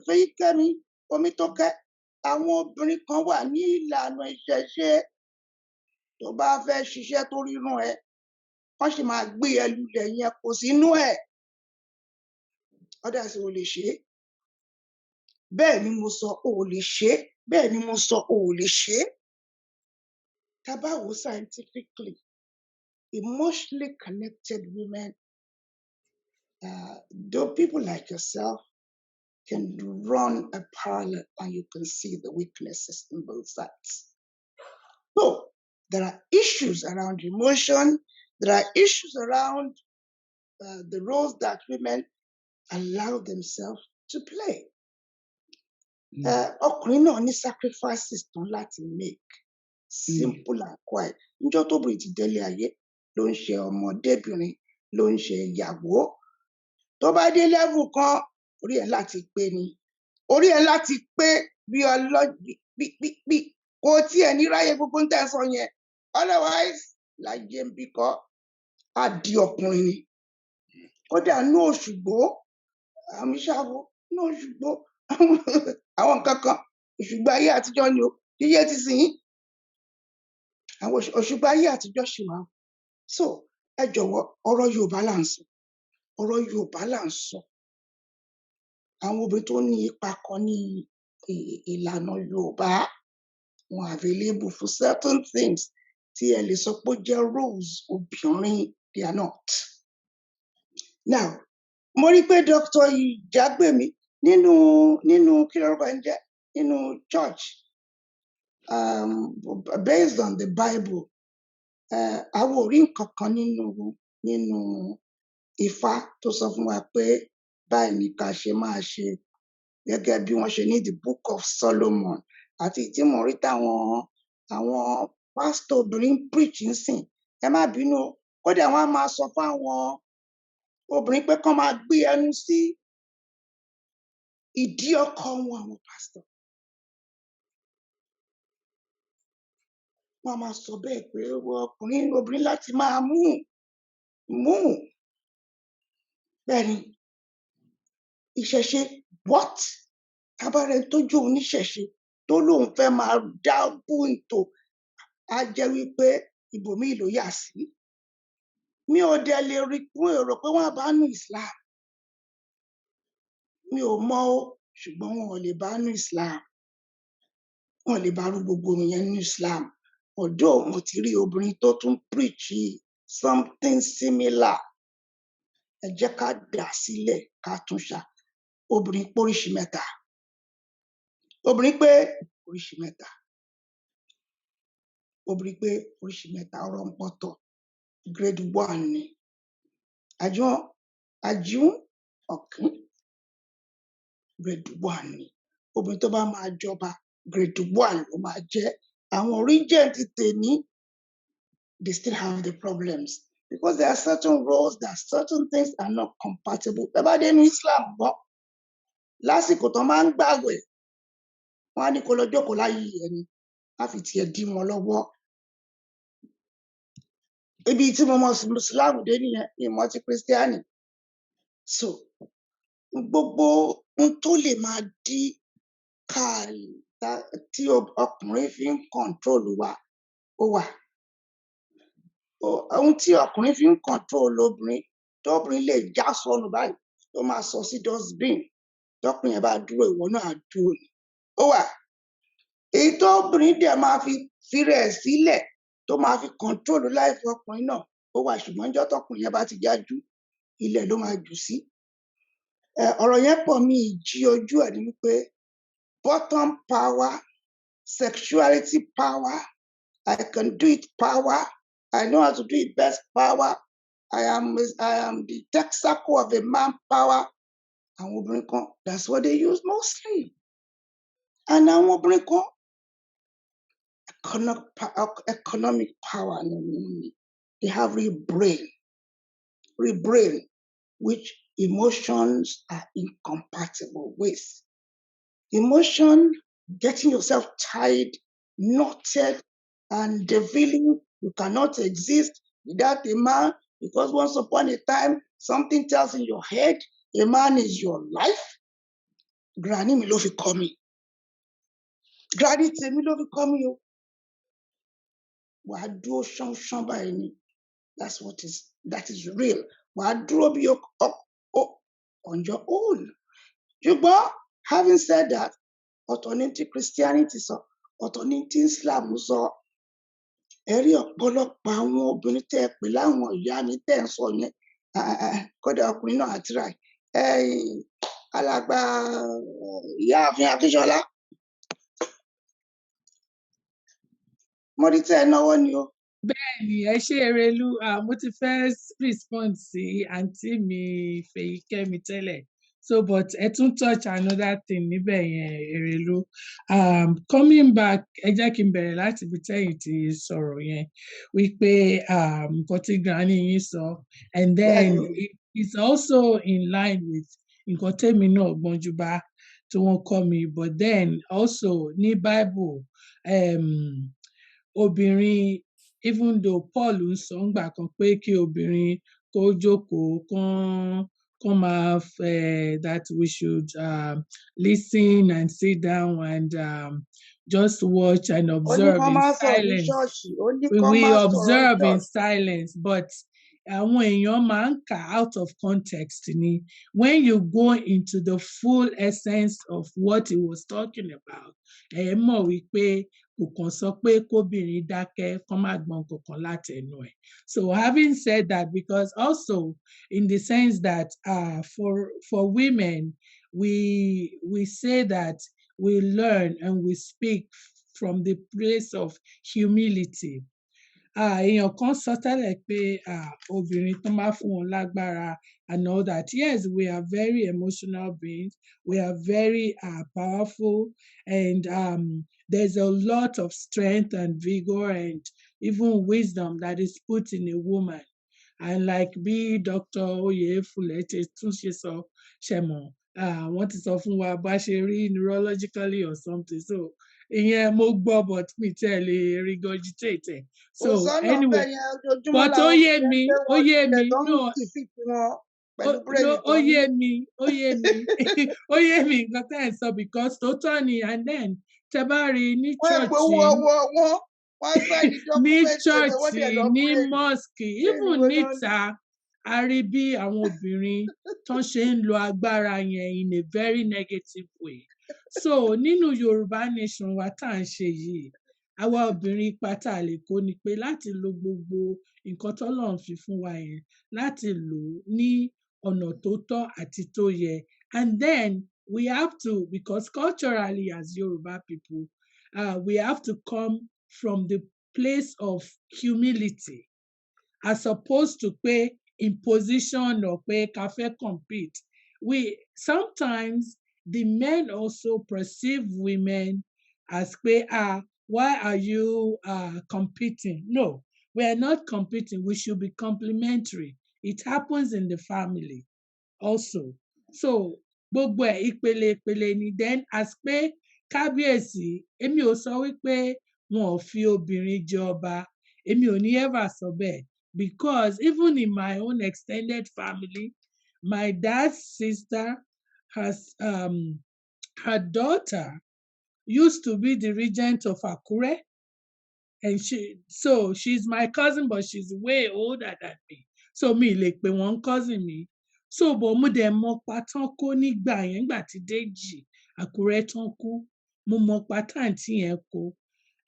A: Fẹ́yìkẹ́mi Omítọ́kẹ́, àwọn obìnrin kan wà ní ìlànà ìṣẹ̀ṣe tó bá fẹ́ ṣiṣẹ́ tó rírun ẹ, wọ́n sì máa gbé ẹ lulẹ̀ yẹn kò sínú ẹ̀. Ọ̀dà sì ò lè ṣe é. Bẹ́ẹ̀ ni mo sọ ò lè ṣe é. Bẹ́ẹ̀ ni mo sọ ò lè ṣe é. Tá bá wò scientifically, emotionally connected women, though people like yourself can run a parallel and you can see the weaknesses in both sides. So there are issues around emotion. There are issues around the roles that women allow themselves to play. Ọkùnrin náà ní sacrifices tán láti make. Simple and quiet. Níjọ́ tóbìnrin ti délé ayé ló ń ṣe ọmọdébìnrin, ló ń ṣe ìyàwó. Tó bá dé level kan, orí ẹ̀ láti pé ni. Orí ẹ̀ láti pé bí kò tiẹ̀ ní ráyè gbogbo ń tẹ̀ sọ yẹn. Otherwise, láyé ń bí kọ́, á di ọkùnrin ni. Kódà ní Òṣùgbó, àmì ṣàwó, ní Òṣùgbó, àwọn nǹkan kan, Òṣùgbó ayé àtijọ́ ni o, yíyé ti sìn yín. Àwọn Òṣùgbó ayé àtijọ́ ṣì wà. So, ẹ jọ̀wọ́, ọ̀rọ̀ Yorùbá là ń sọ. Ọ̀rọ̀ Yorùbá là ń sọ. Àwọn obìnrin tó ní ipa kan ní ìlànà Yorùbá, wọn available for certain things tí ẹ lè sọ pé ó jẹ́ roles obìnrin, they are not. Now, mo rí pé Dr. Ìjágbèmí nínú kí lórúkọ ẹ̀ ń jẹ́, nínú church, based on the Bible, àwọn ò rí nǹkan kan nínú Ifá tó sọ fún wa pé báyìí ni ká ṣe máa ṣe gẹ́gẹ́ bí wọ́n ṣe ní the Book of Solomon àti tí mo rí táwọn pásítọ̀ obìnrin preach ń sìn. Ẹ má bínú, kódà wọ́n á máa sọ fún àwọn obìnrin pé kán máa gbé ẹnu sí ìdí ọkọ wọn, àwọn pásítọ̀. Wọ́n á máa sọ bẹ́ẹ̀ pé obìnrin láti máa mú. Bẹ́ẹ̀ ni, ìṣẹ̀ṣe what? Abárẹ̀ tó jó oníṣẹ̀ṣe tó lóun fẹ́ máa dábù ìtò, á jẹ́ wípé ibòmíì ló yà sí. Mi ò dẹ̀ lè rí fún èrò pé wọ́n á bá nú Islam. Mi ò mọ̀ o, ṣùgbọ́n wọn ò lè bá nú Islam. Wọn ò lè bá rú gbogbo yẹn nú Islam. Although mo ti rí obìnrin tó tún preach something similar. Ẹ jẹ́ ká dà sílẹ̀ ká tún ṣà. Obìnrin pé oríṣi mẹ́ta. Obìnrin pé oríṣi mẹ́ta. Obìnrin pé oríṣi mẹ́ta, ọ̀rọ̀ ń pọ̀tọ̀. Grade 1 ni. Àjíwọ̀n ọ̀kín. Grade 1 ni. Obìnrin tó bá máa jọba, grade 1 ló máa jẹ́. Àwọn regent tèmi, they still have the problems because there are certain roles, there are certain things are not compatible. Ẹ bá dé ní Islam gbọ́, lásìkò tó máa ń gbààwẹ̀, wọ́n á ní kó lọ jókòó láyé ẹni, á fi tiẹ̀ dí wọn lọ́wọ́. Ibi tí mo mọ̀ Islam dé nìyẹn, ìmọ̀ ti Christianity. So, gbogbo ohun tó lè máa dí tí ọkùnrin fi ń control wa, ó wà. Ohun tí ọkùnrin fi ń control obìnrin, tóbìnrin lè já sọnù báyìí, tó máa sọ sí dustbin, tọkùnrin yẹn bá dúró, ìwọ náà á dúró ni. Ó wà. Èyí tóbìnrin dẹ̀ máa fi rẹ̀ sílẹ̀, tó máa fi control life ọkùnrin náà, ó wà. Ṣùgbọ́n níjọ́ tọkùnrin yẹn bá ti jájú, ilẹ̀ ló máa jù sí. Ọ̀rọ̀ yẹn pọ̀, mi jí ojú ẹ̀ ní wípé bottom power, sexuality power, I can do it power, I know how to do it best power. I am the texaco of a manpower. Àwọn obìnrin kan, that's what they use mostly. And àwọn obìnrin kan, economic power. They have real brain, which emotions are incompatible with. Emotion, getting yourself tied, knotted, and deviling. You cannot exist without a man, because once upon a time, something tells in your head, a man is your life. Granny mi ló fi kọ́ mi. Granny tèmi ló fi kọ́ mi o. Wàá dúró ṣánṣán báyìí ni. That is real. Wàá dúró bí on your own. Ṣùgbọ́n, having said that, ọ̀tọ̀ ni tí Christianity sọ, ọ̀tọ̀ ni tí Islam sọ. Ẹ rí ọ̀pọ̀lọpọ̀ àwọn obìnrin tẹ́ ẹ pè láwọn ìyá mi tẹ́ ẹ ń sọ yẹn, kódà ọkùnrin náà àti ráì. Alàgbà ìyáàfin Akínsọlá, mo rí tẹ́ ẹ náwó ni o.
I: Bẹ́ẹ̀ni, ẹ ṣé Erelu, mo ti fẹ́ respond sí àǹtí mi Fèyíkẹ́mi tẹ́lẹ̀. So, but ẹ tún touch another thing níbẹ̀ yẹn, Erelu. Coming back, ẹ jẹ́ kí n bẹ̀rẹ̀ láti ibi tẹ́yìn ti sọ̀rọ̀ yẹn, wípé nǹkan tí Granny yín sọ, and then it's also in line with nǹkan tẹ́mi náà gbọ́njú bá tí wọ́n kọ́ mi, but then also ní Bible, obìnrin, even though Paul ń sọ ńgbà kan pé kí obìnrin kó jókòó kán máa that we should listen and sit down and just watch and observe in silence. We observe in silence, but àwọn èèyàn máa ń kà out of context ni. When you go into the full essence of what he was talking about, ẹ mọ̀ wípé kò kàn sọ pé kóbìnrin dákẹ́ kán má gbọ́n kankan látẹnu ẹ̀. So having said that, because also in the sense that for women, we say that we learn and we speak from the place of humility. Èèyàn kan sọ tẹ́lẹ̀ pé obìnrin tó máa fún wọn lágbára and all that. Yes, we are very emotional beings. We are very powerful, and there's a lot of strength and vigor and even wisdom that is put in a woman. And like bí Dr. Oyefule tún ṣe sọ, ṣẹ̀mọ̀, wọ́n ti sọ fún wa bá ṣe rí neurologically or something. So ìyẹn mo gbọ́, but mi tẹ́ lè regurgitate ẹ̀. So anyway, but ó yé mi, no, ó yé mi, ó yé mi nǹkan tẹ́ ẹ̀ sọ, because tòótọ́ ni, and then tẹ́ bá rí ní church, ní mosque, even níta, a rí bí àwọn obìnrin tán ṣe ń lo agbára yẹn in a very negative way. So nínú Yorùbá nation wa tá à ń ṣe yìí, àwa obìnrin ipa tá a lè kó ni pé láti lo gbogbo nǹkan tọ́lọ́run fi fún wa yẹn, láti lò ó ní ọ̀nà tó tọ́ àti tó yẹ. And then we have to, because culturally as Yoruba people, we have to come from the place of humility, as opposed to pé imposition or pé ká fẹ́ compete. Sometimes the men also perceive women as pé, why are you competing? No, we are not competing. We should be complementary. It happens in the family also. So gbogbo ẹ̀ ìpele ni. Then as pé kábíyèsí, èmi ò sọ wípé wọn ò fi obìnrin jẹ ọba. Èmi ò ní ever sọ bẹ́ẹ̀, because even in my own extended family, my dad's sister has her daughter used to be the regent of Akure, and she's my cousin, but she's way older than me. So mi lè pè wọ́n cousin mi. So but mo dẹ̀ mọ pa tán kó nígbà yẹn, nígbà tí Déjì Àkúrẹ́ tán kú, mo mọ pa táǹtì yẹn kó.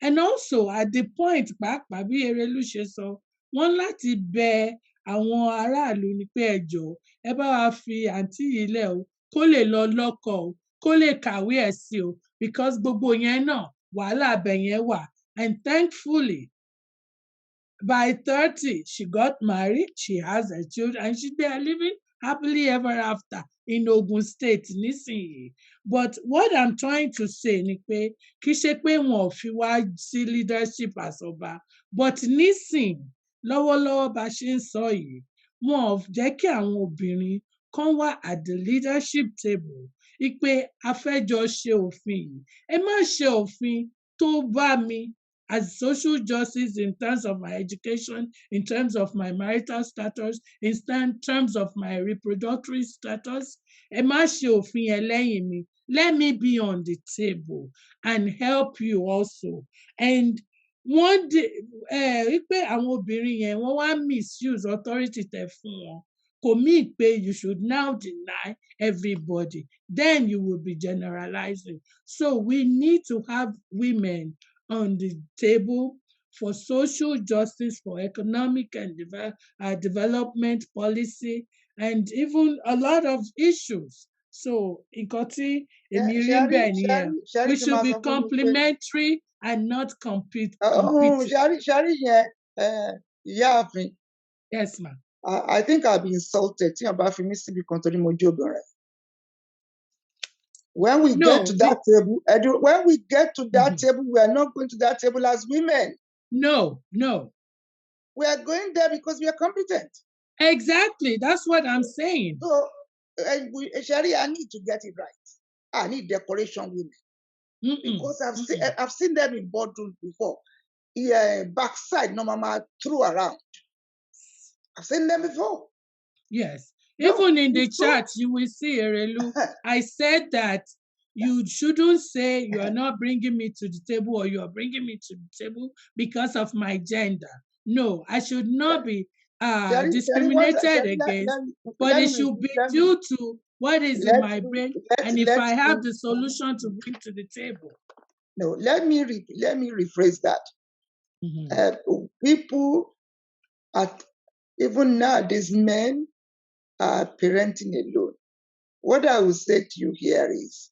I: And also at the point pàápàá bí Erelu ṣe sọ, wọ́n láti bẹ àwọn aráàlú ní pé ẹ jọ̀ọ́, ẹ bá wa fi àǹtí yìí lẹ̀ o, kó lè lọ lọ́kọ o, kó lè kàwé ẹ̀ sí o, because gbogbo yẹn náà wàhálà abẹ yẹn wà. And thankfully, by 30, she got married, she has her children, and they are living happily ever after in Ogun State nísìnyí. But what I'm trying to say ni pé kì í ṣe pé wọn ò fi wá sí leadership as ọba, but nísìn lọ́wọ́lọ́wọ́ bá ṣe ń sọ yìí, wọn ò jẹ́ kí àwọn obìnrin kan wà at the leadership table ipe a fẹ́ jọ ṣe òfin yìí. Ẹ má ṣe òfin tó bá mi as social justice in terms of my education, in terms of my marital status, in terms of my reproductory status. Ẹ má ṣe òfin yẹn lẹ́yìn mi. Let me be on the table and help you also. And wọ́n wípé àwọn obìnrin yẹn wọ́n wá misuse authority tẹ̀ fún wọn. Kò mean pé you should now deny everybody. Then you will be generalizing. So we need to have women on the table for social justice, for economic and development policy, and even a lot of issues. So, nǹkan tí èmi rí ń bẹ̀ nìyẹn. We should be complementary and not competing.
A: Ṣẹ́rí yẹn, ìyáàfin.
I: Yes, ma'am.
A: I think I'll be insulted tí ọba fi mí síbi kan torí mo jẹ́ obìnrin. When we get to that table, when we get to that table, we are not going to that table as women.
I: No.
A: We are going there because we are competent.
I: Exactly. That's what I'm saying.
A: So, Sherry, I need to get it right. I need decoration women. Because I've seen them in boardrooms before. Backside, no mama threw around. I've seen them before.
I: Yes. Even in the chat, you will see, Erelu, I said that you shouldn't say you are not bringing me to the table or you are bringing me to the table because of my gender. No, I should not be discriminated against, but it should be due to what is in my brain and if I have the solution to bring to the table.
A: No, let me rephrase that. People, even now, these men are parenting alone. What I will say to you here is,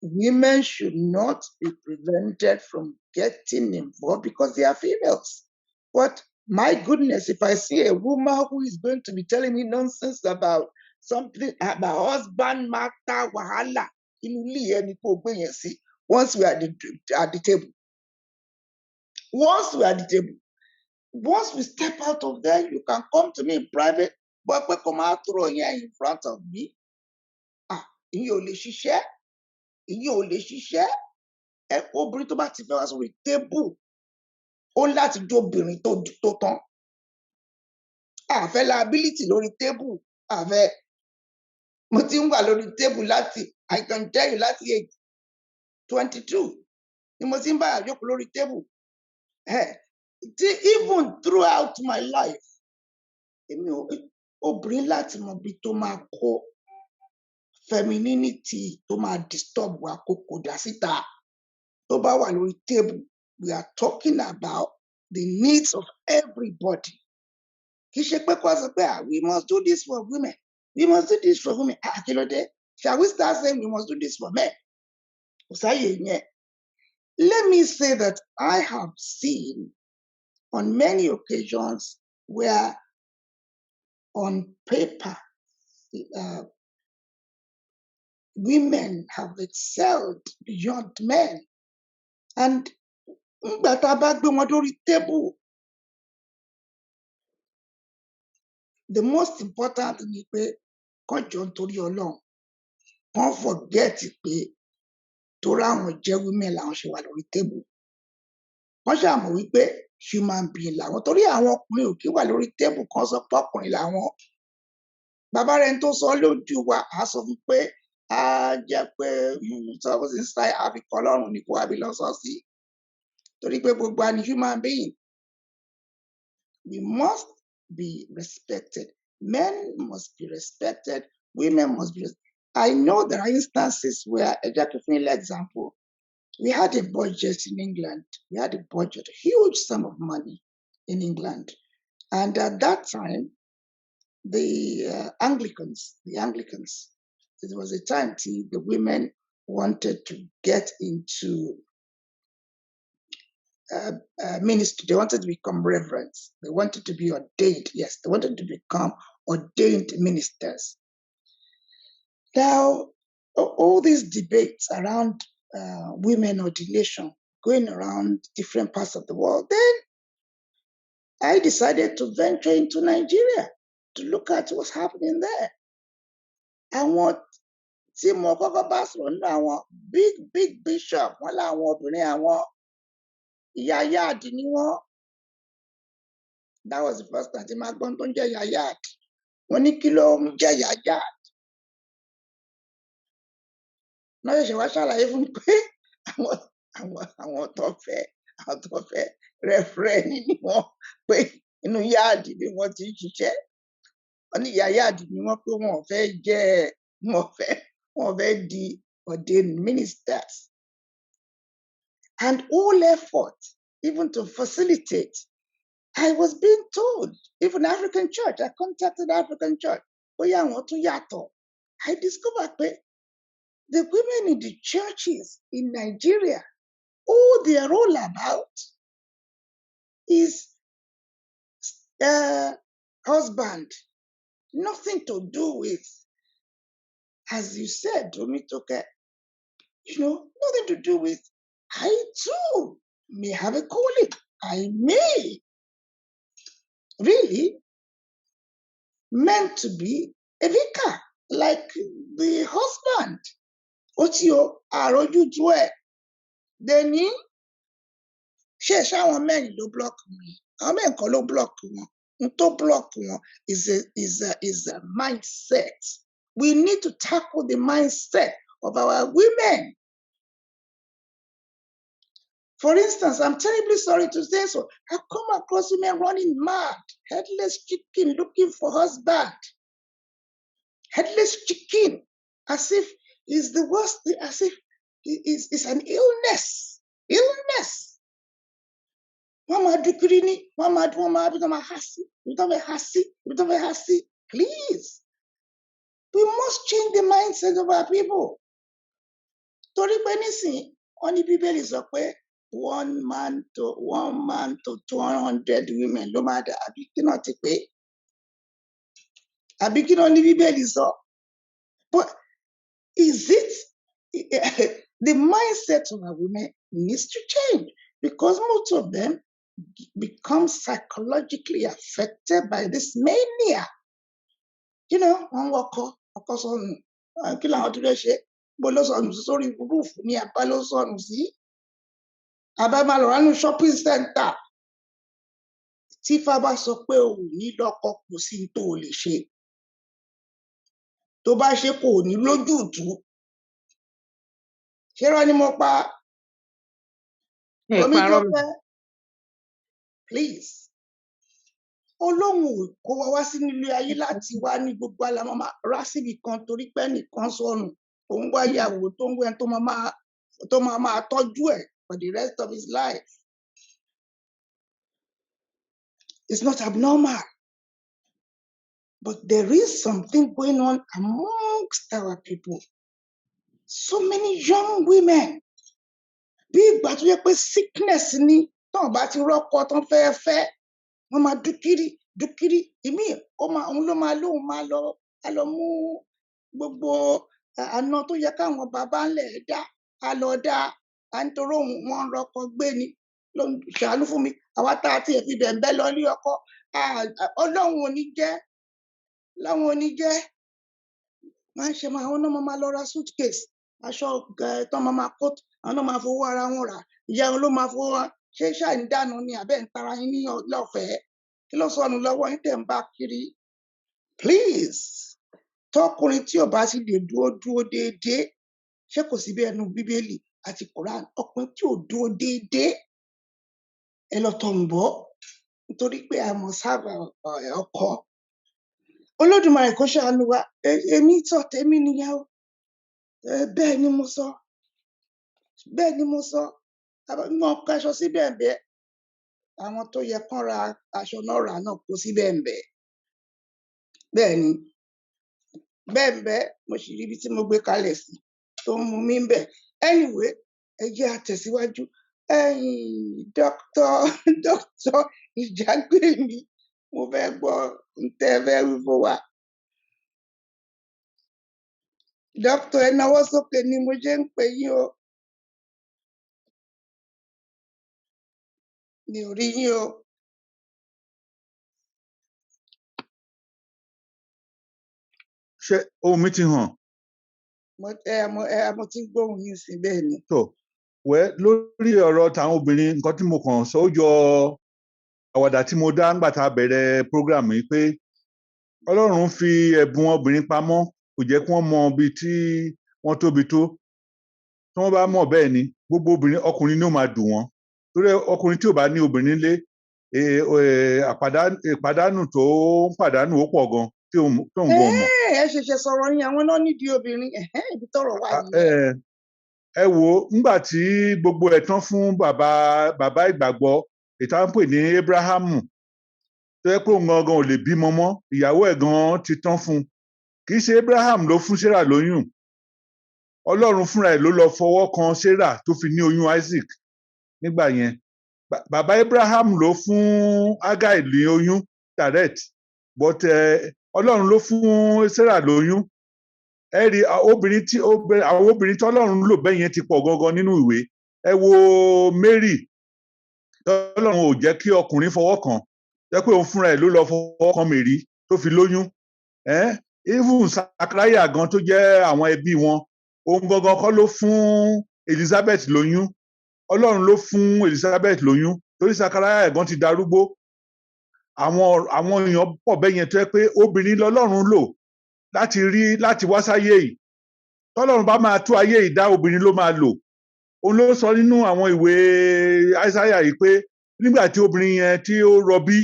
A: women should not be prevented from getting involved because they are females. But my goodness, if I see a woman who is going to be telling me nonsense about something about husband matter, wahala, once we are at the table. Once we are at the table. Once we step out of there, you can come to me in private, but come out throw here in front of me. Ìyẹn ò lè ṣiṣẹ́. Ìyẹn ò lè ṣiṣẹ́. Obìnrin tó bá ti fẹ́ wá sórí tébù, ó láti jó obìnrin tó tán. Àfẹ́ liability lórí tébù. Àfẹ́. Mo ti ń wà lórí tébù láti, I can tell you láti age 22. Ni mo ti ń bá àjókòó lórí tébù. Even throughout my life, obìnrin láti mọ bí tó máa kó femininity tó máa disturb wa kó kó dà síta. Tó bá wà lórí table, we are talking about the needs of everybody. Kì í ṣe pé kó sọ pé we must do this for women. We must do this for women. Kí ló dé? Shall we start saying we must do this for men? Kò sáyè yẹn. Let me say that I have seen on many occasions where on paper, women have excelled beyond men. And nígbà tá a bá gbé wọn lórí table, the most important thing ni pé kán jọ nítorí Ọlọ́run, kán forget pé torí àwọn jẹ́ women làwọn ṣe wà lórí table. Wọ́n ṣàmọ̀ wípé human being làwọn, torí àwọn ọkùnrin ò kí wà lórí table kan sọ pé ọkùnrin làwọn. Bàbá rẹ̀ tó sọ lójú wa, a sọ fún pé a jẹ́ pé sọ́wọ́ sí sáì àfikọ́ Ọlọ́run ní kó wá bí lọ́sọ̀ sí. Torí pé gbogbo àni human being. We must be respected. Men must be respected. Women must be respected. I know there are instances where, just for an example, we had a budget in England. We had a budget, a huge sum of money in England. And at that time, the Anglicans, it was a time the women wanted to get into ministry. They wanted to become reverends. They wanted to be ordained. Yes, they wanted to become ordained ministers. Now, all these debates around women ordination going around different parts of the world, then I decided to venture into Nigeria to look at what's happening there. Àwọn tí mo kọ́kọ́ bá sọ̀rọ̀ nínú àwọn big bishop wọn láwọn obìnrin àwọn ìyá yáàdì ni wọ́n. That was the first time tí máa gbọ́n tó ń jẹ́ ìyá yáàdì. Wọ́n ní kí ló ń jẹ́ ìyá yáàdì. Náà ṣẹ̀ṣẹ̀ wá ṣàlàyé fún mi pé àwọn tó fẹ́ rẹ́fúrẹ́nì ni wọ́n pé inú yáàdì ni wọ́n ti ń ṣiṣẹ́. Wọ́n ní ìyá yáàdì ni wọ́n pé wọn ò fẹ́ di ordained ministers. And all effort, even to facilitate, I was being told, even African church, I contacted African church, bóyá àwọn tún yàtọ̀. I discovered pé the women in the churches in Nigeria, all they are all about is husband, nothing to do with, as you said, Omitoke, nothing to do with, I too may have a calling. I may really meant to be a vicar, like the husband. Otio arojuju ẹ. Deni ṣe ṣáwọn mẹ́rin ló block wọn. Àwọn mẹ́rin kan ló block wọn. N tó block wọn is a mindset. We need to tackle the mindset of our women. For instance, I'm terribly sorry to say so. I come across women running mad, headless chicken looking for husband. Headless chicken, as if it's the worst, as if it's an illness. Illness. Mama dukirini, mama hasi. Please. We must change the mindset of our people. Torí pé nísìn, wọ́n ní Bíbélì sọ pé one man to 200 women ló máa dà, àbí kí náà ti pé? Àbí kí náà ní Bíbélì sọ? But is it the mindset of our women needs to change, because most of them become psychologically affected by this mania. Wọ́n wọkọ̀ ọkọ̀ sọnù, kí làwọn tó fẹ́ ṣe? Bó ló sọnù sí sórí rúùfù ní abá ló sọnù sí. Abá máa lọ ránú shopping center. Tí Ifá bá sọ pé ò ní lọ́kọ kò sí tó lè ṣe. Tó bá ṣe kò ní lójútùú. Ṣé rán ni mo pa? Omi tó fẹ́. Please. Ọlọ́run ò kó wa wá sínú ilé ayé láti wá ní gbogbo alamọ́mọ́ rá síbi kan torí pé nìkan sọnù. Òun wá ìyàwó tó ń wẹ́ tó máa tọ́jú ẹ̀ for the rest of his life. It's not abnormal. But there is something going on amongst our people. So many young women. Bí ìgbà tó yẹ pé sickness ni tán bá ti rọ́kọ tán fẹ́. Wọ́n máa dúkìrí. Ìmí òun ló máa lóun máa lọ mú gbogbo àna tó yẹ káwọn bàbá ńlẹ̀ dá. A lọ dá. À ń toró wọn rọ́kọ gbé ni. Ló ń ṣàánú fún mi. Àwa tá a ti fi bẹ̀m̀bẹ́ lọ ní ọkọ. Ọlọ́run ò ní jẹ́. Láwọn ò ní jẹ́. Wọ́n ṣe àwọn náà máa lọ ra suitcase. Aṣọ tán máa kó. Àwọn náà máa fowó ara wọn rà. Ìyá wọn ló máa fowó wọn. Ṣé ṣáà ń dáná ni àbẹ́ ń tara yín ní lọ́fẹ̀ẹ́? Kí ló sọnù lọ́wọ́ yín tẹ̀ ń bá kiri? Please. Tọkùnrin tí ò bá sì lè dúró déédéé. Ṣé kò sí bí ẹnu Bíbélì àti Quran? Ọkùnrin tí ò dúró déédéé. Ẹ lọ tọ̀ ń bọ̀. Nítorí pé a mọ̀ sábà ọkọ. Olódùmarè kó ṣàánú wa. Èmi sọ tèmi nìyẹn o. Bẹ́ẹ̀ ni mo sọ. Wọ́n kọ aṣọ sí bẹ̀m̀bẹ́. Àwọn tó yẹ kán ra aṣọ náà kó sí bẹ̀m̀bẹ́. Bẹ́ẹ̀ ni. Bẹ̀m̀bẹ́ mo sì rí ibi tí mo gbé kalẹ̀ sí tó ń mú mi ń bẹ̀. Anyway, ẹ jẹ́ a tẹ̀síwájú. Dr. Ìjàgbémi, mo fẹ́ gbọ́ ntẹ́ fẹ́ wí fún wa. Dr. ẹ nawọ́ sókè ni mo ṣe ń pè yín o. Mi ò rí yín o.
F: Ṣé ohun mi ti hàn?
A: Mo ti ń gbóhùn yín sí bẹ́ẹ̀ ni.
F: tó lórí ọ̀rọ̀ tàwọn obìnrin nǹkan tí mo kàn sọ ó jọ àwàdà tí mo dá ńgbà tá a bẹ̀rẹ̀ program yìí pé Ọlọ́run fi ẹ̀bùn obìnrin pamọ́ kò jẹ́ kí wọ́n mọ ibi tí wọ́n tóbi tó. Tí wọ́n bá mọ̀ bẹ́ẹ̀ ni gbogbo obìnrin ọkùnrin ni ó máa dùn wọ́n torí ọkùnrin tí ò bá ní obìnrin lé ìpàdánù tó ń pàdánù ó pọ̀ gan tí òun gan mọ̀.
A: Ẹ ṣẹ̀ṣẹ̀ sọ̀rọ̀ yín àwọn náà nídìí obìnrin ibi tọ́rọ̀ wà nìyẹn.
F: Ẹ wò ó ńgbà tí gbogbo ẹ̀ tán fún bàbá ìgbàgbọ́ ìta ń pè ní Abrahamu tó yẹ pé òun gangan ò lè bímọ mọ́ ìyàwó ẹ̀ gan ti tán fún un. Kì í ṣe Abraham ló fún Sarah lóyún, Ọlọ́run fúnra ẹ̀ ló lọ fọwọ́ kan Sarah tó fi ní oyún Isaac nígbà yẹn. Bàbá Abraham ló fún Hagar ní oyún direct but Ọlọ́run ló fún Sarah lóyún. Ẹ rí àwọn obìnrin tí Ọlọ́run lò bẹ́ẹ̀ yẹn ti pọ̀ gangan nínú ìwé. Ẹ wo Mary Ọlọ́run ò jẹ́ kí ọkùnrin fọwọ́ kàn jẹ́ pé òun fúnra ẹ̀ ló lọ fọwọ́ kan Mary tó fi lóyún. Even Sakaraya gan tó jẹ́ àwọn ẹbí wọn òun gangan kọ́ ló fún Elizabeth lóyún, Ọlọ́run ló fún Elizabeth lóyún torí Sakaraya gan ti darúgbó. Àwọn èèyàn pọ̀ bẹ́ẹ̀ yẹn tó yẹ pé obìnrin lọ́lọ́run lò láti wá sáyé yìí. Tọ́lọ́run bá máa tú ayé yìí dá obìnrin ló máa lò. Òun ló sọ nínú àwọn ìwé Isaiah yìí pé nígbà tí obìnrin yẹn tí ó rọbí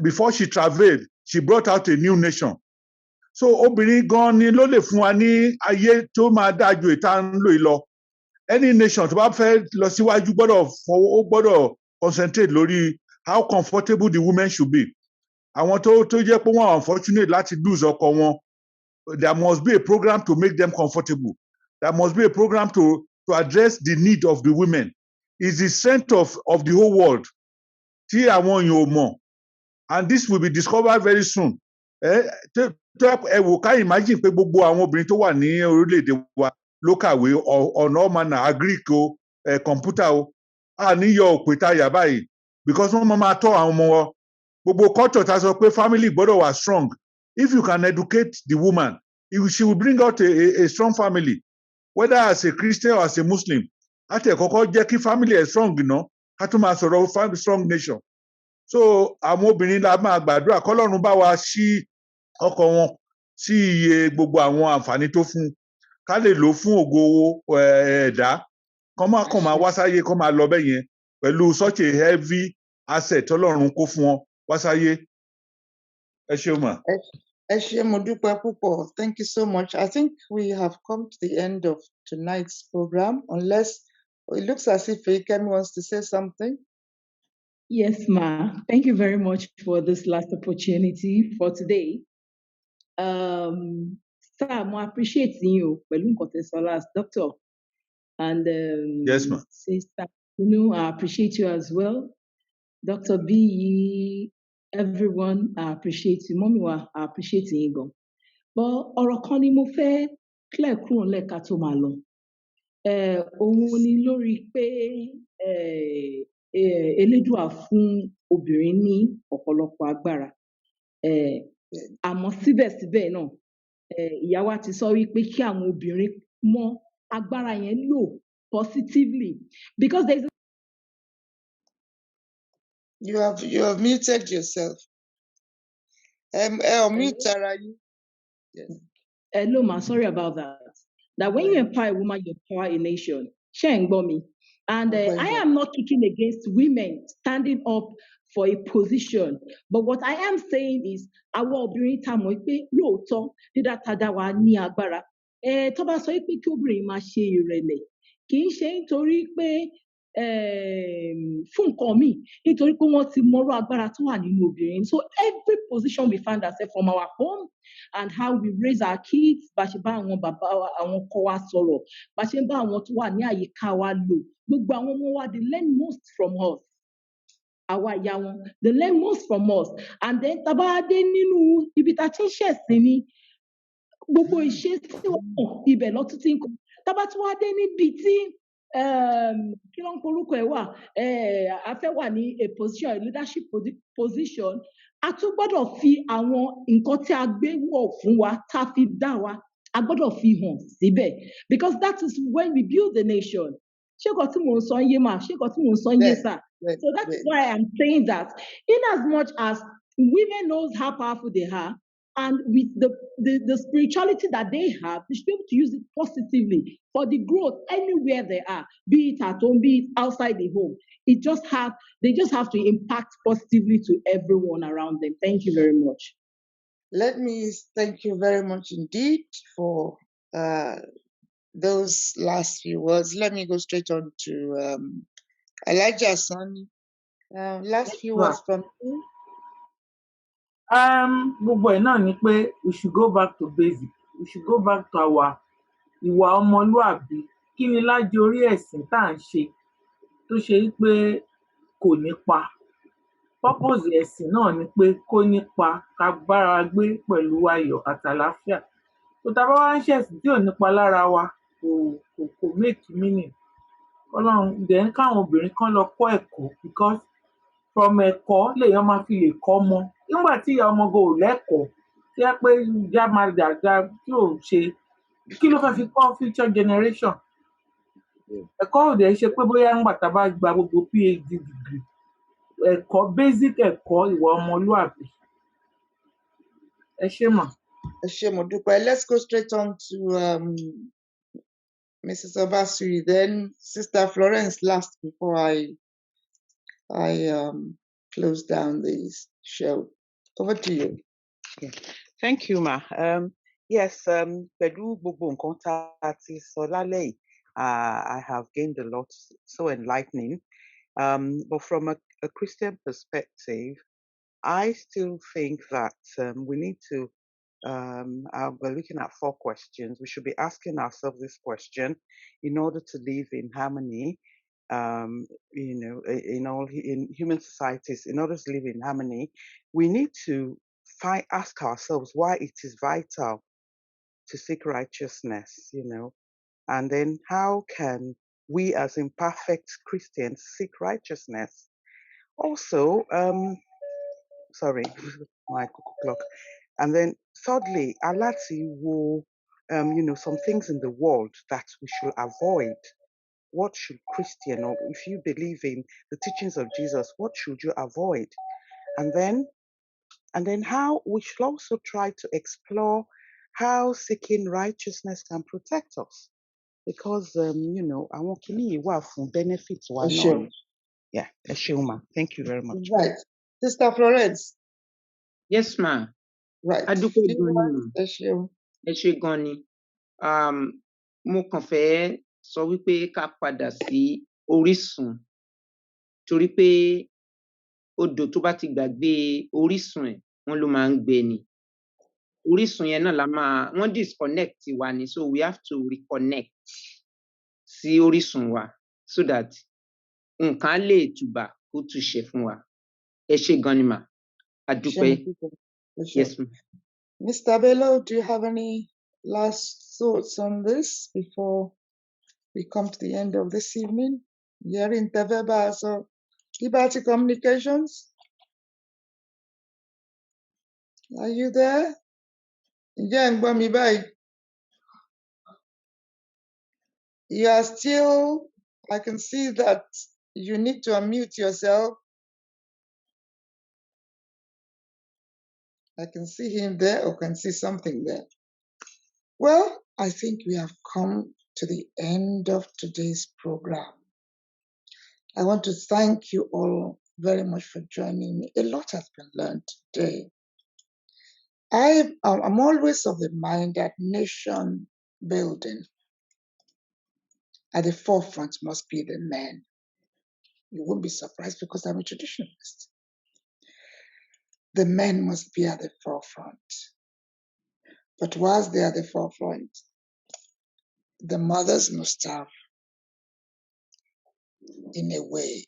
F: before she travailed she brought out a new nation. So obìnrin gan ni ló lè fún wa ní ayé tó máa dáa ju ìta ń lò yìí lọ. Any nation tó bá fẹ́ lọ síwájú gbọ́dọ̀ concentrate lórí how comfortable the women should be. Àwọn tó jẹ́ pé wọ́n are unfortunate láti lose ọkọ wọn, there must be a program to make them comfortable. There must be a program to address the need of the women. It's the strength of the whole world. Tí àwọn èèyàn ò mọ̀, and this will be discovered very soon. Ẹ wò ká imagine pé gbogbo àwọn obìnrin tó wà ní orílẹ̀-èdè wa ló kàwé ọ̀nà ọ̀mànà agric o kọ̀ǹpútà o àníyọ òpè táyà báyìí because wọ́n máa tọ́ àwọn ọmọ wọn. Gbogbo culture ta sọ pé family gbọ́dọ̀ wà strong. If you can educate the woman, she will bring out a strong family, whether as a Christian or as a Muslim. Àti ẹ̀kọ́kọ́ jẹ́ kí family ẹ̀ strong ná ká tún máa sọ̀rọ̀ strong nation. So àwọn obìnrin la máa gbàdúrà kọ́lọ́run bá wa ṣí ọkọ̀ wọn sí iye gbogbo àwọn àǹfààní tó fún ká lè lò fún ògo ẹ̀dá kọ́ máa wá sáyé kọ́ máa lọ bẹ́ẹ̀ yẹn pẹ̀lú such a heavy asset Ọlọ́run kó fún wọn wá sáyé. Ẹ ṣé mà.
A: Ẹ ṣé mo dúpẹ́ púpọ̀. Thank you so much. I think we have come to the end of tonight's program unless it looks as if Feyikemi wants to say something.
D: Yes, ma. Thank you very much for this last opportunity for today. Sir, I appreciate you pẹ̀lú nǹkan tẹ́ sọ last, doctor. And
F: yes, ma.
D: Sister, I appreciate you as well. Dr. B, everyone, I appreciate you. Mommy, I appreciate you. But ọ̀rọ̀ kan ni mo fẹ́ clear kúrò lẹ́ka tó máa lọ. Òun ni lórí pé Elédùà fún obìnrin ní ọ̀pọ̀lọpọ̀ agbára. Àmọ́ síbẹ̀síbẹ̀ náà, ìyá wa ti sọ wípé kí àwọn obìnrin mọ agbára yẹn lò positively because there is.
A: You have muted yourself. Unmute ara yín. Yes.
D: Hello, ma. Sorry about that. That when you empower a woman, you empower a nation. And I am not kicking against women standing up for a position. But what I am saying is, àwọn obìnrin tá mọ̀ pé lóòótọ́ dídá tada wa ní agbára. Tó bá sọ pé kí obìnrin máa ṣe ìrẹ̀lẹ̀, kì í ṣe nítorí pé fún nǹkan míì nítorí pé wọ́n ti mọ̀rọ̀ agbára tó wà nínú obìnrin. So every position we find ourselves, from our home and how we raise our kids, bá ṣe bá àwọn bàbá wa, àwọn ọkọ wa sọ̀rọ̀, bá ṣe bá àwọn tó wà ní àyíká wa lò, gbogbo àwọn ọmọ wa, they learn most from us. Àwa ìyá wọn, they learn most from us. And then tá bá dé nínú ibi tá ti ń ṣẹ̀sìn ni, gbogbo ìṣesí wọn ibẹ̀ lọ tún ti ń kọ́. Tá bá tún wá dé níbi tí kí ló ń porúkọ ẹ̀ wà, a fẹ́ wà ní a position, a leadership position, a tún gbọ́dọ̀ fi àwọn nǹkan tí a gbé wọ̀ fún wa, tá a fi dá wa, a gbọ́dọ̀ fi hàn síbẹ̀, because that is when we build the nation. Ṣé nǹkan tí mò ń sọ yé mà? Ṣé nǹkan tí mò ń sọ yé sà? So that is why I'm saying that in as much as women knows how powerful they are, and with the spirituality that they have, they should be able to use it positively for the growth anywhere they are, be it at home, be it outside the home. They just have to impact positively to everyone around them. Thank you very much.
A: Let me thank you very much indeed for those last few words. Let me go straight on to Elijah Sonny. Last few words from you.
E: Gbogbo ẹ̀ náà ni pé we should go back to basic. We should go back to our ìwà ọmọlúàbí. Kí ni lájẹ orí ẹ̀sìn tá à ń ṣe tó ṣe pé kò nípa? Purpose ẹ̀sìn náà ni pé kó nípa, ká bára gbé pẹ̀lú ayọ̀ àtàlàáfíà. Tó tá bá wá ń ṣẹ̀sìn tí ò nípa lára wa, kò make meaning. Ọlọ́run dẹ̀ ń káwọn obìnrin kan lọ kọ́ ẹ̀kọ́, because from ẹ̀kọ́ lèèyàn máa fi lè kọ́ ọmọ. Nígbà tí ìyá ọmọ gan ò lẹ́kọ̀ọ́, tí ẹ pé ìyá máa dàgbà tí ò ṣe, kí ló fẹ́ fi kọ́ future generation? Ẹ̀kọ́ ò dẹ̀ ṣe pé bóyá ńgbà tá a bá gba gbogbo PhD degree. Ẹ̀kọ́, basic ẹ̀kọ́ ìwà ọmọlúàbí. Ẹ ṣé mà.
A: Ẹ ṣé mo dúpẹ́. Let's go straight on to Mrs. Obasui, then Sister Florence last before I close down this show. Over to you.
C: Yeah. Thank you, ma. Yes, pẹ̀lú gbogbo nǹkan tá a ti sọ lálẹ́ yìí, I have gained a lot, so enlightening. But from a Christian perspective, I still think that we need to, we're looking at 4 questions. We should be asking ourselves this question in order to live in harmony, in human societies. In order to live in harmony, we need to ask ourselves why it is vital to seek righteousness, and then how can we as imperfect Christians seek righteousness? Also, sorry, my clock. And then thirdly, Alati will, some things in the world that we should avoid. What should Christian, or if you believe in the teachings of Jesus, what should you avoid? And then how we should also try to explore how seeking righteousness can protect us. Because, I want to benefit one.
A: Sure.
C: Yeah, Eshuma. Thank you very much.
A: Right. Sister Florence.
B: Yes, ma'am.
A: Right.
B: Adúpẹ́ gan ni. Ẹ ṣé gan ni. Mo kàn fẹ́ sọ wípé ká padà sí orísun, torí pé odò tó bá ti gbàgbé orísun ẹ̀, wọ́n ló máa ń gbẹ ni. Orísun yẹn náà wọ́n disconnect wa ni, so we have to reconnect sí orísun wa so that nǹkan lè tùbà kó túṣẹ fún wa. Ẹ ṣé gan ni mà. Adúpẹ́. Yes, ma'am.
A: Mr. Bello, do you have any last thoughts on this before we come to the end of this evening? Here in Teveba, so Liberty Communications. Are you there? You are still, I can see that you need to unmute yourself. I can see him there, or can see something there. Well, I think we have come to the end of today's program. I want to thank you all very much for joining me. A lot has been learned today. I'm always of the mind that nation building at the forefront must be the men. You won't be surprised because I'm a traditionalist. The men must be at the forefront. But whilst they're at the forefront, the mothers must have, in a way,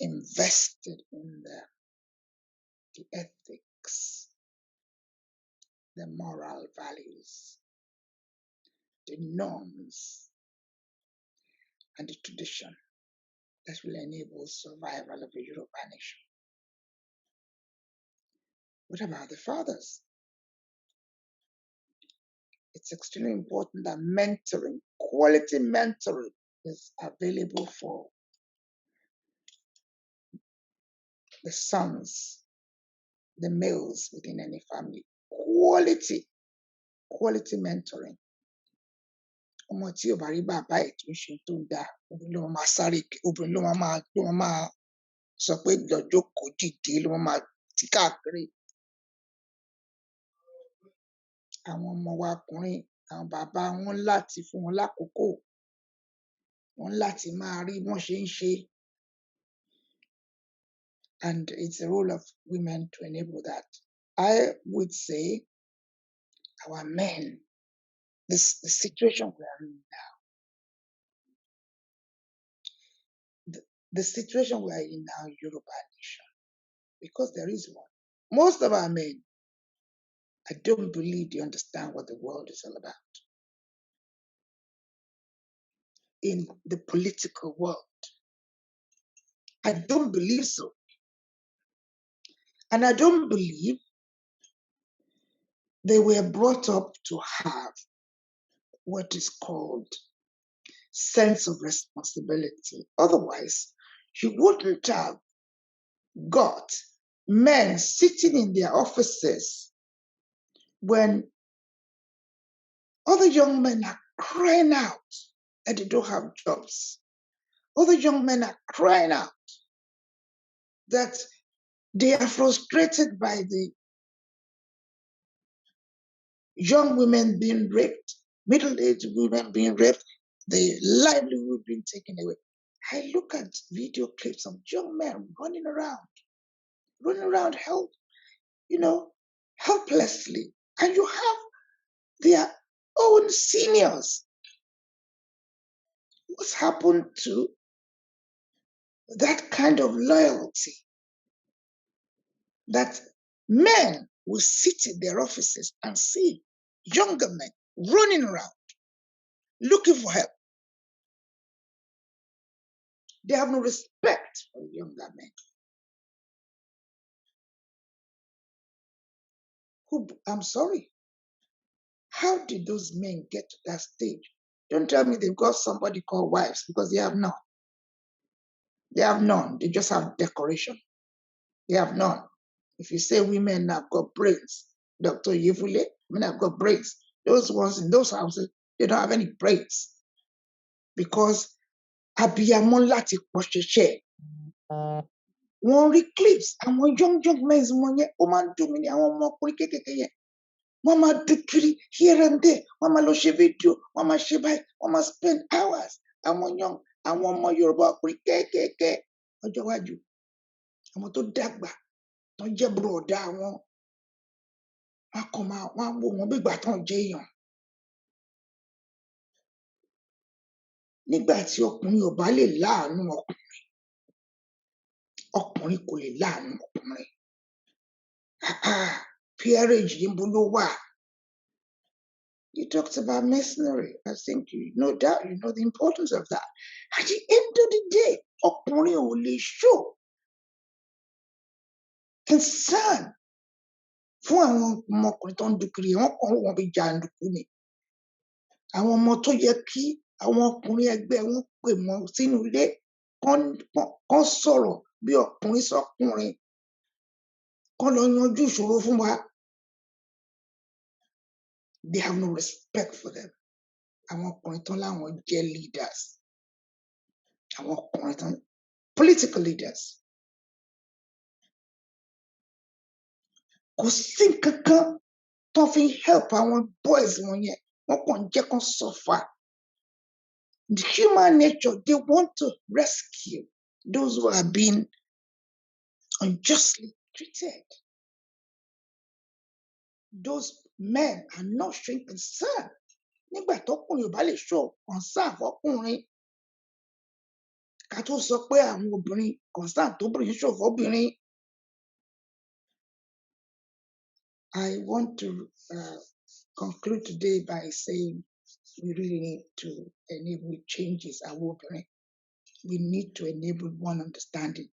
A: invested in the ethics, the moral values, the norms, and the tradition that will enable survival of a Yoruba nation. What about the fathers? It's extremely important that mentoring, quality mentoring, is available for the sons, the males within any family. Quality mentoring. Ọmọ tí ò bá rí bàbá ẹ̀ tó ń ṣe tó ń dáa, obìnrin ló máa sáré, obìnrin ló máa sọ pé jọjọ́ kò dìde, ló máa tì káàkiri. Àwọn ọmọ wa ọkùnrin, àwọn bàbá wọn láti fún wọn lákòókò, wọn láti máa rí bọ́n ṣe ń ṣe. And it's the role of women to enable that. I would say our men, the situation we are in now, the situation we are in now, Yoruba nation, because there is one. Most of our men, I don't believe they understand what the world is all about. In the political world, I don't believe so. And I don't believe they were brought up to have what is called sense of responsibility. Otherwise, you wouldn't have got men sitting in their offices when other young men are crying out that they don't have jobs. Other young men are crying out that they are frustrated by the young women being raped, middle-aged women being raped, the livelihood being taken away. I look at video clips of young men running around helplessly. And you have their own seniors. What's happened to that kind of loyalty that men will sit in their offices and see younger men running around looking for help? They have no respect for younger men. I'm sorry. How did those men get to that stage? Don't tell me they've got somebody called wives, because they have none. They have none. They just have decoration. They have none. If you say women have got brains, Dr. Yevule, women have got brains. Those ones in those houses, they don't have any brains. Because abiyamọ láti pọ̀ṣẹ̀ṣẹ̀. Wọ́n rí clips, àwọn young men wọn yẹn, ó máa ń dùn mí ní àwọn ọmọkùnrin kéékèèké yẹn. Wọ́n máa dún kiri here and there, wọ́n máa lọ ṣe fídíò, wọ́n máa ṣe báyìí, wọ́n máa spend hours. Àwọn ọmọ Yorùbá ọkùnrin kéékèèké ọjọ́ iwájú, àwọn tó dàgbà, tó jẹ́ bùrọ̀dá wọn, wọ́n á wò wọ́n bí ìgbà tán jẹ́ èèyàn. Nígbà tí ọkùnrin ò bá lè láàánú ọkùnrin kò lè láàánú ọkùnrin. Peerage níbo ló wà? You talked about mercenary. I think no doubt you know the importance of that. At the end of the day, ọkùnrin ò lè show concern fún àwọn ọmọkùnrin tó ń dúkìrì, wọ́n kàn wọ́n bí jàǹdùkú ni. Àwọn ọmọ tó yẹ kí àwọn ọkùnrin ẹgbẹ́ wọn pè wọ́n sínú ilé kán sọ̀rọ̀ bí ọkùnrin sọkùnrin, kán lọ yanjú ìṣòro fún wa. They have no respect for them. Àwọn ọkùnrin tán láwọn jẹ́ leaders. Àwọn ọkùnrin tán political leaders. Kò sí kankan tó fi help àwọn boys wọn yẹn, wọ́n kàn jẹ́ kán suffer. The human nature, they want to rescue. those who are being unjustly treated. Those men are not showing concern. Nígbà tọkùnrin ò bá lè show concern fọkùnrin, ká tó sọ pé àwọn obìnrin concern tóbìnrin show fọbìnrin. I want to conclude today by saying we really need to enable changes àwọn obìnrin. We need to enable one understanding.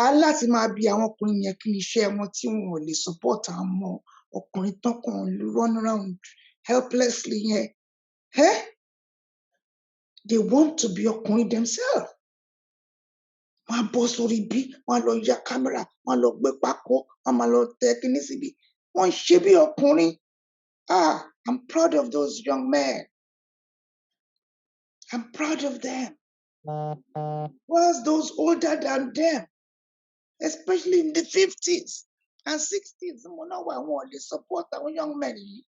A: Aláti máa bi àwọn ọkùnrin yẹn kí ni iṣẹ́ wọn tí wọn ò lè support àwọn ọmọ ọkùnrin tán kàn run around helplessly yẹn. They want to be ọkùnrin themselves. Wọ́n á bọ́ sórí bí, wọ́n á lọ ya kámẹ́rà, wọ́n á lọ gbé pákó, wọ́n máa lọ tẹ kíní síbi. Wọ́n ń ṣe bí ọkùnrin. I'm proud of those young men. I'm proud of them. Whilst those older than them, especially in the 50s and 60s, wọn náà wà wọn ò lè support àwọn young men yìí.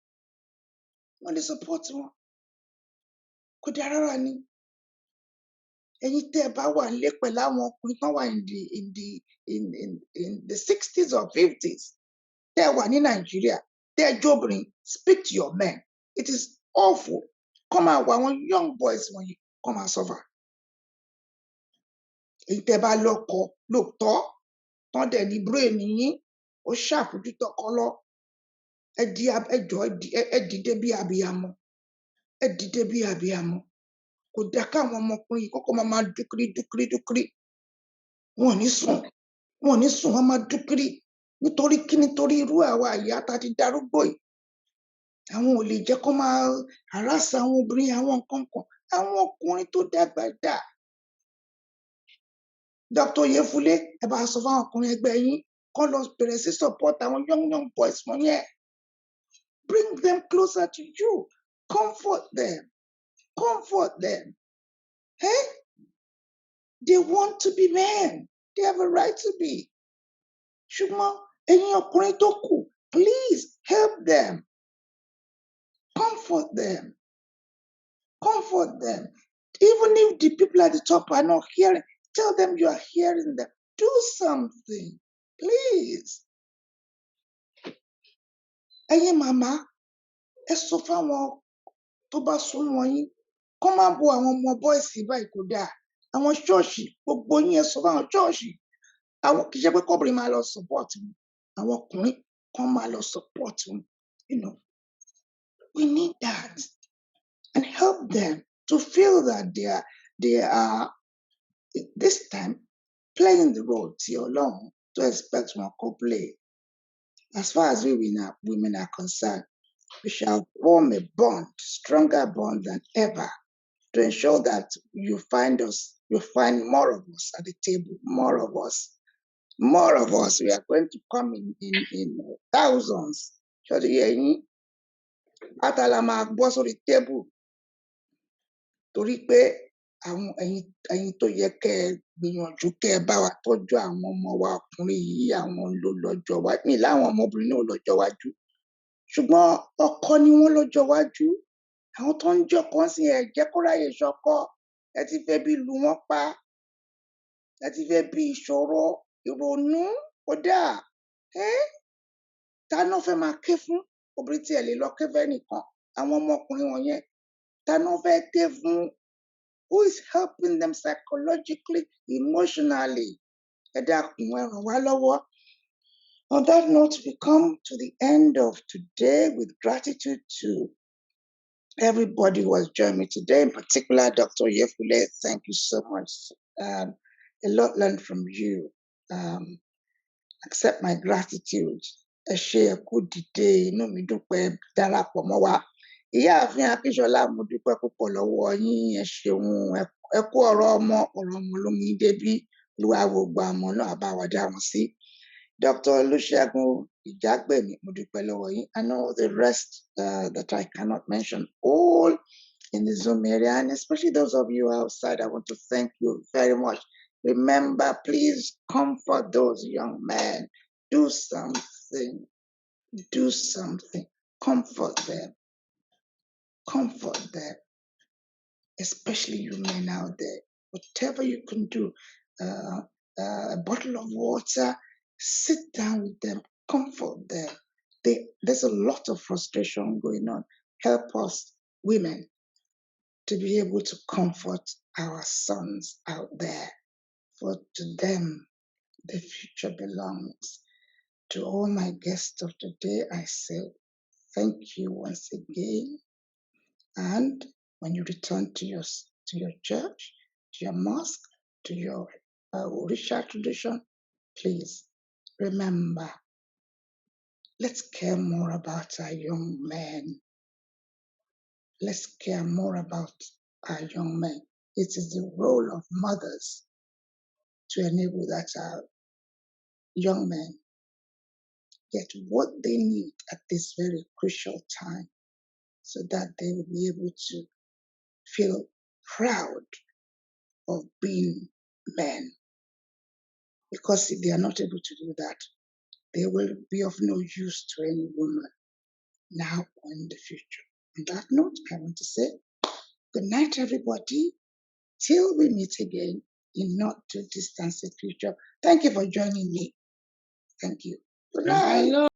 A: Wọ́n lè support wọn. Kò dára rárá ni. Ẹ̀yin tẹ́ ẹ bá wà nílé pẹ̀lú àwọn ọkùnrin tán wà in the 60s or 50s, tẹ́ ẹ wà ní Nàìjíríà, tẹ́ ẹ jóbìnrin, speak to your men. It is awful. Kọ́ máa wà àwọn young boys wọ̀nyí, kọ́ máa suffer. Èyí tẹ́ ẹ bá lọ́kọ lóòótọ́, tán dẹ̀ ní brain yín, ó ṣàfojú tọkọ lọ. Ẹ dìde bí abiyamọ. Ẹ dìde bí abiyamọ. Kò dáa káwọn ọmọkùnrin yìí kọ́kọ́ máa dúkìrí. Wọn ò ní sùn. Wọ́n máa dúkìrí. Nítorí kí nítorí irú àwa ìyá tá ti darúgbó yìí. Àwọn ò lè jẹ́ kó máa harass àwọn obìnrin àwọn nǹkan kan. Àwọn ọkùnrin tó dàgbà dà. Dr. Yefule, ẹ bá sọ fún àwọn ọkùnrin ẹgbẹ́ yín kán lọ bẹ̀rẹ̀ sí support àwọn young boys wọ̀nyẹn. Bring them closer to you. Comfort them. They want to be men. They have a right to be. Ṣùgbọ́n ẹ̀yin ọkùnrin tó kù, please help them. Comfort them. Even if the people at the top are not hearing, tell them you are hearing them. Do something, please. Ẹ̀yin màmá, ẹ sọ fáwọn tó bá súnmọ́ yín, kọ́ máa bo àwọn ọmọ bọ́ìsì báyìí kò dáa. Àwọn ṣọ́ọ̀ṣì, gbogbo yín ẹ sọ fáwọn ṣọ́ọ̀ṣì. Àwọn kì í ṣe pé kọ́bìnrin máa lọ support wọn. Àwọn ọkùnrin kan máa lọ support wọn. We need that. And help them to feel that they are this time playing the role tí Ọlọ́run to expect wọn kó play. As far as women are concerned, we shall form a bond, stronger bond than ever, to ensure that you find more of us at the table, more of us. We are going to come in thousands. Ṣọ́dí yẹ̀yìn, àtàlà máa gbọ́ sórí table. Torí pé àwọn ẹ̀yin tó yẹ kẹ́ ẹ gbìyànjú kẹ́ ẹ bá wa tọ́jú àwọn ọmọ wa ọkùnrin yìí, àwọn ló lọ́jọ́ wájú. Mi láwọn ọmọbìnrin náà lọ́jọ́ wájú. Ṣùgbọ́n ọkọ ni wọ́n lọ́jọ́ wájú. Àwọn tó ń jọkọ sí ẹ jẹ́ kó ráyè ṣọkọ. Ẹ ti fẹ́ bí lu wọ́n pa. Ẹ ti fẹ́ bí ìṣòro, ìrònú, kódà. Ta náà fẹ́ máa ké fún? Obìnrin tí ẹ lè lọ ké fẹ́ nìkan. Àwọn ọmọkùnrin wọ̀nyẹn. Ta náà fẹ́ ké fún? Who is helping them psychologically, emotionally? Ẹ dákun, ẹ ràn wá lọ́wọ́. On that note, we come to the end of today with gratitude to everybody who has joined me today, in particular Dr. Yefule. Thank you so much. A lot learned from you. Accept my gratitude. Ẹ ṣé ẹ kú dìde, inú mi dùn pé ẹ darapọ̀ mọ́ wa. Ìyáàfin Akínsọlá, mo dúpẹ́ púpọ̀ lọ́wọ́ yín. Ẹ ṣeun, ẹ kú ọ̀rọ̀ ọmọ ló mú yín débí. Olúwa wo gbogbo àmọ́ náà bá wa dá wọn sí. Dr. Olusegun Ijagbemi, mo dúpẹ́ lọ́wọ́ yín. I know the rest that I cannot mention, all in the Zoom area, and especially those of you outside, I want to thank you very much. Remember, please comfort those young men. Do something. Comfort them, especially you men out there. whatever you can do, a bottle of water, sit down with them, comfort them. There's a lot of frustration going on. Help us, women, to be able to comfort our sons out there. For to them, the future belongs. To all my guests of today, I say thank you once again. And when you return to your church, to your mosque, to your Orisha tradition, please remember, let's care more about our young men. Let's care more about our young men. It is the role of mothers to enable that our young men get what they need at this very crucial time so that they will be able to feel proud of being men. Because if they are not able to do that, they will be of no use to any woman now or in the future. On that note, I want to say good night, everybody, till we meet again in not too distant future. Thank you for joining me. Thank you. Good night.